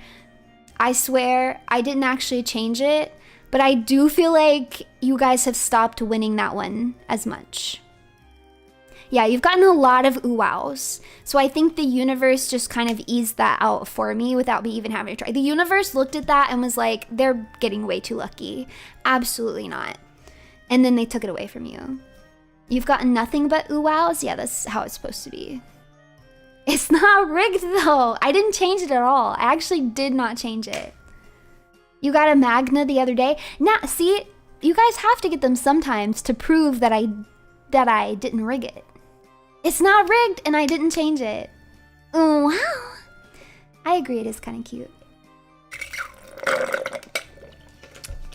I swear I didn't actually change it, but I do feel like you guys have stopped winning that one as much. Yeah, you've gotten a lot of ooh-wows. So I think the universe just kind of eased that out for me without me even having to try. The universe looked at that and was like, they're getting way too lucky. Absolutely not. And then they took it away from you. You've gotten nothing but ooh-wows? Yeah, that's how it's supposed to be. It's not rigged though. I didn't change it at all. I actually did not change it. You got a Magna the other day. Now, see, you guys have to get them sometimes to prove that I didn't rig it. It's not rigged and I didn't change it. Oh, wow. I agree, it is kind of cute.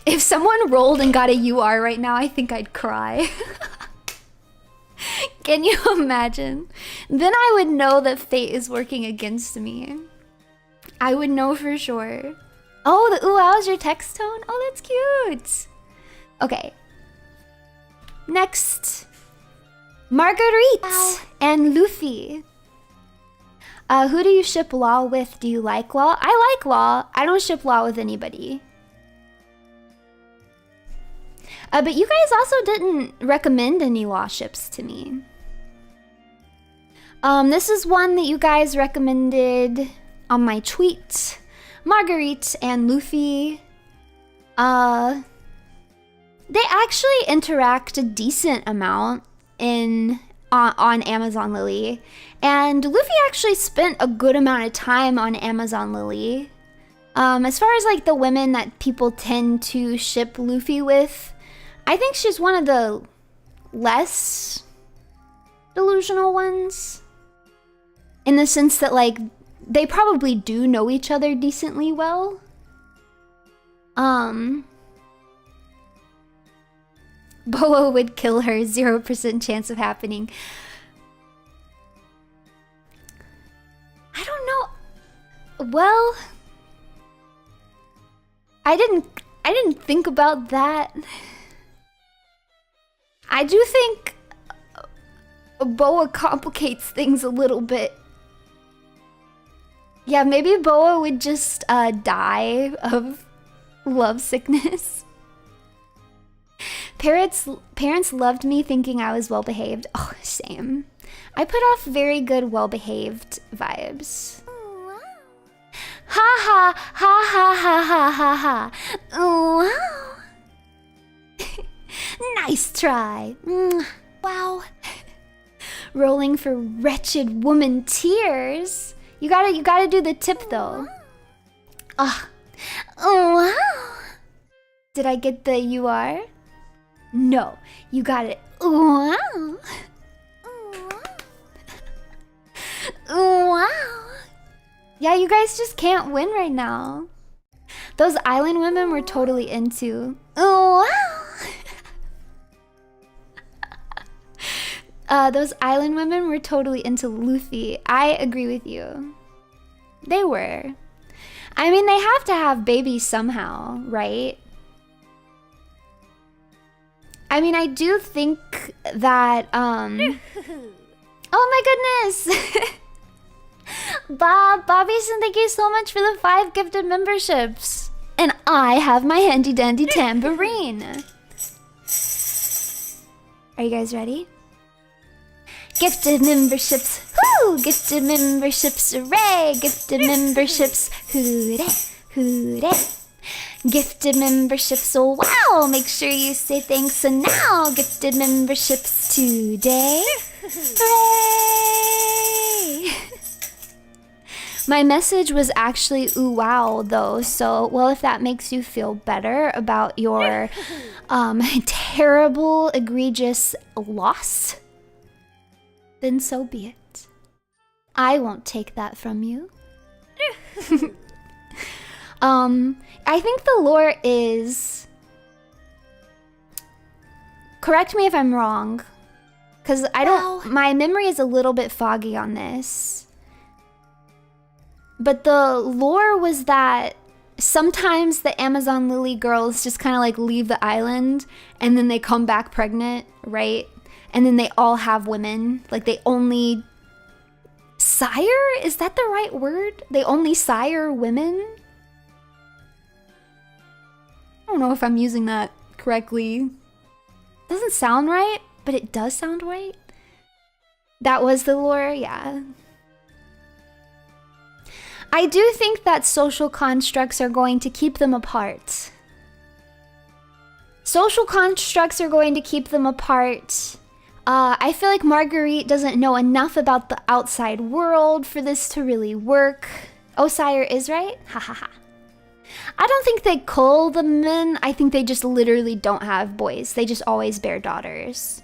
If someone rolled and got a UR right now, I think I'd cry. Can you imagine? Then I would know that fate is working against me. I would know for sure. Oh, the ooh, how's your text tone? Oh, that's cute. Okay. Next. Margarit and Luffy. Who do you ship Law with? Do you like Law? I like Law. I don't ship Law with anybody. But you guys also didn't recommend any Law ships to me. This is one that you guys recommended on my tweet. Margarit and Luffy. They actually interact a decent amount on Amazon Lily. And Luffy actually spent a good amount of time on Amazon Lily. As far as like the women that people tend to ship Luffy with, I think she's one of the less delusional ones. In the sense that like, they probably do know each other decently well. Boa would kill her, 0% chance of happening. I don't know. Well, I didn't think about that. I do think Boa complicates things a little bit. Yeah, maybe Boa would just die of love sickness. Parents loved me thinking I was well behaved. Oh, same. I put off very good well behaved vibes. Ha ha ha ha ha ha ha ha. Wow. Nice try. Wow. Rolling for wretched woman tears. You gotta do the tip though. Ah. Oh wow. Did I get the you are? No, you got it. Wow. Wow. Yeah, you guys just can't win right now. Those island women were totally into. Wow. Those island women were totally into Luffy. I agree with you. They were. I mean, they have to have babies somehow, right? I mean, I do think that, oh my goodness! Bobbyson, thank you so much for the 5 gifted memberships. And I have my handy dandy tambourine. Are you guys ready? Gifted memberships, whoo! Gifted memberships, hooray! Gifted memberships, hooray, hooray! Gifted memberships, oh wow! Make sure you say thanks so now. Gifted memberships today, hooray! My message was actually ooh wow though, so well, if that makes you feel better about your terrible, egregious loss, then so be it. I won't take that from you. I think the lore is... Correct me if I'm wrong, because I don't... My memory is a little bit foggy on this. But the lore was that sometimes the Amazon Lily girls just kind of like leave the island and then they come back pregnant, right? And then they all have women. Like they only sire? Is that the right word? They only sire women? I don't know if I'm using that correctly. Doesn't sound right, but it does sound right. That was the lore, yeah. I do think that social constructs are going to keep them apart. Social constructs are going to keep them apart. I feel like Margarit doesn't know enough about the outside world for this to really work. Osire is right? Ha ha ha. I don't think they cull the men. I think they just literally don't have boys. They just always bear daughters.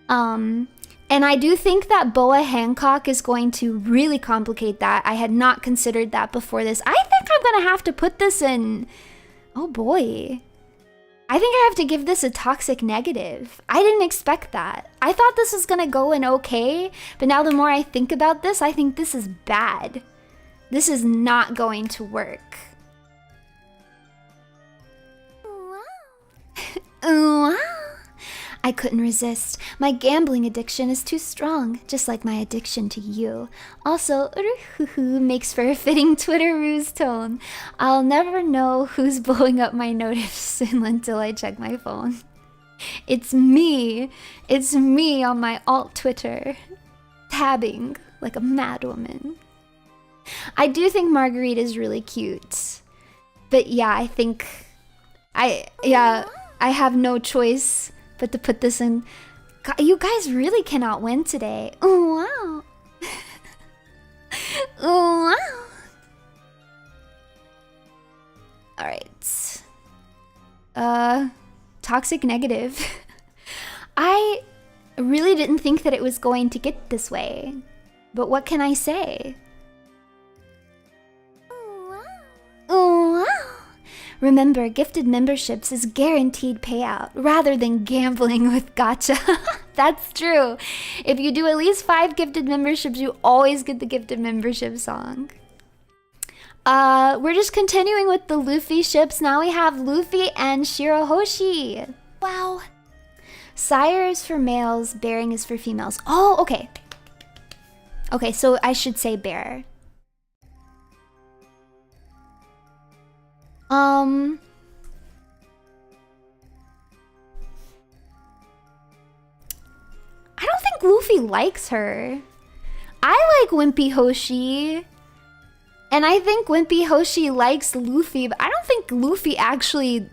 And I do think that Boa Hancock is going to really complicate that. I had not considered that before this. I think I'm going to have to put this in... Oh boy. I think I have to give this a toxic negative. I didn't expect that. I thought this was going to go in okay, but now the more I think about this, I think this is bad. This is not going to work. Wow. I couldn't resist. My gambling addiction is too strong, just like my addiction to you. Also, makes for a fitting Twitter ruse tone. I'll never know who's blowing up my notifs until I check my phone. It's me. It's me on my alt Twitter, tabbing like a madwoman. I do think Margarit is really cute. But yeah, I think... I have no choice but to put this in. God, you guys really cannot win today. Oh, wow. Oh, wow. Alright. Toxic negative. I really didn't think that it was going to get this way. But what can I say? Oh, wow. Remember, gifted memberships is guaranteed payout rather than gambling with gacha. That's true. If you do at least 5 gifted memberships, you always get the gifted membership song. We're just continuing with the Luffy ships. Now we have Luffy and Shirahoshi. Wow. Sire is for males, bearing is for females. Oh, okay. Okay, so I should say bear. I don't think Luffy likes her. I like Wimpy Hoshi. And I think Wimpy Hoshi likes Luffy, but I don't think Luffy actually...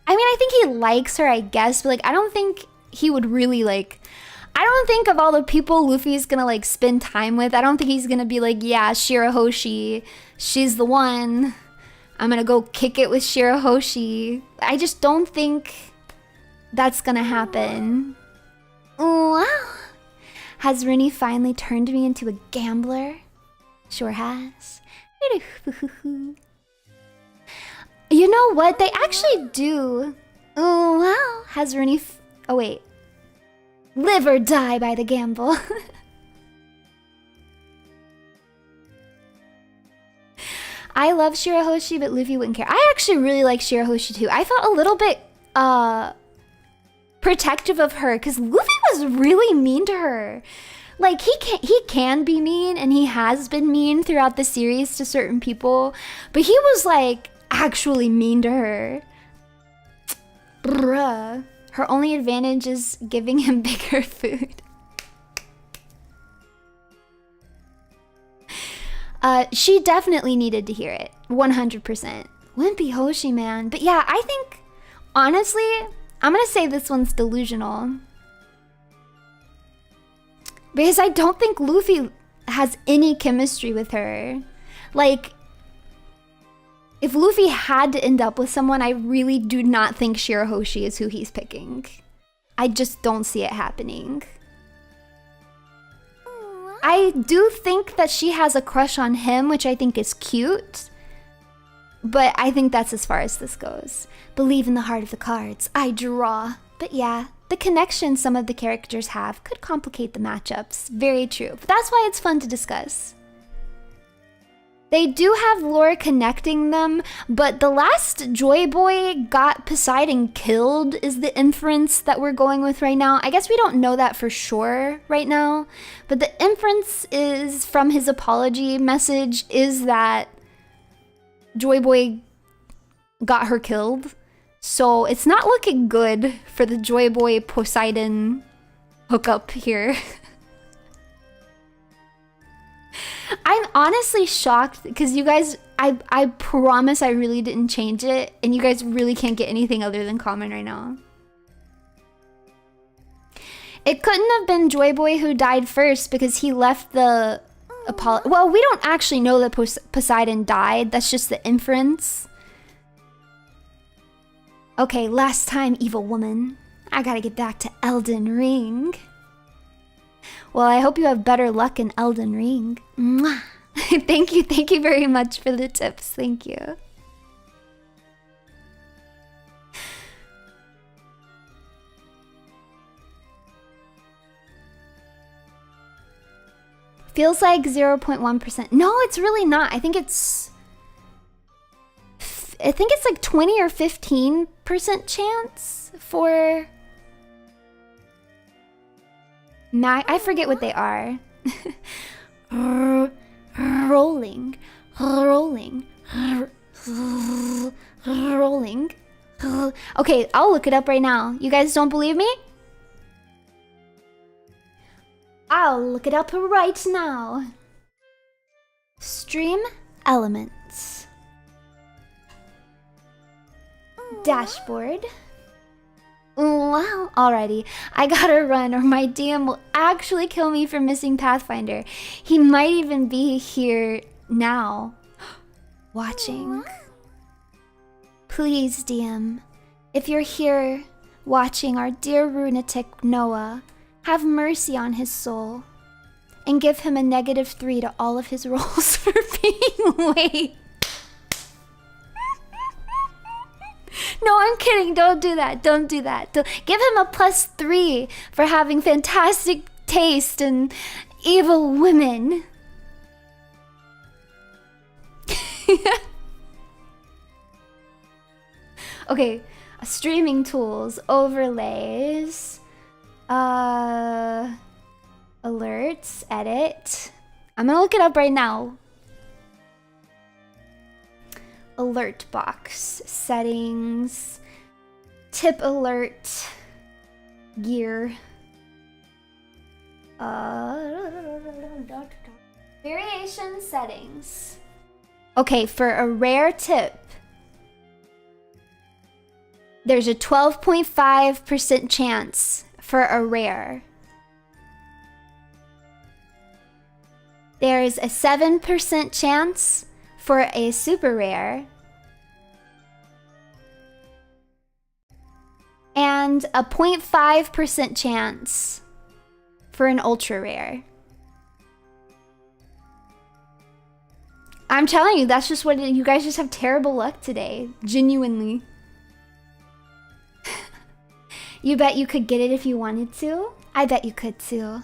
I mean, I think he likes her, I guess, but like, I don't think he would really like... I don't think of all the people Luffy's gonna like spend time with, I don't think he's gonna be like, yeah, Shirahoshi, she's the one. I'm gonna go kick it with Shirahoshi. I just don't think that's gonna happen. Wow. Has Runie finally turned me into a gambler? Sure has. You know what? They actually do. Oh, wow. Has Runie... oh, wait. Live or die by the gamble. I love Shirahoshi, but Luffy wouldn't care. I actually really like Shirahoshi, too. I felt a little bit, protective of her, because Luffy was really mean to her. Like, he can be mean, and he has been mean throughout the series to certain people, but he was, like, actually mean to her. Bruh. Her only advantage is giving him bigger food. She definitely needed to hear it. 100%. Wimpy Hoshi, man. But yeah, I think, honestly, I'm gonna say this one's delusional. Because I don't think Luffy has any chemistry with her. Like, if Luffy had to end up with someone, I really do not think Shirahoshi is who he's picking. I just don't see it happening. I do think that she has a crush on him, which I think is cute. But I think that's as far as this goes. Believe in the heart of the cards. I draw. But yeah, the connection some of the characters have could complicate the matchups. Very true. But that's why it's fun to discuss. They do have lore connecting them, but the last Joy Boy got Poseidon killed is the inference that we're going with right now. I guess we don't know that for sure right now, but the inference is from his apology message is that Joy Boy got her killed. So it's not looking good for the Joy Boy Poseidon hookup here. I'm honestly shocked because you guys, I promise I really didn't change it, and you guys really can't get anything other than common right now. It couldn't have been Joy Boy who died first because he left the apology. Well, we don't actually know that Poseidon died. That's just the inference. Okay, last time, evil woman. I gotta get back to Elden Ring. Well, I hope you have better luck in Elden Ring. Mwah. Thank you very much for the tips. Thank you. Feels like 0.1%. No, it's really not. I think it's like 20 or 15% chance for I forget what they are. Rolling. Okay, I'll look it up right now. You guys don't believe me? I'll look it up right now. Stream elements. Dashboard. Wow, alrighty. I gotta run or my DM will actually kill me for missing Pathfinder. He might even be here now. Watching. Please, DM, if you're here watching our dear lunatic Noah, have mercy on his soul and give him a -3 to all of his rolls for being late. No, I'm kidding. Don't do that. Don't do that. Give him a +3 for having fantastic taste in evil women. Okay, Streaming tools, overlays, alerts, edit. I'm gonna look it up right now. Alert box, settings, tip alert, gear. Variation settings. Okay, for a rare tip, there's a 12.5% chance for a rare. There's a 7% chance for a super rare. And a 0.5% chance for an ultra rare. I'm telling you, that's just what you guys just have terrible luck today. Genuinely. You bet you could get it if you wanted to? I bet you could too.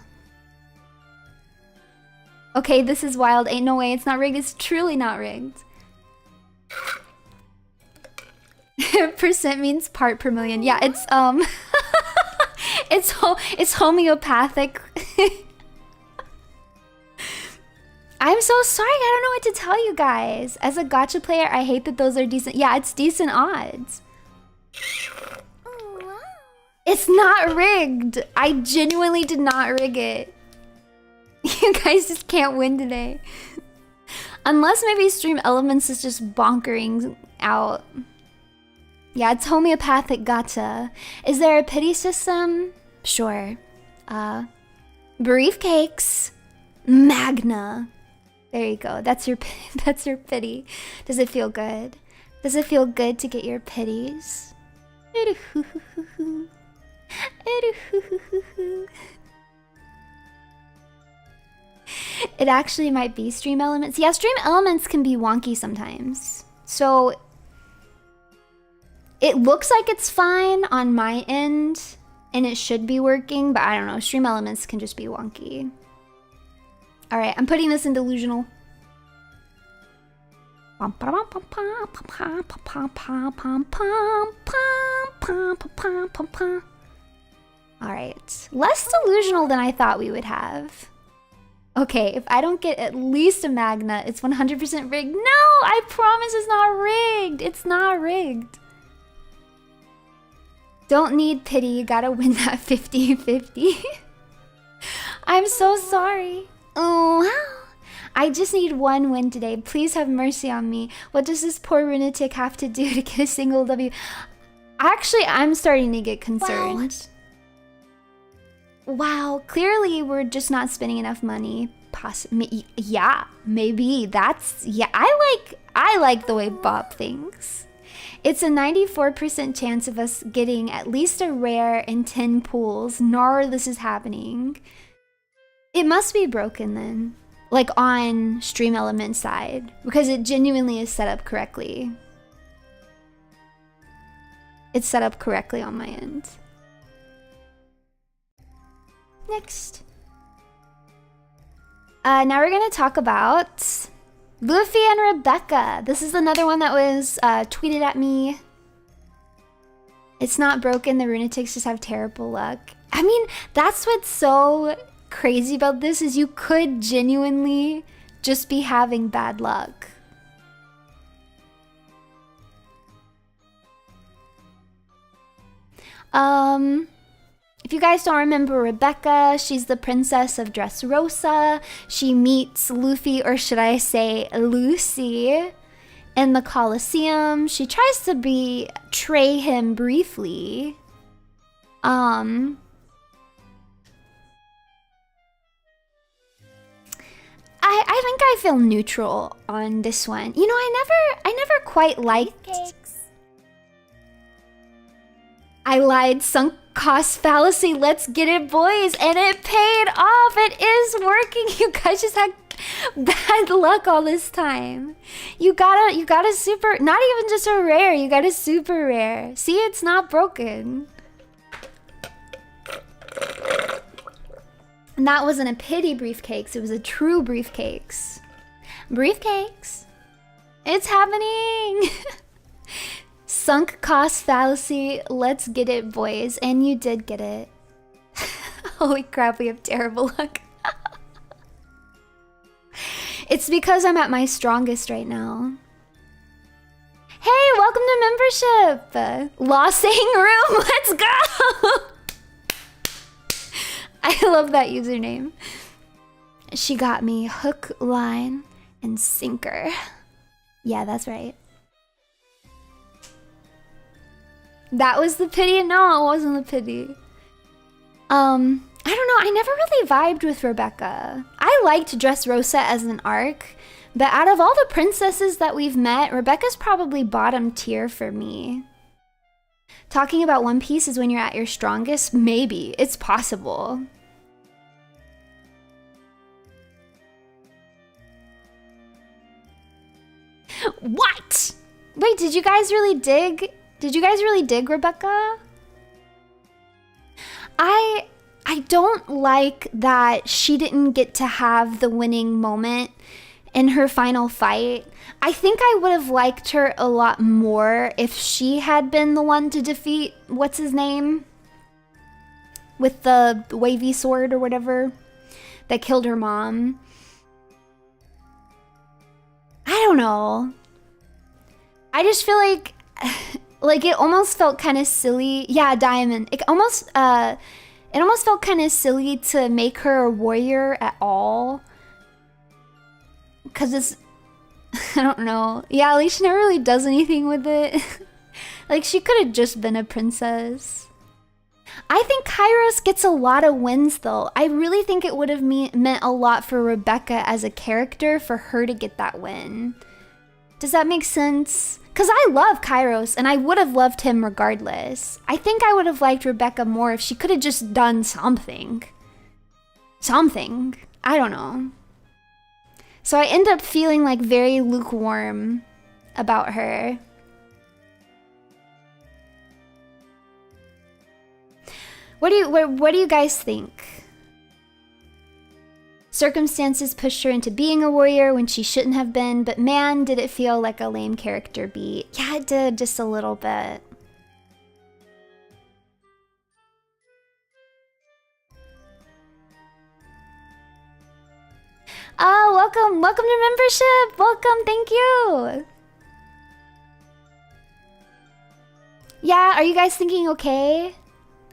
Okay, this is wild. Ain't no way. It's not rigged. It's truly not rigged. Percent means part per million. Yeah, it's it's homeopathic. I'm so sorry. I don't know what to tell you guys. As a gacha player, I hate that those are decent. Yeah, it's decent odds. It's not rigged. I genuinely did not rig it. You guys just can't win today. Unless maybe Stream Elements is just bonkering out. Yeah, it's homeopathic gacha. Is there a pity system? Sure. Briefcakes. Magna. There you go. That's your pity. Does it feel good? Does it feel good to get your pities? It actually might be Stream Elements. Yeah, Stream Elements can be wonky sometimes. So it looks like it's fine on my end and it should be working, but I don't know. Stream Elements can just be wonky. All right, I'm putting this in delusional. All right, less delusional than I thought we would have. Okay, if I don't get at least a Magna, it's 100% rigged. No, I promise it's not rigged. It's not rigged. Don't need pity, you gotta win that 50-50. I'm so sorry. Oh, I just need one win today. Please have mercy on me. What does this poor lunatic have to do to get a single W? Actually, I'm starting to get concerned. Wow, clearly we're just not spending enough money. Yeah, maybe that's... Yeah, I like the way Bob thinks. It's a 94% chance of us getting at least a rare in 10 pools. Nar, this is happening. It must be broken then. Like on Stream Element side. Because it genuinely is set up correctly. It's set up correctly on my end. Next. Now we're going to talk about Luffy and Rebecca. This is another one that was tweeted at me. It's not broken. The Runatics just have terrible luck. I mean, that's what's so crazy about this is you could genuinely just be having bad luck. If you guys don't remember Rebecca, she's the princess of Dressrosa. She meets Luffy, or should I say Lucy, in the Colosseum. She tries to betray him briefly. I think I feel neutral on this one. You know, I never quite liked... I lied, sunk cost fallacy, let's get it boys, and it paid off. It is working. You guys just had bad luck all this time. You got a super, not even just a rare, you got a super rare. See, it's not broken. And that wasn't a pity briefcakes, it was a true briefcakes. Briefcakes. It's happening. Sunk cost fallacy. Let's get it, boys. And you did get it. Holy crap, we have terrible luck. It's because I'm at my strongest right now. Hey, welcome to membership. Lost saying room. Let's go. I love that username. She got me hook, line, and sinker. Yeah, that's right. That was the pity? No, it wasn't the pity. I don't know, I never really vibed with Rebecca. I liked Dressrosa as an arc, but out of all the princesses that we've met, Rebecca's probably bottom tier for me. Talking about One Piece is when you're at your strongest? Maybe. It's possible. What? Wait, did you guys really dig? Did you guys really dig Rebecca? I don't like that she didn't get to have the winning moment in her final fight. I think I would have liked her a lot more if she had been the one to defeat, what's his name? With the wavy sword or whatever that killed her mom. I don't know. I just feel like it almost felt kind of silly. Yeah, Diamond. It almost felt kind of silly to make her a warrior at all. Cause it's, I don't know. Yeah, at least she never really does anything with it. Like, she could have just been a princess. I think Kairos gets a lot of wins though. I really think it would have meant a lot for Rebecca as a character for her to get that win. Does that make sense? Because I love Kairos, and I would have loved him regardless. I think I would have liked Rebecca more if she could have just done something. Something. I don't know. So I end up feeling like very lukewarm about her. What do you guys think? Circumstances pushed her into being a warrior when she shouldn't have been, but man, did it feel like a lame character beat. Yeah, it did, just a little bit. Oh, welcome to membership. Welcome, thank you. Yeah, are you guys thinking okay?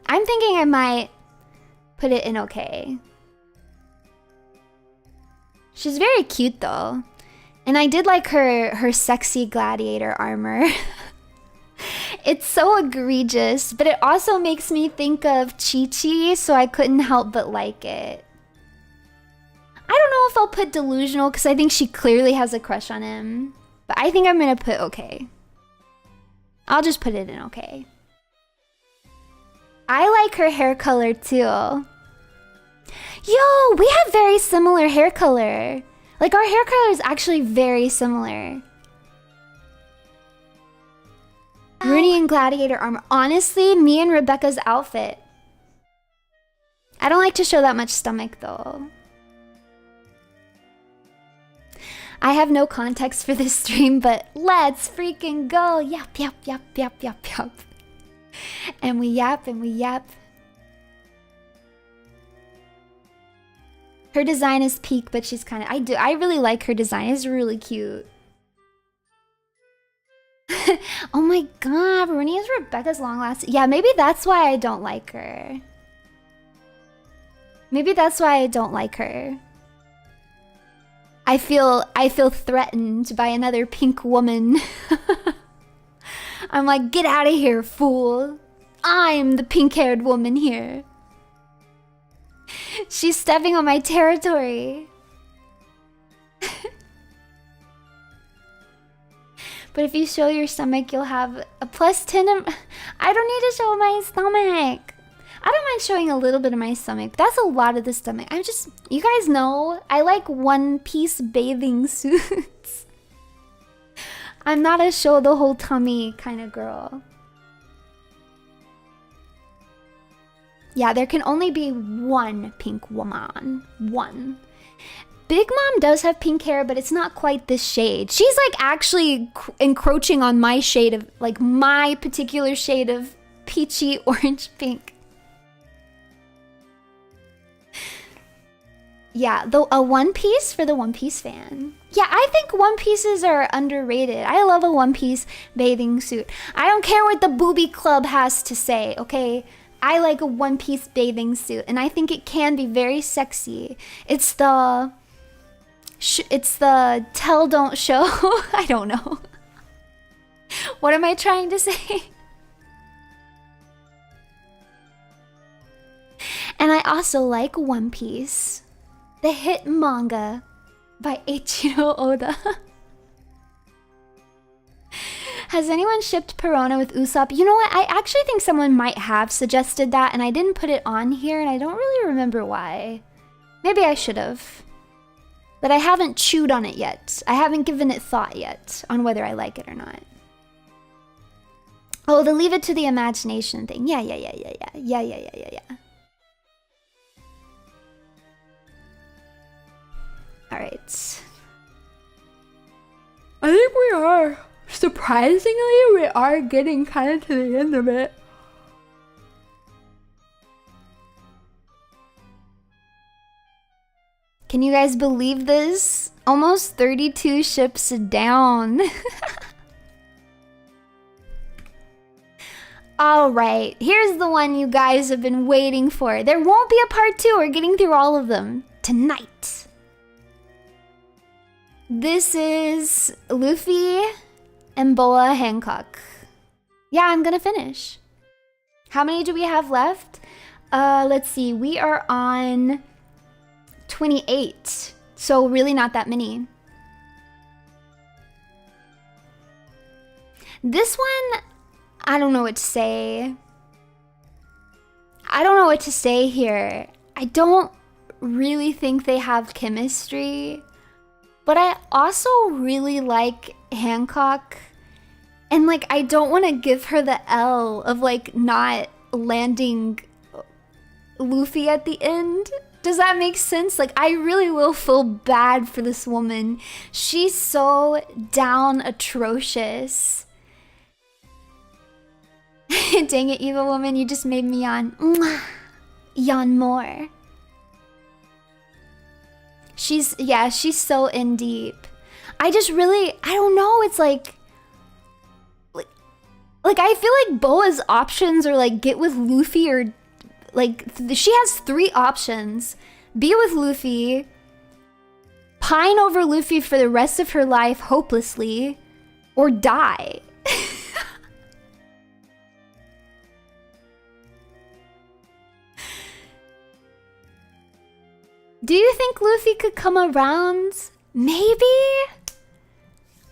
I'm thinking I might put it in okay. She's very cute though. And I did like her sexy gladiator armor. It's so egregious, but it also makes me think of Chi-Chi, so I couldn't help but like it. I don't know if I'll put delusional because I think she clearly has a crush on him. But I think I'm gonna put okay. I'll just put it in okay. I like her hair color too. Yo, we have very similar hair color. Like, our hair color is actually very similar. Runie and gladiator armor. Honestly, me and Rebecca's outfit. I don't like to show that much stomach though. I have no context for this stream, but let's freaking go. Yap, yap, yap, yap, yap, yap. And we yap and we yap. Her design is peak, but she's kind of... I really like her design. It's really cute. Oh my god, Runie is Rebecca's long last... Yeah, maybe that's why I don't like her. Maybe that's why I don't like her. I feel threatened by another pink woman. I'm like, get out of here, fool. I'm the pink-haired woman here. She's stepping on my territory. But if you show your stomach, you'll have a +10 of... I don't need to show my stomach. I don't mind showing a little bit of my stomach. That's a lot of the stomach. I'm just... You guys know, I like one-piece bathing suits. I'm not a show the whole tummy kind of girl. Yeah, there can only be one pink woman. One. Big Mom does have pink hair, but it's not quite this shade. She's like actually encroaching on my shade of, like my particular shade of peachy orange pink. Yeah, a One Piece for the One Piece fan. Yeah, I think One Pieces are underrated. I love a One Piece bathing suit. I don't care what the booby club has to say, okay? I like a One Piece bathing suit, and I think it can be very sexy. It's the tell don't show. I don't know. What am I trying to say? And I also like One Piece, the hit manga by Eiichiro Oda. Has anyone shipped Perona with Usopp? You know what? I actually think someone might have suggested that, and I didn't put it on here, and I don't really remember why. Maybe I should have. But I haven't chewed on it yet. I haven't given it thought yet on whether I like it or not. Oh, the leave it to the imagination thing. Yeah. Alright. I think we are. Surprisingly, we are getting kind of to the end of it. Can you guys believe this? Almost 32 ships down. Alright, here's the one you guys have been waiting for. There won't be a part 2. We're getting through all of them tonight. This is Luffy and Boa Hancock. Yeah, I'm gonna finish. How many do we have left? Let's see. We are on 28. So really not that many. This one, I don't know what to say. I don't know what to say here. I don't really think they have chemistry. But I also really like Hancock. And like, I don't want to give her the L of like not landing Luffy at the end. Does that make sense? Like, I really will feel bad for this woman. She's so down atrocious. Dang it, evil woman, you just made me yawn. Yawn more. She's so in deep. I just really, I don't know, it's like I feel like Boa's options are like get with Luffy or like, she has 3 options. Be with Luffy, pine over Luffy for the rest of her life hopelessly, or die. Do you think Luffy could come around? Maybe?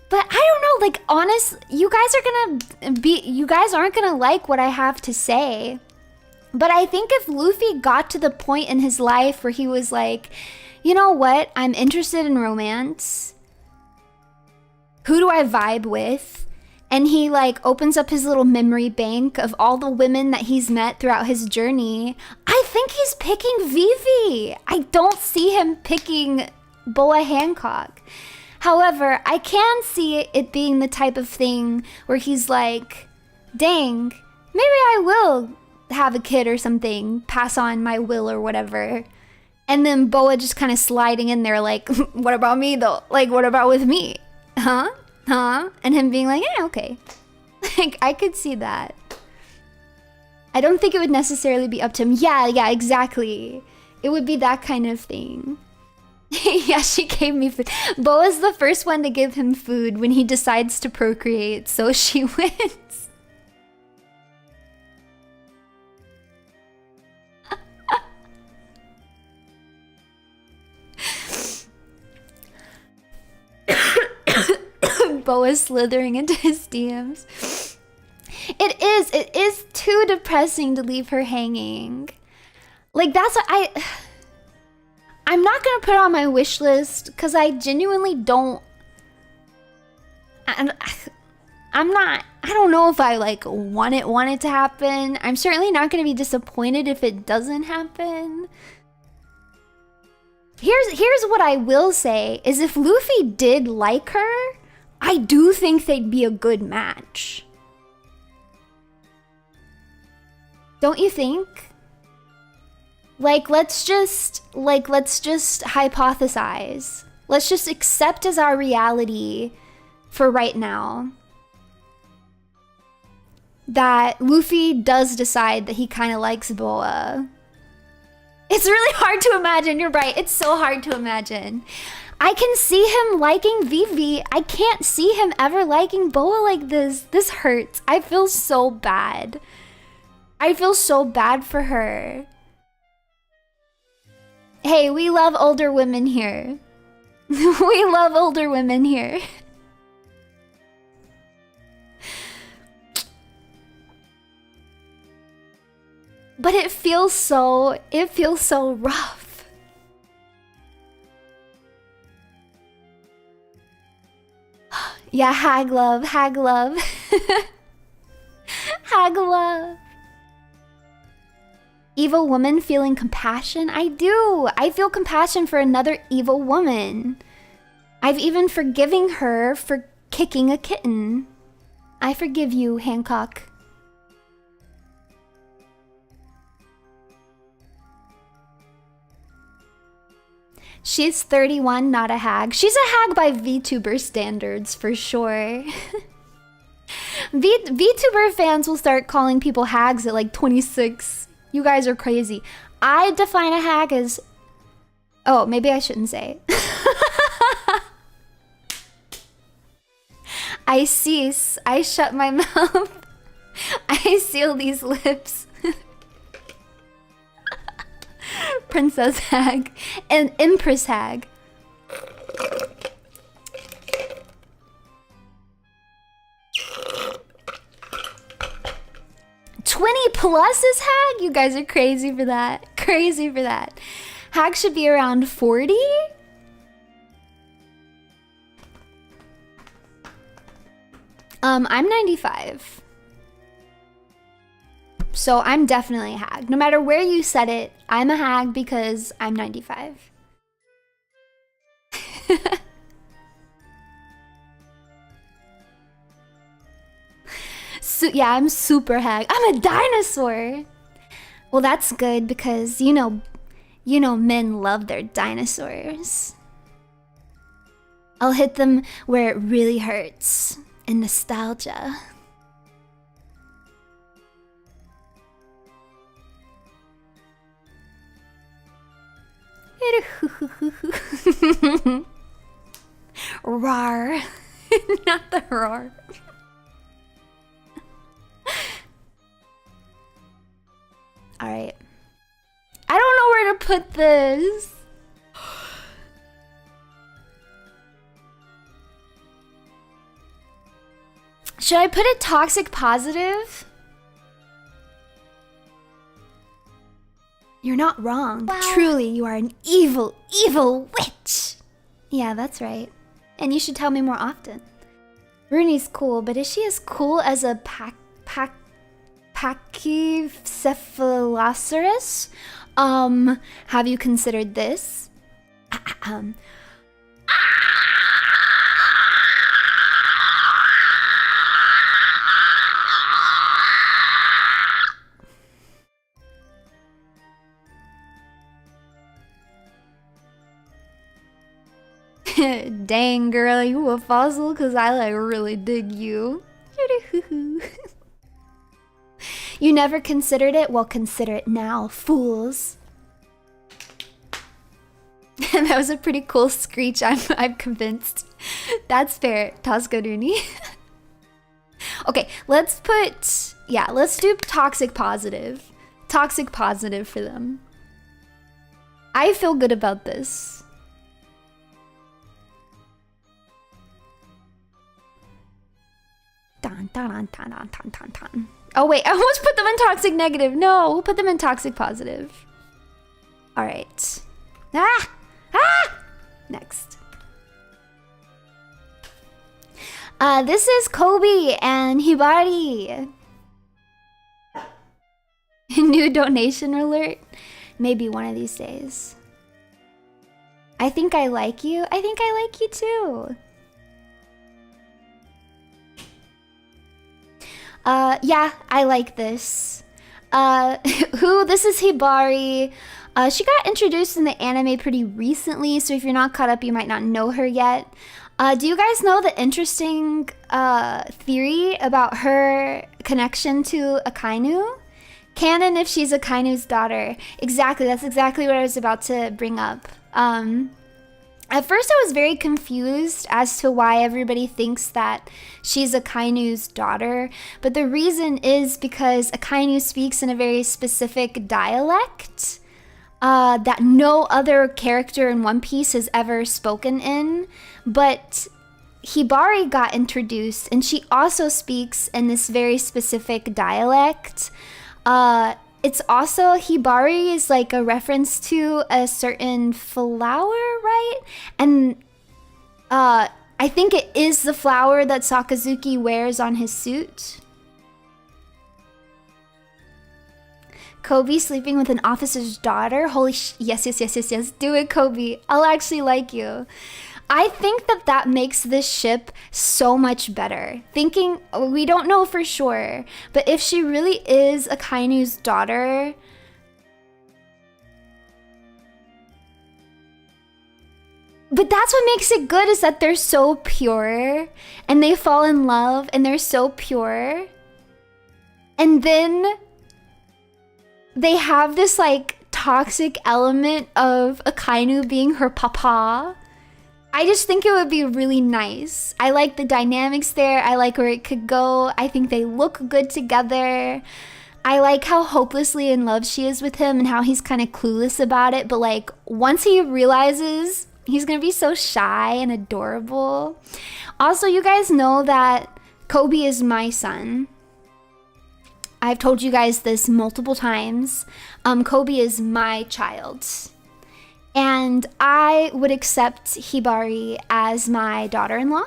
But I don't know, like, honest, you guys aren't gonna like what I have to say. But I think if Luffy got to the point in his life where he was like, you know what, I'm interested in romance. Who do I vibe with? And he like opens up his little memory bank of all the women that he's met throughout his journey. I think he's picking Vivi. I don't see him picking Boa Hancock. However, I can see it being the type of thing where he's like, dang, maybe I will have a kid or something, pass on my will or whatever. And then Boa just kind of sliding in there like, what about me though? Like, what about with me? Huh? And him being like, yeah, okay. Like, I could see that. I don't think it would necessarily be up to him. Yeah, exactly. It would be that kind of thing. Yeah, she gave me food. Boa's the first one to give him food when he decides to procreate, so she wins. Boa's slithering into his DMs. It is too depressing to leave her hanging. Like, that's what I'm not gonna put it on my wish list because I genuinely don't. I don't know if I like want it to happen. I'm certainly not gonna be disappointed if it doesn't happen. Here's what I will say is if Luffy did like her, I do think they'd be a good match. Don't you think? Like, let's just hypothesize. Let's just accept as our reality for right now that Luffy does decide that he kind of likes Boa. It's really hard to imagine, you're right. It's so hard to imagine. I can see him liking Vivi. I can't see him ever liking Boa like this. This hurts. I feel so bad. I feel so bad for her. Hey, we love older women here. We love older women here. But it feels so rough. Yeah, hag love, hag love. Hag love. Evil woman feeling compassion? I do. I feel compassion for another evil woman. I've even forgiven her for kicking a kitten. I forgive you, Hancock. She's 31, not a hag. She's a hag by VTuber standards, for sure. VTuber fans will start calling people hags at like 26. You guys are crazy. I define a hag as... Oh, maybe I shouldn't say. I cease. I shut my mouth. I seal these lips. Princess hag and Empress hag. +20 is hag? You guys are crazy for that. Crazy for that. Hag should be around 40? I'm 95. So I'm definitely a hag. No matter where you said it, I'm a hag because I'm 95. So yeah, I'm super hag. I'm a dinosaur. Well, that's good because you know men love their dinosaurs. I'll hit them where it really hurts in nostalgia. Rar. Not the roar. Alright. I don't know where to put this. Should I put it toxic positive? You're not wrong. Wow. Truly, you are an evil, evil witch. Yeah, that's right. And you should tell me more often. Runie's cool, but is she as cool as a Pachycephalosaurus? Have you considered this? Dang, girl, you a fossil? Cause I like really dig you. You never considered it? Well, consider it now, fools. That was a pretty cool screech, I'm convinced. That's fair, Tosca Runie. Okay, let's do toxic positive. Toxic positive for them. I feel good about this. Oh wait, I almost put them in toxic negative. No, we'll put them in toxic positive. All right. Next. This is Koby and Hiari. New donation alert. Maybe one of these days. I think I like you. I think I like you too. Yeah, I like this. This is Hibari. She got introduced in the anime pretty recently, so if you're not caught up, you might not know her yet. Do you guys know the interesting theory about her connection to Akainu? Canon if she's Akainu's daughter. Exactly, that's exactly what I was about to bring up. At first I was very confused as to why everybody thinks that she's Akainu's daughter, but the reason is because Akainu speaks in a very specific dialect that no other character in One Piece has ever spoken in, but Hibari got introduced and she also speaks in this very specific dialect. It's also, Hibari is like a reference to a certain flower, right? And I think it is the flower that Sakazuki wears on his suit. Koby sleeping with an officer's daughter? Holy yes. Do it, Koby. I'll actually like you. I think that makes this ship so much better. Thinking, we don't know for sure, but if she really is Akainu's daughter, but that's what makes it good, is that they're so pure and they fall in love and they're so pure. And then they have this like toxic element of Akainu being her papa. I just think it would be really nice. I like the dynamics there. I like where it could go. I think they look good together. I like how hopelessly in love she is with him and how he's kind of clueless about it. But like once he realizes, he's gonna be so shy and adorable. Also, you guys know that Koby is my son. I've told you guys this multiple times. Koby is my child. And I would accept Hibari as my daughter-in-law.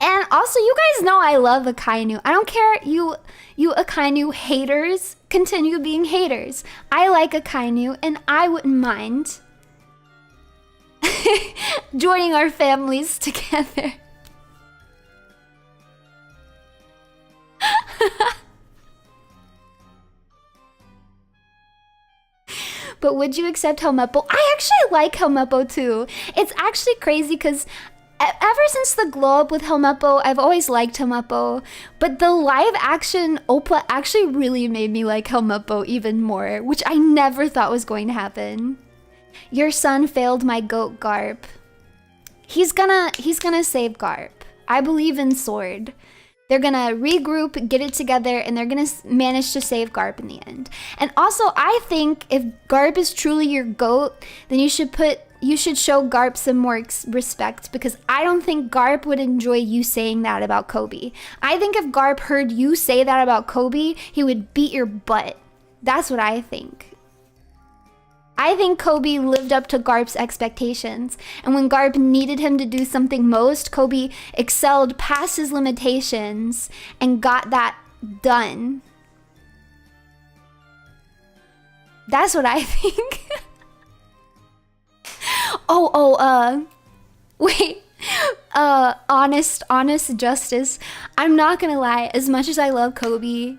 And also, you guys know I love Akainu. I don't care, you Akainu haters, continue being haters. I like Akainu, and I wouldn't mind joining our families together. But would you accept Helmeppo? I actually like Helmeppo too. It's actually crazy because ever since the glow up with Helmeppo, I've always liked Helmeppo. But the live action Oppa actually really made me like Helmeppo even more, which I never thought was going to happen. Your son failed my goat, Garp. He's gonna save Garp. I believe in Sword. They're gonna regroup, get it together, and they're gonna manage to save Garp in the end. And also, I think if Garp is truly your goat, then you should show Garp some more respect, because I don't think Garp would enjoy you saying that about Koby. I think if Garp heard you say that about Koby, he would beat your butt. That's what I think. I think Koby lived up to Garp's expectations, and when Garp needed him to do something most, Koby excelled past his limitations and got that done. That's what I think. Wait. Honest justice. I'm not gonna lie, as much as I love Koby,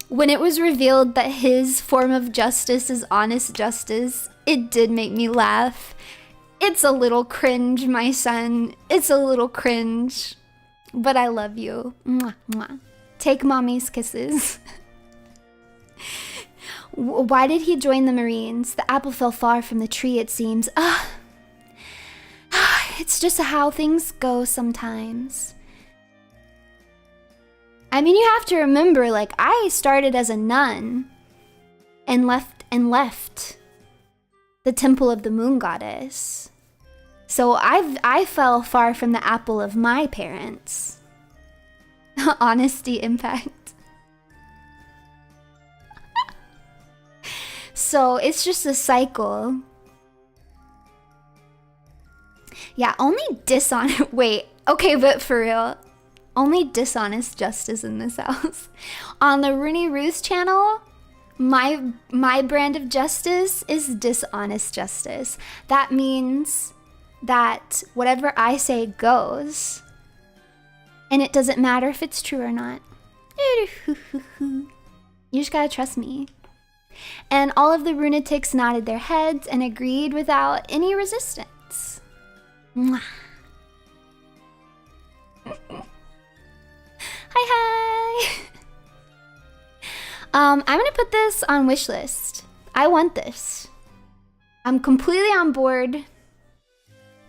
when it was revealed that his form of justice is honest justice, it did make me laugh. It's a little cringe, my son. It's a little cringe. But I love you. Mwah, mwah. Take mommy's kisses. Why did he join the Marines? The apple fell far from the tree, it seems. It's just how things go sometimes. I mean, you have to remember, like, I started as a nun and left the temple of the moon goddess. So I fell far from the apple of my parents. Honesty impact. So it's just a cycle. Yeah, only dishonest. Wait, okay, but for real. Only dishonest justice in this house. On the Runie Roost channel, my brand of justice is dishonest justice. That means that whatever I say goes, and it doesn't matter if it's true or not. You just gotta trust me. And all of the Runatics nodded their heads and agreed without any resistance. Mwah. Hi. I'm gonna put this on wishlist. I want this. I'm completely on board, and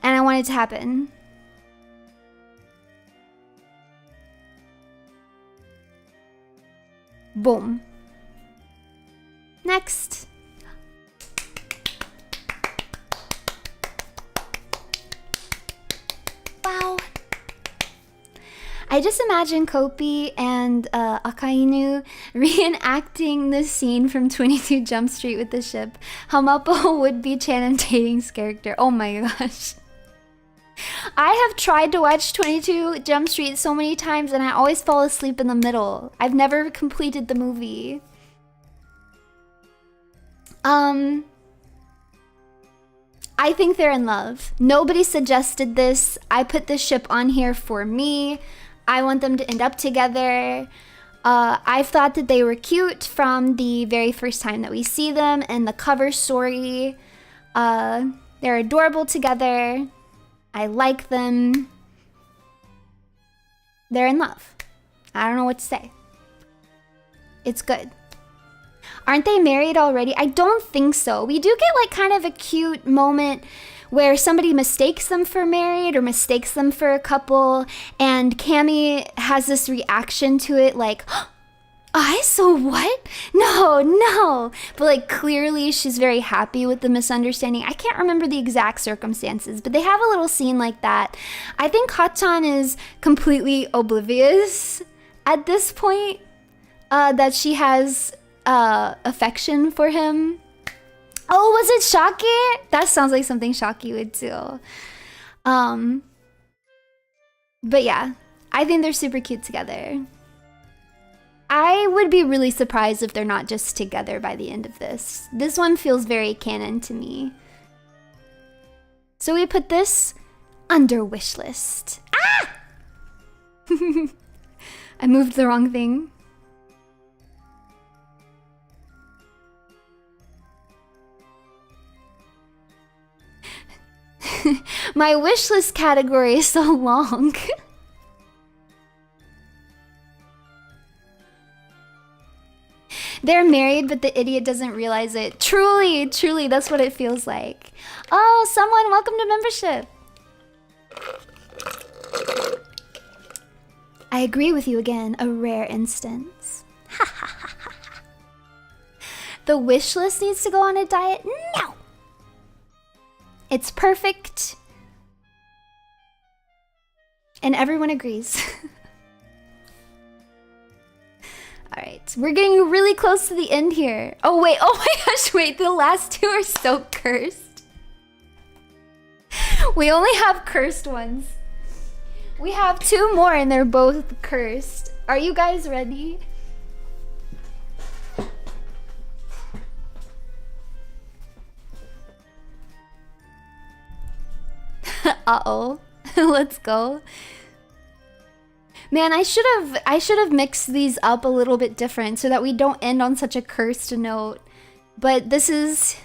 I want it to happen. Boom. Next. Wow. I just imagine Koby and Akainu reenacting this scene from 22 Jump Street with the ship. Hamapo would be Channing Tatum's character. Oh my gosh. I have tried to watch 22 Jump Street so many times and I always fall asleep in the middle. I've never completed the movie. I think they're in love. Nobody suggested this. I put this ship on here for me. I want them to end up together. I've thought that they were cute from the very first time that we see them in the cover story. They're adorable together. I like them. They're in love. I don't know what to say. It's good. Aren't they married already? I don't think so. We do get like kind of a cute moment where somebody mistakes them for married or mistakes them for a couple, and Cammy has this reaction to it like, I so what? No. But like clearly she's very happy with the misunderstanding. I can't remember the exact circumstances, but they have a little scene like that. I think Hachan is completely oblivious at this point that she has affection for him. Oh, was it Shaki? That sounds like something Shaki would do. But yeah, I think they're super cute together. I would be really surprised if they're not just together by the end of this. This one feels very canon to me. So we put this under wish list. Ah! I moved the wrong thing. My wish list category is so long. They're married, but the idiot doesn't realize it. Truly, that's what it feels like. Oh, someone, welcome to membership. I agree with you again, a rare instance. The wish list needs to go on a diet? No! It's perfect. And everyone agrees. Alright, we're getting really close to the end here. Oh wait, oh my gosh, wait, the last two are so cursed. We only have cursed ones. We have two more and they're both cursed. Are you guys ready? Uh-oh. Let's go. Man, I should have mixed these up a little bit different so that we don't end on such a cursed note. But this is,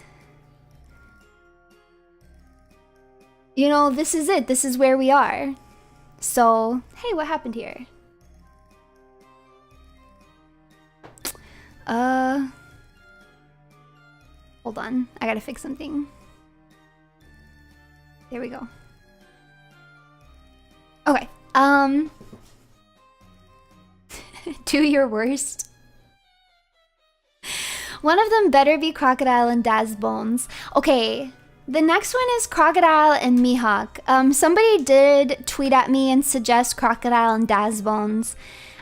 you know, this is it. This is where we are. So, hey, what happened here? Hold on. I gotta fix something. There we go. Okay. Do your worst. One of them better be Crocodile and Daz Bones. Okay, the next one is Crocodile and Mihawk. Somebody did tweet at me and suggest Crocodile and Daz Bones.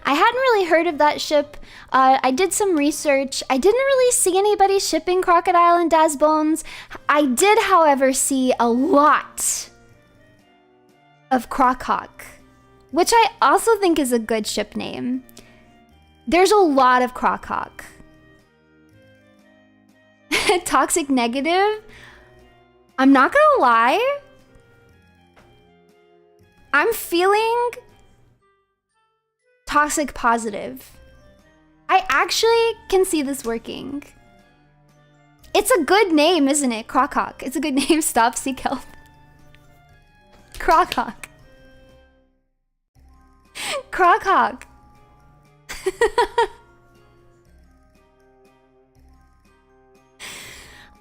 I hadn't really heard of that ship. I did some research. I didn't really see anybody shipping Crocodile and Daz Bones. I did, however, see a lot of Croc Hawk, which I also think is a good ship name. There's a lot of Croc Hawk. Toxic negative? I'm not gonna lie. I'm feeling toxic positive. I actually can see this working. It's a good name, isn't it? Crocodile. It's a good name. Stop, seek help. Crocodile. Crocodile.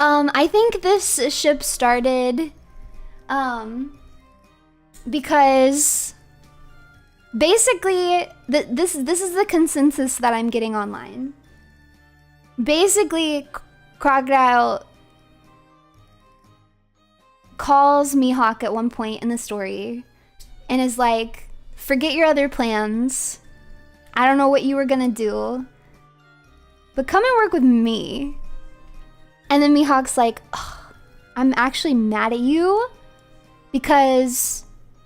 I think this ship started because basically this is the consensus that I'm getting online. Basically, Crocodile calls Mihawk at one point in the story and is like, forget your other plans. I don't know what you were gonna do, but come and work with me. And then Mihawk's like, I'm actually mad at you because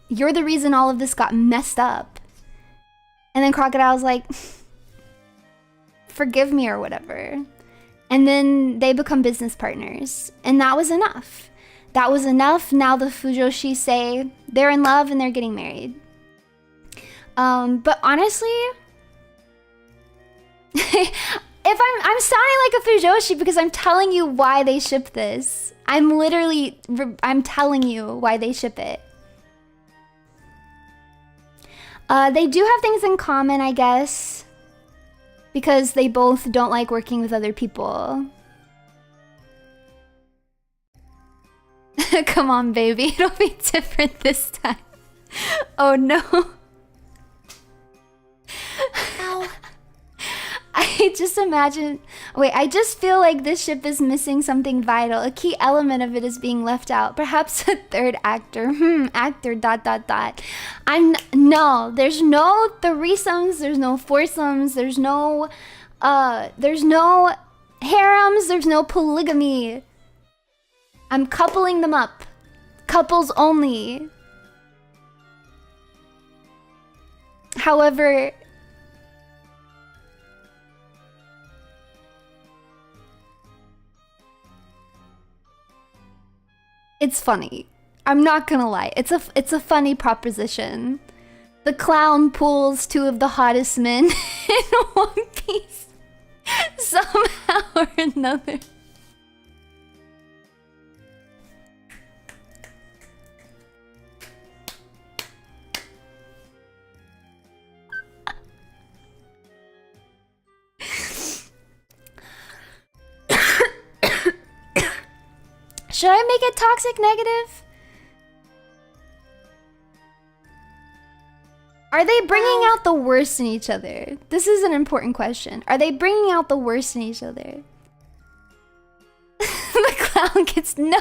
you're the reason all of this got messed up. And then Crocodile's like, forgive me or whatever. And then they become business partners. And that was enough. That was enough. Now the Fujoshi say they're in love and they're getting married. But honestly, if I'm sounding like a Fujoshi because I'm telling you why they ship this. I'm telling you why they ship it. They do have things in common, I guess, because they both don't like working with other people. Come on, baby. It'll be different this time. Oh, no. Ow. I just imagine... Wait, I just feel like this ship is missing something vital. A key element of it is being left out. Perhaps a third actor. Actor, ... No, there's no threesomes, there's no foursomes, there's no harems, there's no polygamy. I'm coupling them up. Couples only. However... It's funny. I'm not gonna lie. It's a funny proposition. The clown pulls two of the hottest men in One Piece somehow or another. Should I make it toxic negative? Are they bringing out the worst in each other? This is an important question. Are they bringing out the worst in each other? The clown gets... No!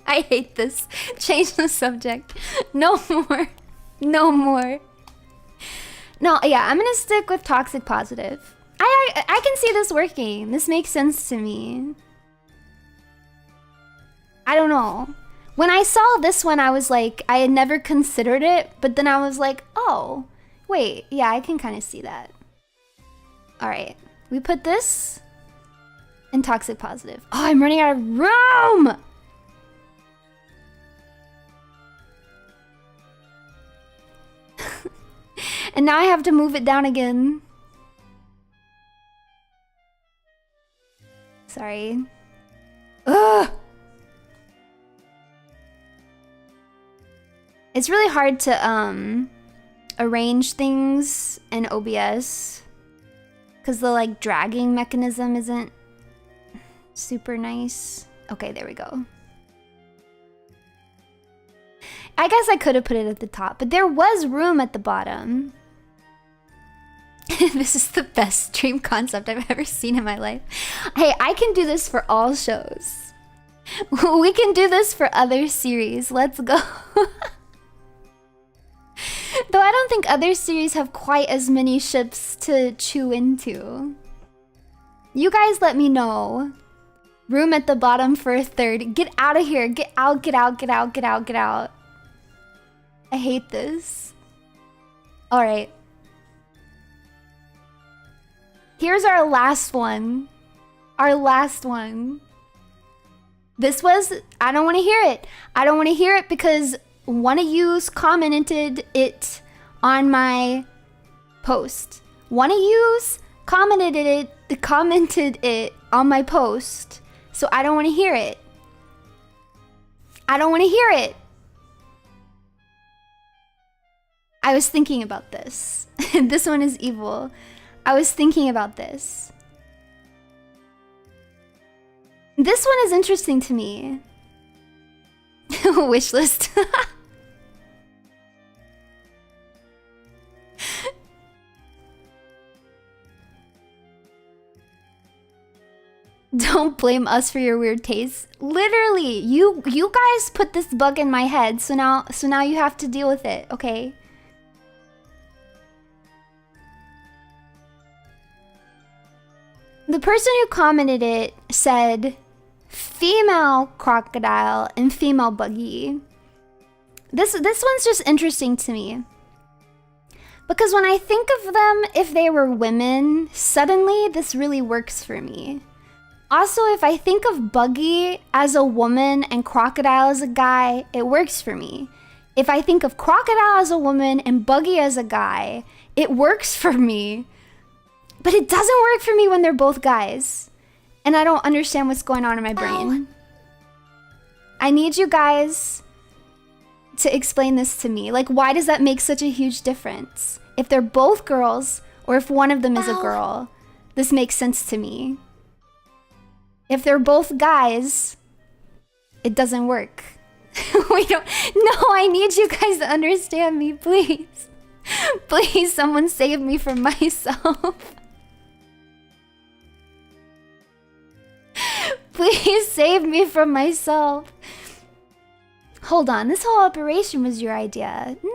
I hate this. Change the subject. No more. No more. No, yeah, I'm gonna stick with toxic positive. I can see this working. This makes sense to me. I don't know. When I saw this one, I was like, I had never considered it, but then I was like, oh, wait, yeah, I can kind of see that. All right, we put this in toxic positive. Oh, I'm running out of room! And now I have to move it down again. Sorry. Ugh! It's really hard to arrange things in OBS because the like dragging mechanism isn't super nice. Okay, there we go. I guess I could have put it at the top, but there was room at the bottom. This is the best stream concept I've ever seen in my life. Hey, I can do this for all shows. We can do this for other series. Let's go. Though I don't think other series have quite as many ships to chew into. You guys let me know. Room at the bottom for a third. Get out of here. Get out, get out, get out, get out, get out. I hate this. Alright. Here's our last one. Our last one. This was, I don't want to hear it. I don't want to hear it because one of yous commented it on my post. One of yous commented it on my post. So I don't want to hear it. I don't want to hear it. I was thinking about this. This one is evil. I was thinking about this. This one is interesting to me. Wish list. Don't blame us for your weird tastes. Literally, you guys put this bug in my head, so now you have to deal with it, okay? The person who commented it said female crocodile and female buggy. This one's just interesting to me. Because when I think of them, if they were women, suddenly this really works for me. Also, if I think of Buggy as a woman and Crocodile as a guy, it works for me. If I think of Crocodile as a woman and Buggy as a guy, it works for me. But it doesn't work for me when they're both guys. And I don't understand what's going on in my brain. I need you guys to explain this to me. Like, why does that make such a huge difference? If they're both girls, or if one of them is a girl, this makes sense to me. If they're both guys, it doesn't work. We don't. No, I need you guys to understand me, please. Please, someone save me from myself. Please save me from myself. Hold on, this whole operation was your idea. No,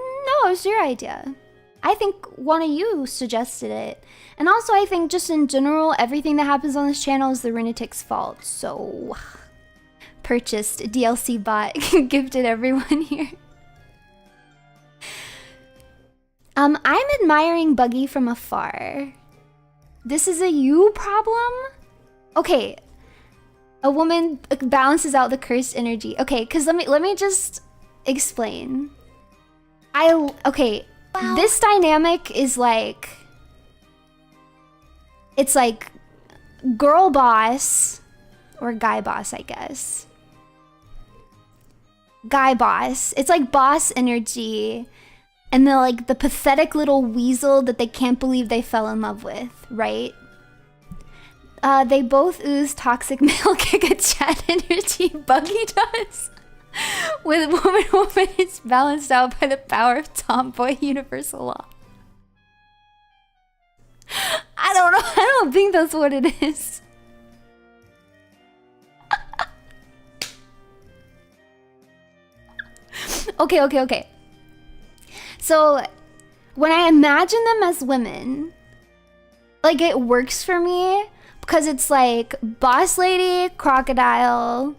it was your idea. I think one of you suggested it. And also, I think just in general, everything that happens on this channel is the Runetic's fault. So, purchased DLC bot, gifted everyone here. I'm admiring Buggy from afar. This is a you problem? Okay, a woman balances out the cursed energy. Okay, because let me just explain. This dynamic is like, it's like girl boss or guy boss, I guess. Guy boss. It's like boss energy, and the pathetic little weasel that they can't believe they fell in love with, right? They both ooze toxic male Giga-chat energy. Buggy does. With woman is balanced out by the power of tomboy universal law. I don't know. I don't think that's what it is. Okay. So, when I imagine them as women, like, it works for me because it's like boss lady, crocodile,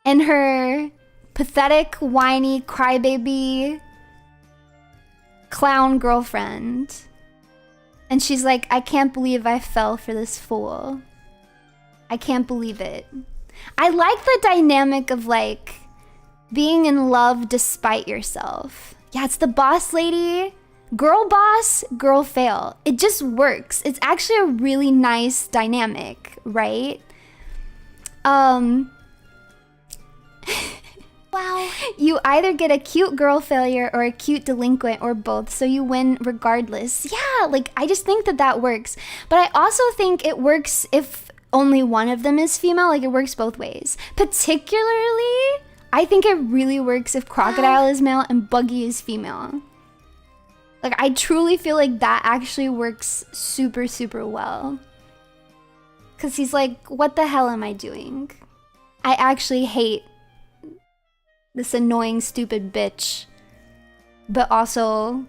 and her pathetic, whiny, crybaby clown girlfriend. And she's like, I can't believe I fell for this fool. I can't believe it. I like the dynamic of like being in love despite yourself. Yeah, it's the boss lady, girl boss, girl fail. It just works. It's actually a really nice dynamic, right? Wow. You either get a cute girl failure or a cute delinquent or both, so you win regardless. Yeah, like, I just think that works. But I also think it works if only one of them is female. Like, it works both ways. Particularly, I think it really works if Crocodile is male and Buggy is female. Like, I truly feel like that actually works super, super well. Because he's like, what the hell am I doing? I actually hate this annoying, stupid bitch. But also,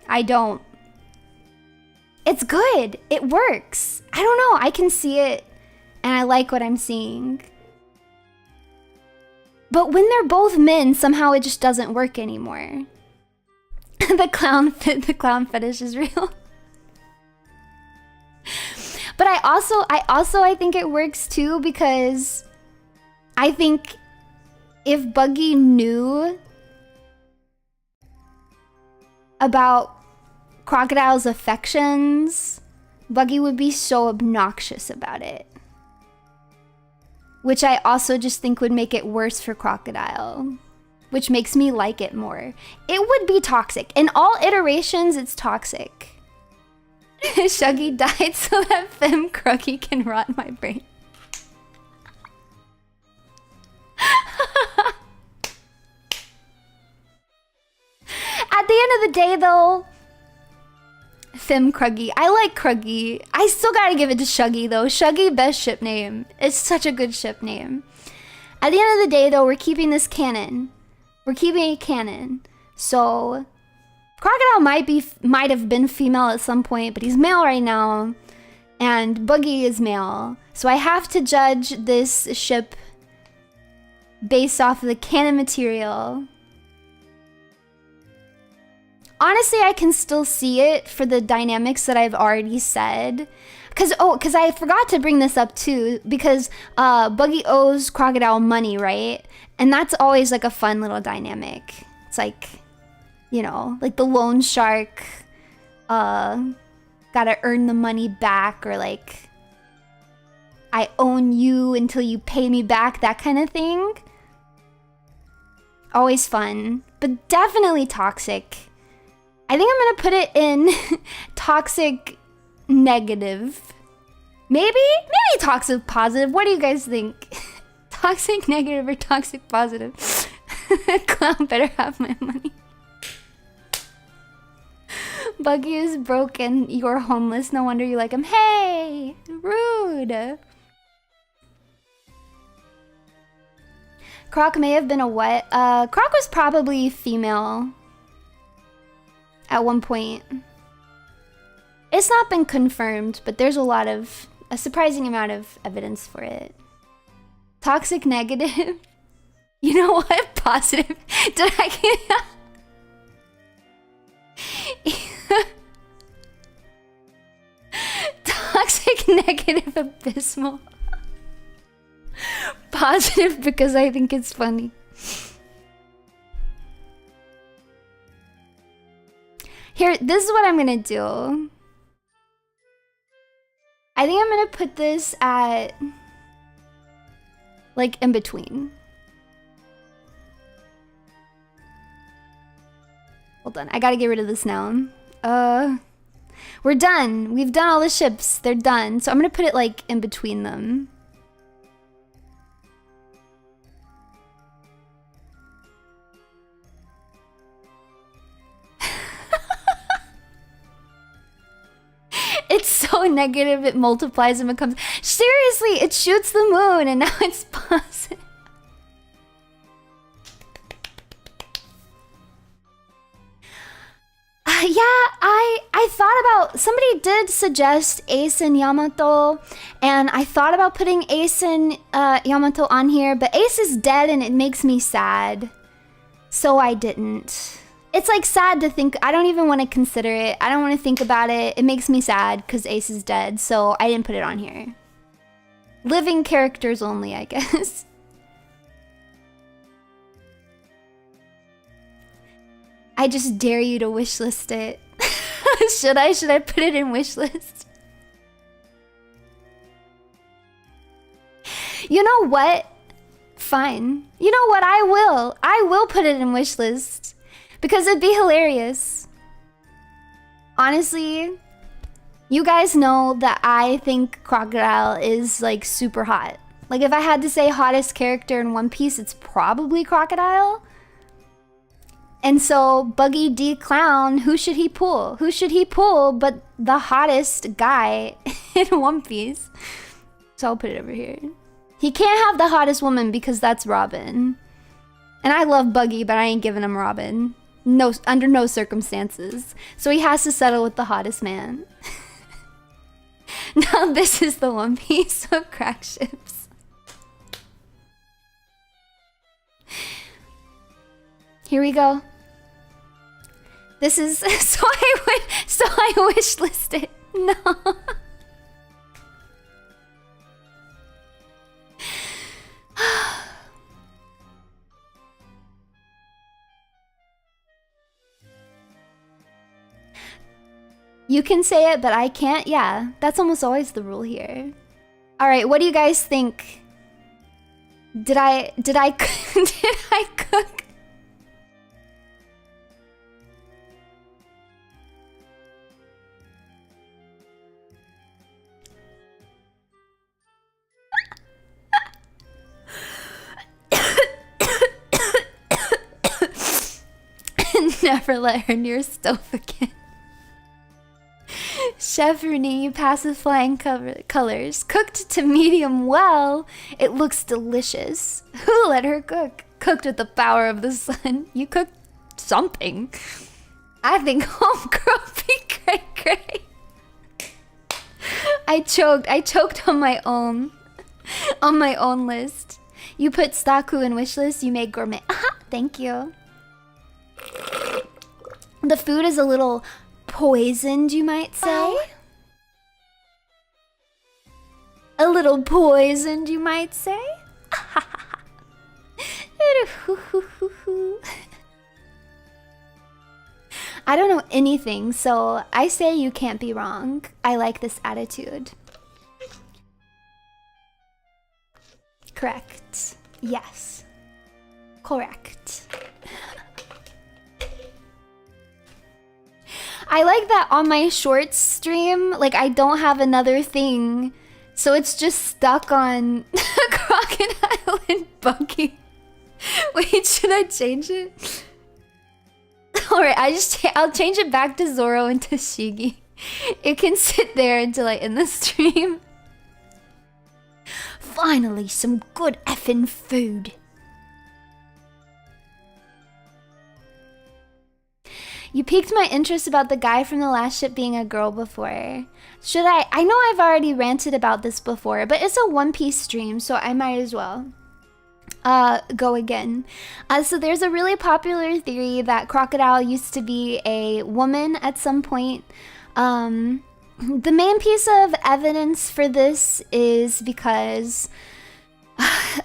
I don't. It's good. It works. I don't know. I can see it, and I like what I'm seeing. But when they're both men, somehow it just doesn't work anymore. the clown fetish is real. But I think it works too, because I think if Buggy knew about Crocodile's affections, Buggy would be so obnoxious about it. Which I also just think would make it worse for Crocodile. Which makes me like it more. It would be toxic. In all iterations, it's toxic. Shuggy died so that Femme Cruggy can rot my brain. At the end of the day, though, Femme Cruggy. I like Cruggy. I still gotta give it to Shuggy, though. Shuggy, best ship name. It's such a good ship name. At the end of the day, though, we're keeping this canon. We're keeping it canon. So Crocodile might have been female at some point, but he's male right now. And Buggy is male. So I have to judge this ship based off of the canon material. Honestly, I can still see it for the dynamics that I've already said. Because I forgot to bring this up too, because Buggy owes Crocodile money, right? And that's always like a fun little dynamic. It's like, you know, like the loan shark gotta earn the money back, or like, I own you until you pay me back, that kind of thing. Always fun, but definitely toxic. I think I'm gonna put it in toxic negative. Maybe toxic positive. What do you guys think? Toxic negative or toxic positive? Clown better have my money. Buggy is broken. You're homeless. No wonder you like him. Hey! Rude! Croc may have been a what? Croc was probably female at one point. It's not been confirmed, but there's a surprising amount of evidence for it. Toxic negative? You know what? Positive. Did I get... Toxic negative abysmal. Positive because I think it's funny. Here, this is what I'm gonna do. I think I'm gonna put this at, like, in between. Hold on, I gotta get rid of this now. We're done. We've done all the ships. They're done. So I'm gonna put it, like, in between them. It's so negative, it multiplies and becomes... Seriously, it shoots the moon and now it's positive. Yeah, I thought about... Somebody did suggest Ace and Yamato, and I thought about putting Ace and Yamato on here, but Ace is dead and it makes me sad. So I didn't. It's like sad to think. I don't even want to consider it. I don't want to think about it. It makes me sad because Ace is dead, so I didn't put it on here. Living characters only, I guess. I just dare you to wishlist it. Should I put it in wishlist? You know what? Fine. You know what? I will put it in wishlist. Because it'd be hilarious. Honestly, you guys know that I think Crocodile is, like, super hot. Like, if I had to say hottest character in One Piece, it's probably Crocodile. And so, Buggy D Clown, who should he pull? Who should he pull but the hottest guy in One Piece? So I'll put it over here. He can't have the hottest woman because that's Robin. And I love Buggy, but I ain't giving him Robin. No, under no circumstances. So he has to settle with the hottest man. Now this is the One Piece of crack ships. Here we go. This is so I wish listed. No. You can say it, but I can't. Yeah, that's almost always the rule here. All right, what do you guys think? Did I did I cook? Never let her near stove again. Chef Runie, you pass with flying colors. Cooked to medium well. It looks delicious. Who let her cook? Cooked with the power of the sun. You cooked something. I think homegirl be great. I choked on my own. On my own list. You put Staku in wish list, you made gourmet. Thank you. The food is a little poisoned, you might say. Oh. A little poisoned, you might say. I don't know anything, so I say you can't be wrong. I like this attitude. Correct. Yes. Correct. I like that on my shorts stream, like I don't have another thing, so it's just stuck on Crocodile and Buggy. Wait, should I change it? Alright, I'll change it back to Zoro and Tashigi. It can sit there until I end the stream. Finally, some good effing food. You piqued my interest about the guy from the last ship being a girl before. Should I? I know I've already ranted about this before, but it's a One Piece stream, so I might as well go again. So there's a really popular theory that Crocodile used to be a woman at some point. The main piece of evidence for this is because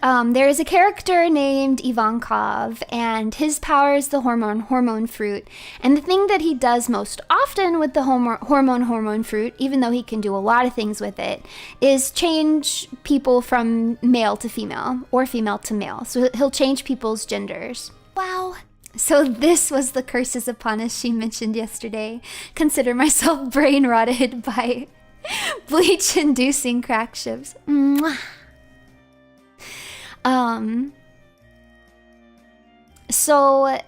there is a character named Ivankov, and his power is the hormone fruit. And the thing that he does most often with the hormone fruit, even though he can do a lot of things with it, is change people from male to female or female to male. So he'll change people's genders. Wow. So this was the curses upon us she mentioned yesterday. Consider myself brain rotted by bleach-inducing crack ships. Mwah. So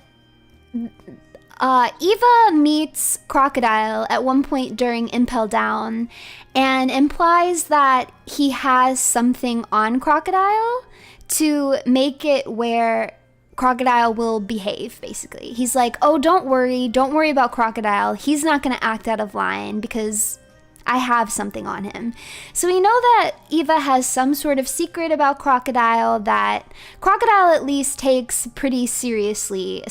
Eva meets Crocodile at one point during Impel Down and implies that he has something on Crocodile to make it where Crocodile will behave, basically. He's like, oh, don't worry about Crocodile. He's not going to act out of line because I have something on him. So we know that Eva has some sort of secret about Crocodile that Crocodile at least takes pretty seriously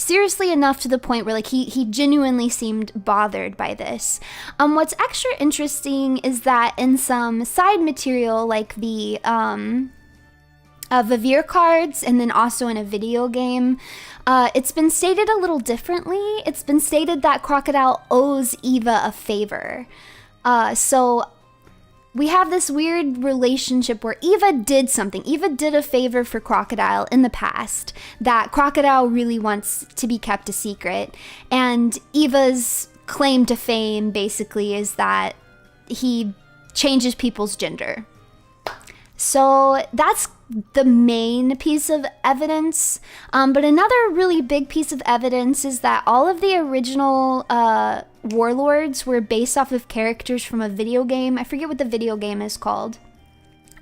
enough to the point where like he genuinely seemed bothered by this. What's extra interesting is that in some side material like the Vivir cards and then also in a video game, it's been stated a little differently. It's been stated that Crocodile owes Eva a favor. So we have this weird relationship where Eva did something. Eva did a favor for Crocodile in the past that Crocodile really wants to be kept a secret. And Eva's claim to fame basically is that he changes people's gender. So that's the main piece of evidence. But another really big piece of evidence is that all of the original warlords were based off of characters from a video game. I forget what the video game is called.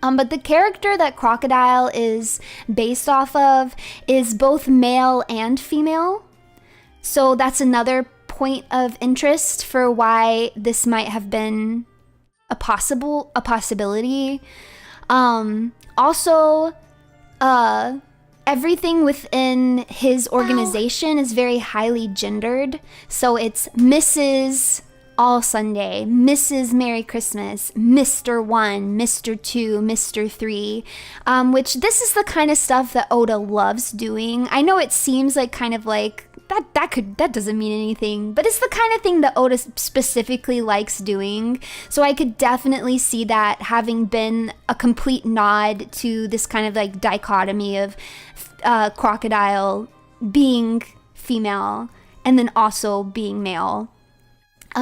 But the character that Crocodile is based off of is both male and female. So that's another point of interest for why this might have been a possibility. Also, everything within his organization is very highly gendered. So it's Mrs. All Sunday, Mrs. Merry Christmas, Mr. 1, Mr. 2, Mr. 3, which this is the kind of stuff that Oda loves doing. I know it seems like kind of like that doesn't mean anything, but it's the kind of thing that Oda specifically likes doing. So I could definitely see that having been a complete nod to this kind of like dichotomy of Crocodile being female and then also being male.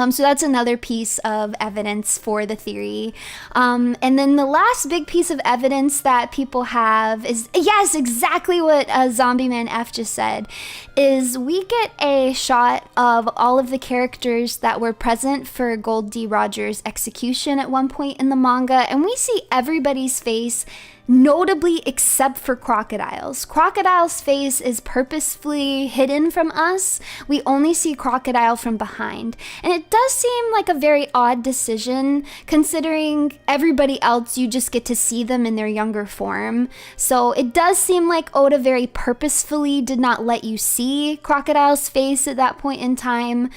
So that's another piece of evidence for the theory. And then the last big piece of evidence that people have is, yes, exactly what Zombie Man F just said, is we get a shot of all of the characters that were present for Gold D. Rogers' execution at one point in the manga, and we see everybody's face, notably except for Crocodile's. Crocodile's face is purposefully hidden from us. We only see Crocodile from behind. And it does seem like a very odd decision, considering everybody else, you just get to see them in their younger form. So it does seem like Oda very purposefully did not let you see Crocodile's face at that point in time.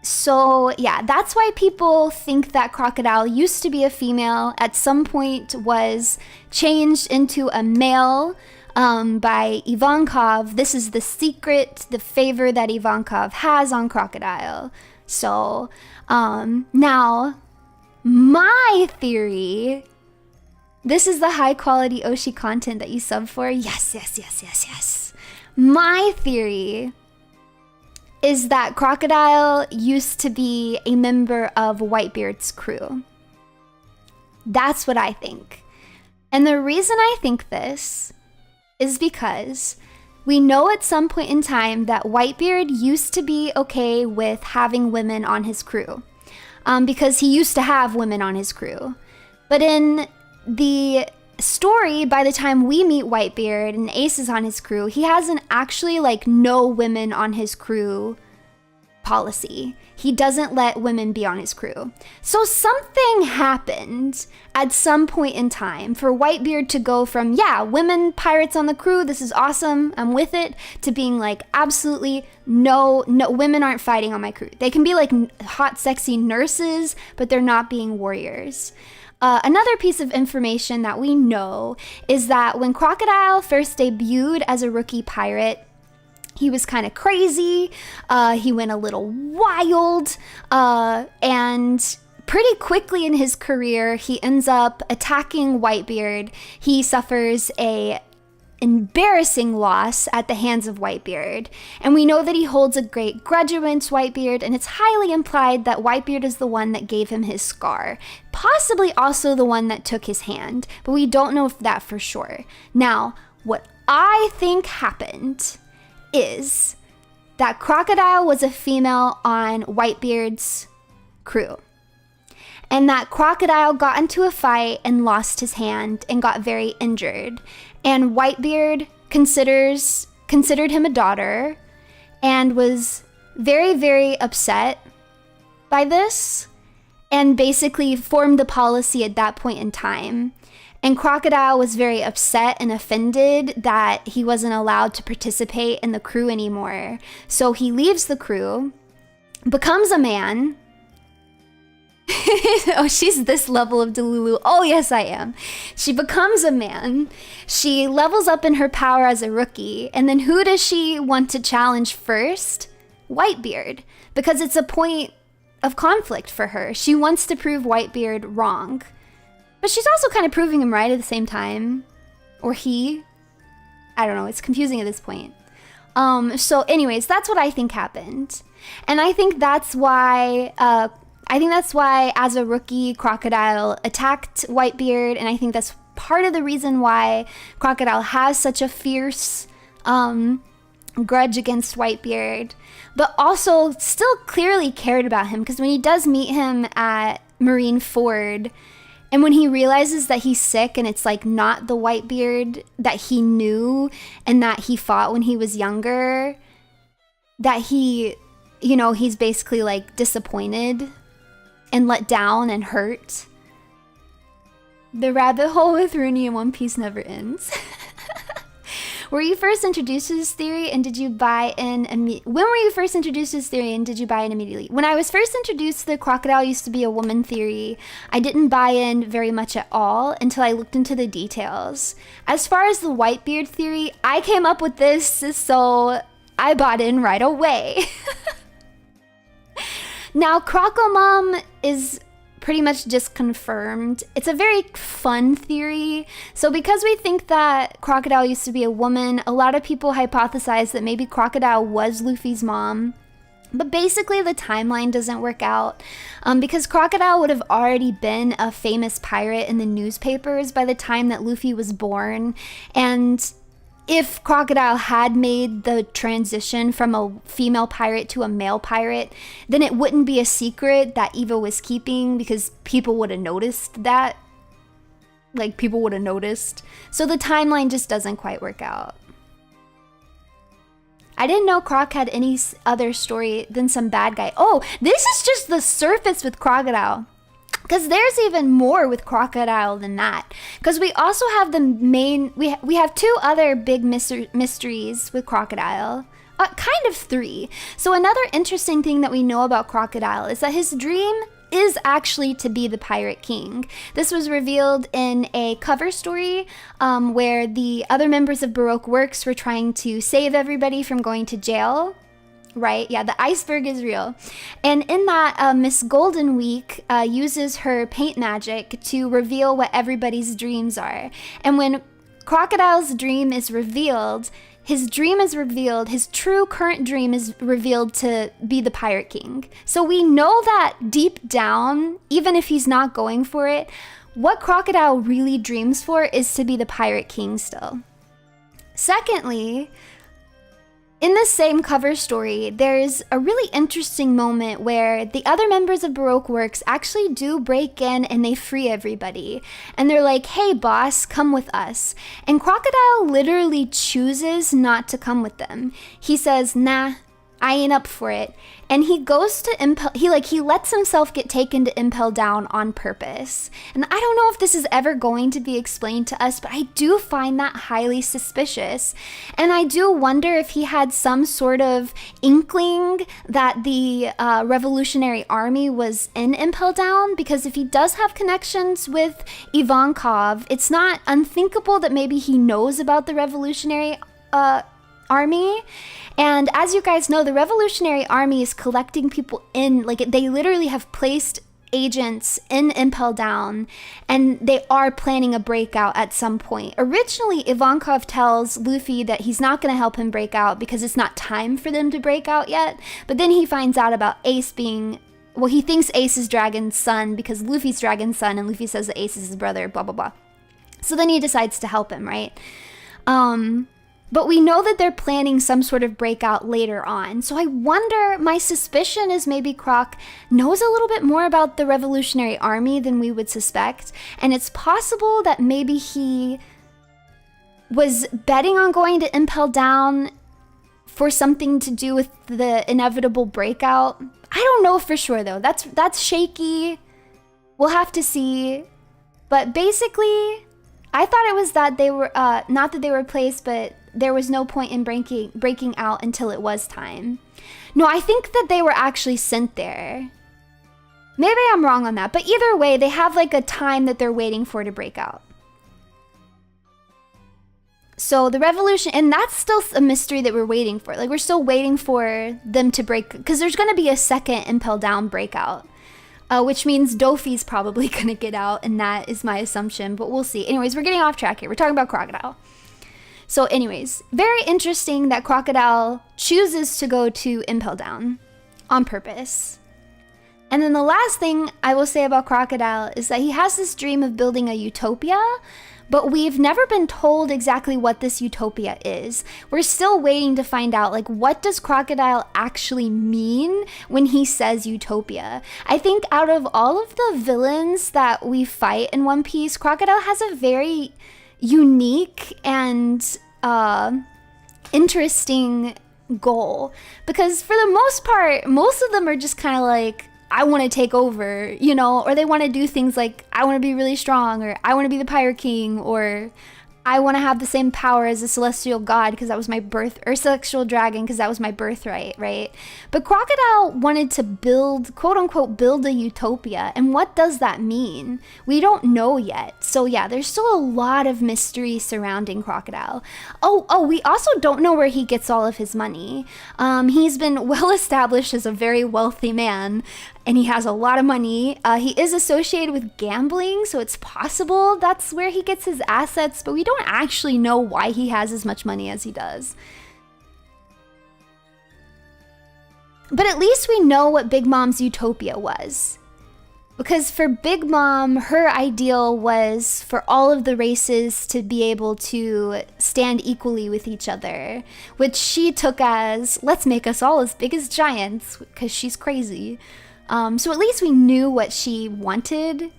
So yeah, that's why people think that Crocodile used to be a female, at some point was changed into a male by Ivankov. This is the secret, the favor that Ivankov has on Crocodile. So now, my theory, this is the high quality Oshi content that you sub for. Yes. My theory is that Crocodile used to be a member of Whitebeard's crew. That's what I think. And the reason I think this is because we know at some point in time that Whitebeard used to be okay with having women on his crew, because he used to have women on his crew. But in the story, by the time we meet Whitebeard and Ace is on his crew, he has an actually like no women on his crew policy. He doesn't let women be on his crew. So something happened at some point in time for Whitebeard to go from, yeah, women pirates on the crew, this is awesome, I'm with it, to being like, absolutely no, women aren't fighting on my crew. They can be like hot, sexy nurses, but they're not being warriors. Another piece of information that we know is that when Crocodile first debuted as a rookie pirate, he was kind of crazy, he went a little wild, and pretty quickly in his career, he ends up attacking Whitebeard. He suffers a embarrassing loss at the hands of Whitebeard, and we know that he holds a great grudge against Whitebeard, and it's highly implied that Whitebeard is the one that gave him his scar, possibly also the one that took his hand, but we don't know that for sure. Now, what I think happened is that Crocodile was a female on Whitebeard's crew, and that Crocodile got into a fight and lost his hand and got very injured. And Whitebeard considered him a daughter and was very, very upset by this and basically formed the policy at that point in time. And Crocodile was very upset and offended that he wasn't allowed to participate in the crew anymore. So he leaves the crew, becomes a man. Oh, she's this level of Delulu. Oh, yes, I am. She becomes a man. She levels up in her power as a rookie. And then who does she want to challenge first? Whitebeard. Because it's a point of conflict for her. She wants to prove Whitebeard wrong. But she's also kind of proving him right at the same time. Or he. I don't know. It's confusing at this point. So anyways, that's what I think happened. And I think that's why as a rookie, Crocodile attacked Whitebeard, and I think that's part of the reason why Crocodile has such a fierce grudge against Whitebeard, but also still clearly cared about him, because when he does meet him at Marine Ford, and when he realizes that he's sick and it's like not the Whitebeard that he knew and that he fought when he was younger, that he, you know, he's basically like disappointed and let down and hurt. The rabbit hole with Runie in One Piece never ends. Were you first introduced to this theory and did you buy in when were you first introduced to this theory and did you buy in immediately? When I was first introduced to the crocodile used to be a woman theory, I didn't buy in very much at all until I looked into the details. As far as the Whitebeard theory, I came up with this, so I bought in right away. Now, Crocomom is pretty much just confirmed. It's a very fun theory. So because we think that Crocodile used to be a woman, a lot of people hypothesize that maybe Crocodile was Luffy's mom. But basically the timeline doesn't work out because Crocodile would have already been a famous pirate in the newspapers by the time that Luffy was born. And if Crocodile had made the transition from a female pirate to a male pirate, then it wouldn't be a secret that Eva was keeping because people would have noticed that. Like, people would have noticed. So the timeline just doesn't quite work out. I didn't know Croc had any other story than some bad guy. Oh, this is just the surface with Crocodile. Because there's even more with Crocodile than that. Because we also have the main... We have two other big mysteries with Crocodile. Kind of three. So another interesting thing that we know about Crocodile is that his dream is actually to be the Pirate King. This was revealed in a cover story where the other members of Baroque Works were trying to save everybody from going to jail. Right, yeah, the iceberg is real. And in that, Miss Golden Week uses her paint magic to reveal what everybody's dreams are. And when Crocodile's dream is revealed, his true current dream is revealed to be the Pirate King. So we know that deep down, even if he's not going for it, what Crocodile really dreams for is to be the Pirate King still. Secondly, in the same cover story, there's a really interesting moment where the other members of Baroque Works actually do break in and they free everybody. And they're like, hey boss, come with us. And Crocodile literally chooses not to come with them. He says, nah, I ain't up for it. And he goes to Impel, he lets himself get taken to Impel Down on purpose. And I don't know if this is ever going to be explained to us, but I do find that highly suspicious. And I do wonder if he had some sort of inkling that the Revolutionary Army was in Impel Down, because if he does have connections with Ivankov, it's not unthinkable that maybe he knows about the Revolutionary Army. And as you guys know, the Revolutionary Army is collecting people in, like, they literally have placed agents in Impel Down, and they are planning a breakout at some point. Originally, Ivankov tells Luffy that he's not going to help him break out because it's not time for them to break out yet. But then he finds out about Ace being, well, he thinks Ace is Dragon's son because Luffy's Dragon's son, and Luffy says that Ace is his brother, blah, blah, blah. So then he decides to help him, right? But we know that they're planning some sort of breakout later on. So I wonder, my suspicion is maybe Croc knows a little bit more about the Revolutionary Army than we would suspect. And it's possible that maybe he was betting on going to Impel Down for something to do with the inevitable breakout. I don't know for sure though. That's shaky. We'll have to see. But basically, I thought it was that they were, not that they were placed, but there was no point in breaking out until it was time. No, I think that they were actually sent there. Maybe I'm wrong on that, but either way, they have like a time that they're waiting for to break out. So the revolution, and that's still a mystery that we're waiting for. Like, we're still waiting for them to break, because there's going to be a second Impel Down breakout. Which means Dofi's probably going to get out, and that is my assumption, but we'll see. Anyways, we're getting off track here. We're talking about Crocodile. So anyways, very interesting that Crocodile chooses to go to Impel Down on purpose. And then the last thing I will say about Crocodile is that he has this dream of building a utopia, but we've never been told exactly what this utopia is. We're still waiting to find out, like, what does Crocodile actually mean when he says utopia? I think out of all of the villains that we fight in One Piece, Crocodile has a very unique and interesting goal. Because for the most part, most of them are just kind of like, I want to take over, you know, or they want to do things like, I want to be really strong, or I want to be the Pirate King, or I want to have the same power as a celestial god because that was my birth, or celestial dragon because that was my birthright, right? But Crocodile wanted to build, quote unquote, build a utopia. And what does that mean? We don't know yet. So yeah, there's still a lot of mystery surrounding Crocodile. Oh, we also don't know where he gets all of his money. He's been well established as a very wealthy man, and he has a lot of money. He is associated with gambling, so it's possible that's where he gets his assets, but we don't actually know why he has as much money as he does. But at least we know what Big Mom's utopia was. Because for Big Mom, her ideal was for all of the races to be able to stand equally with each other, which she took as, let's make us all as big as giants, because she's crazy. So at least we knew what she wanted.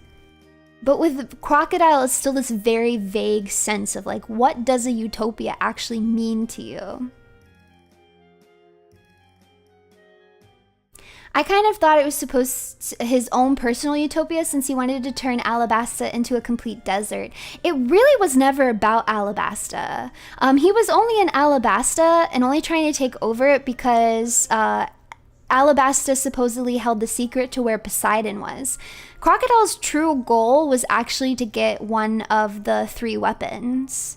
But with Crocodile, it's still this very vague sense of like, what does a utopia actually mean to you? I kind of thought it was supposed to, his own personal utopia, since he wanted to turn Alabasta into a complete desert. It really was never about Alabasta. He was only in Alabasta and only trying to take over it because Alabasta supposedly held the secret to where Poseidon was. Crocodile's true goal was actually to get one of the 3 weapons.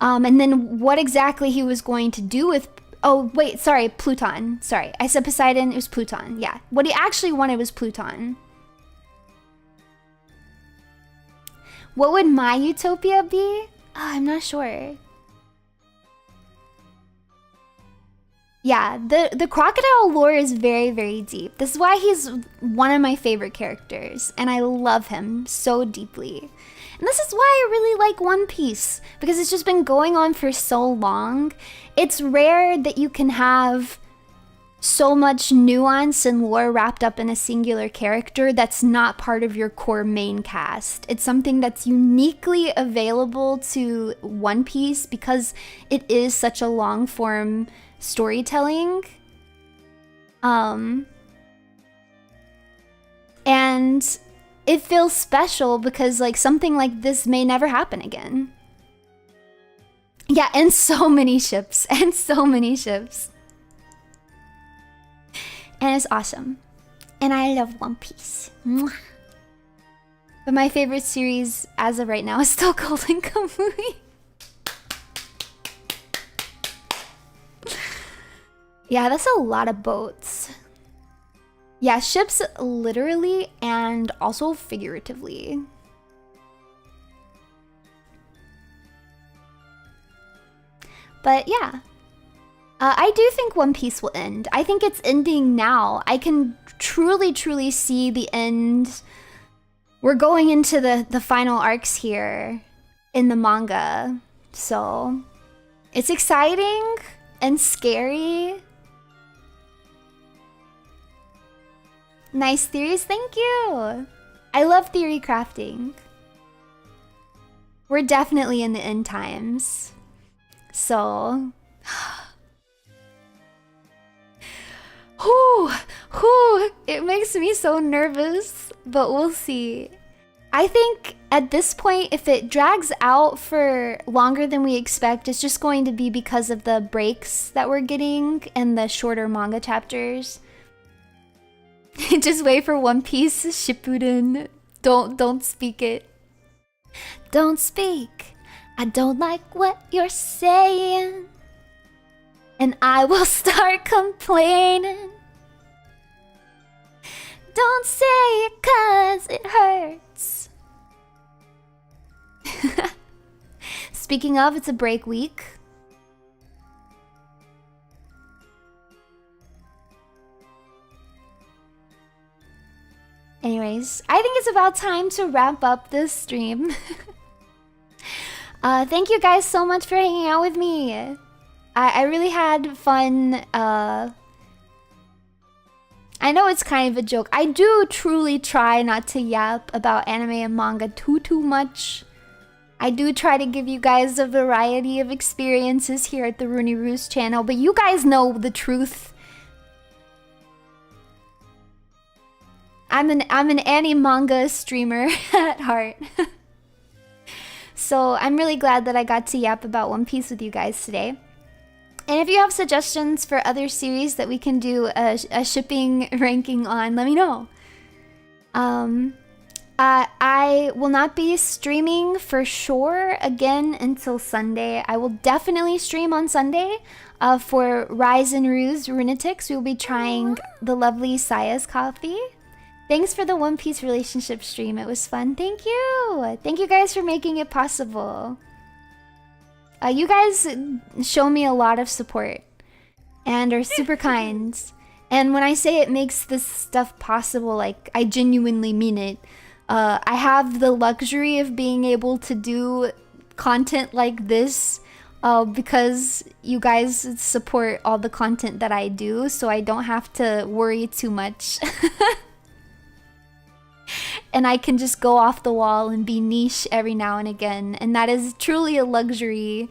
And then what exactly he was going to do with... Oh, wait, sorry, Pluton. Sorry, I said Poseidon, it was Pluton. Yeah, what he actually wanted was Pluton. What would my utopia be? Oh, I'm not sure. Yeah, the Crocodile lore is very, very deep. This is why he's one of my favorite characters, and I love him so deeply. And this is why I really like One Piece, because it's just been going on for so long. It's rare that you can have so much nuance and lore wrapped up in a singular character that's not part of your core main cast. It's something that's uniquely available to One Piece because it is such a long form storytelling. And it feels special because like something like this may never happen again. Yeah, and so many ships, and so many ships. And it's awesome. And I love One Piece. Mwah. But my favorite series as of right now is still Golden Kamuy. Yeah, that's a lot of boats. Yeah, ships literally and also figuratively. But yeah, I do think One Piece will end. I think it's ending now. I can truly see the end. We're going into the final arcs here in the manga. So it's exciting and scary. Nice theories, thank you. I love theory crafting. We're definitely in the end times. So, it makes me so nervous, but we'll see. I think at this point, if it drags out for longer than we expect, it's just going to be because of the breaks that we're getting and the shorter manga chapters. Just wait for One Piece Shippuden. Don't speak it. Don't speak. I don't like what you're saying. And I will start complaining. Don't say it 'cause it hurts. Speaking of, it's a break week. Anyways, I think it's about time to wrap up this stream. Thank you guys so much for hanging out with me. I really had fun. I know it's kind of a joke. I do truly try not to yap about anime and manga too much. I do try to give you guys a variety of experiences here at the Runie Roos channel, but you guys know the truth. I'm an anime manga streamer at heart. So I'm really glad that I got to yap about One Piece with you guys today. And if you have suggestions for other series that we can do a shipping ranking on, let me know. I will not be streaming for sure again until Sunday. I will definitely stream on Sunday for Rise and Ruse Runetics. We will be trying the lovely Saya's coffee. Thanks for the One Piece relationship stream. It was fun. Thank you. Thank you guys for making it possible. You guys show me a lot of support and are super kind. And when I say it makes this stuff possible, like, I genuinely mean it. I have the luxury of being able to do content like this because you guys support all the content that I do, so I don't have to worry too much. And I can just go off the wall and be niche every now and again, and that is truly a luxury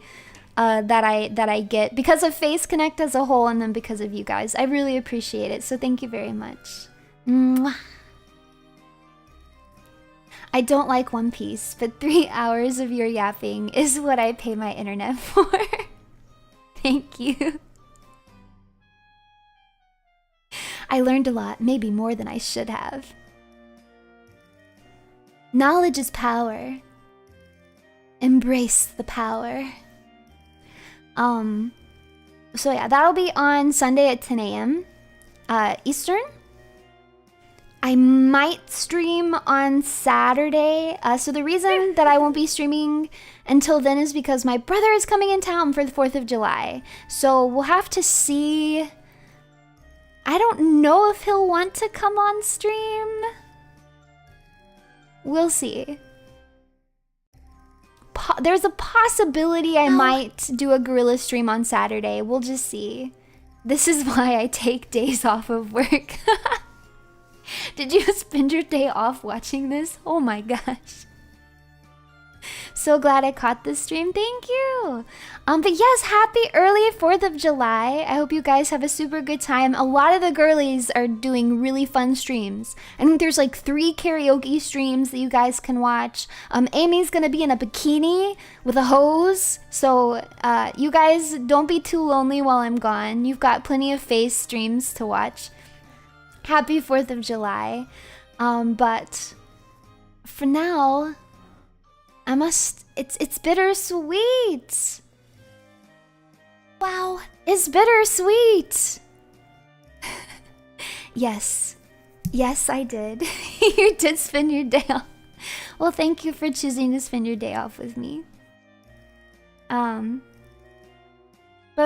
that I get because of Face Connect as a whole, and then because of you guys. I really appreciate it, so thank you very much. Mwah. I don't like One Piece, but 3 hours of your yapping is what I pay my internet for. Thank you. I learned a lot, maybe more than I should have. Knowledge is power. Embrace the power. So yeah, that'll be on Sunday at 10 a.m. Eastern. I might stream on Saturday. So the reason that I won't be streaming until then is because my brother is coming in town for the 4th of July. So we'll have to see. I don't know if he'll want to come on stream. We'll see. There's a possibility I might do a gorilla stream on Saturday. We'll just see. This is why I take days off of work. Did you spend your day off watching this? Oh my gosh. So glad I caught this stream. Thank you. But yes, happy early 4th of July. I hope you guys have a super good time. A lot of the girlies are doing really fun streams. I think there's like 3 karaoke streams that you guys can watch. Amy's gonna be in a bikini with a hose. So you guys don't be too lonely while I'm gone. You've got plenty of Face streams to watch. Happy 4th of July. But for now, I must, it's bittersweet. Wow, it's bittersweet. Yes, I did. You did spend your day off. Well, thank you for choosing to spend your day off with me. But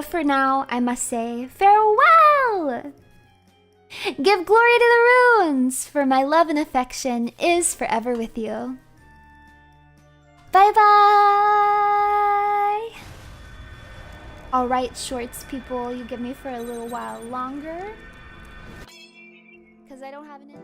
for now, I must say farewell. Give glory to the runes, for my love and affection is forever with you. Bye-bye! Alright, shorts people, you give me for a little while longer. Because I don't have an...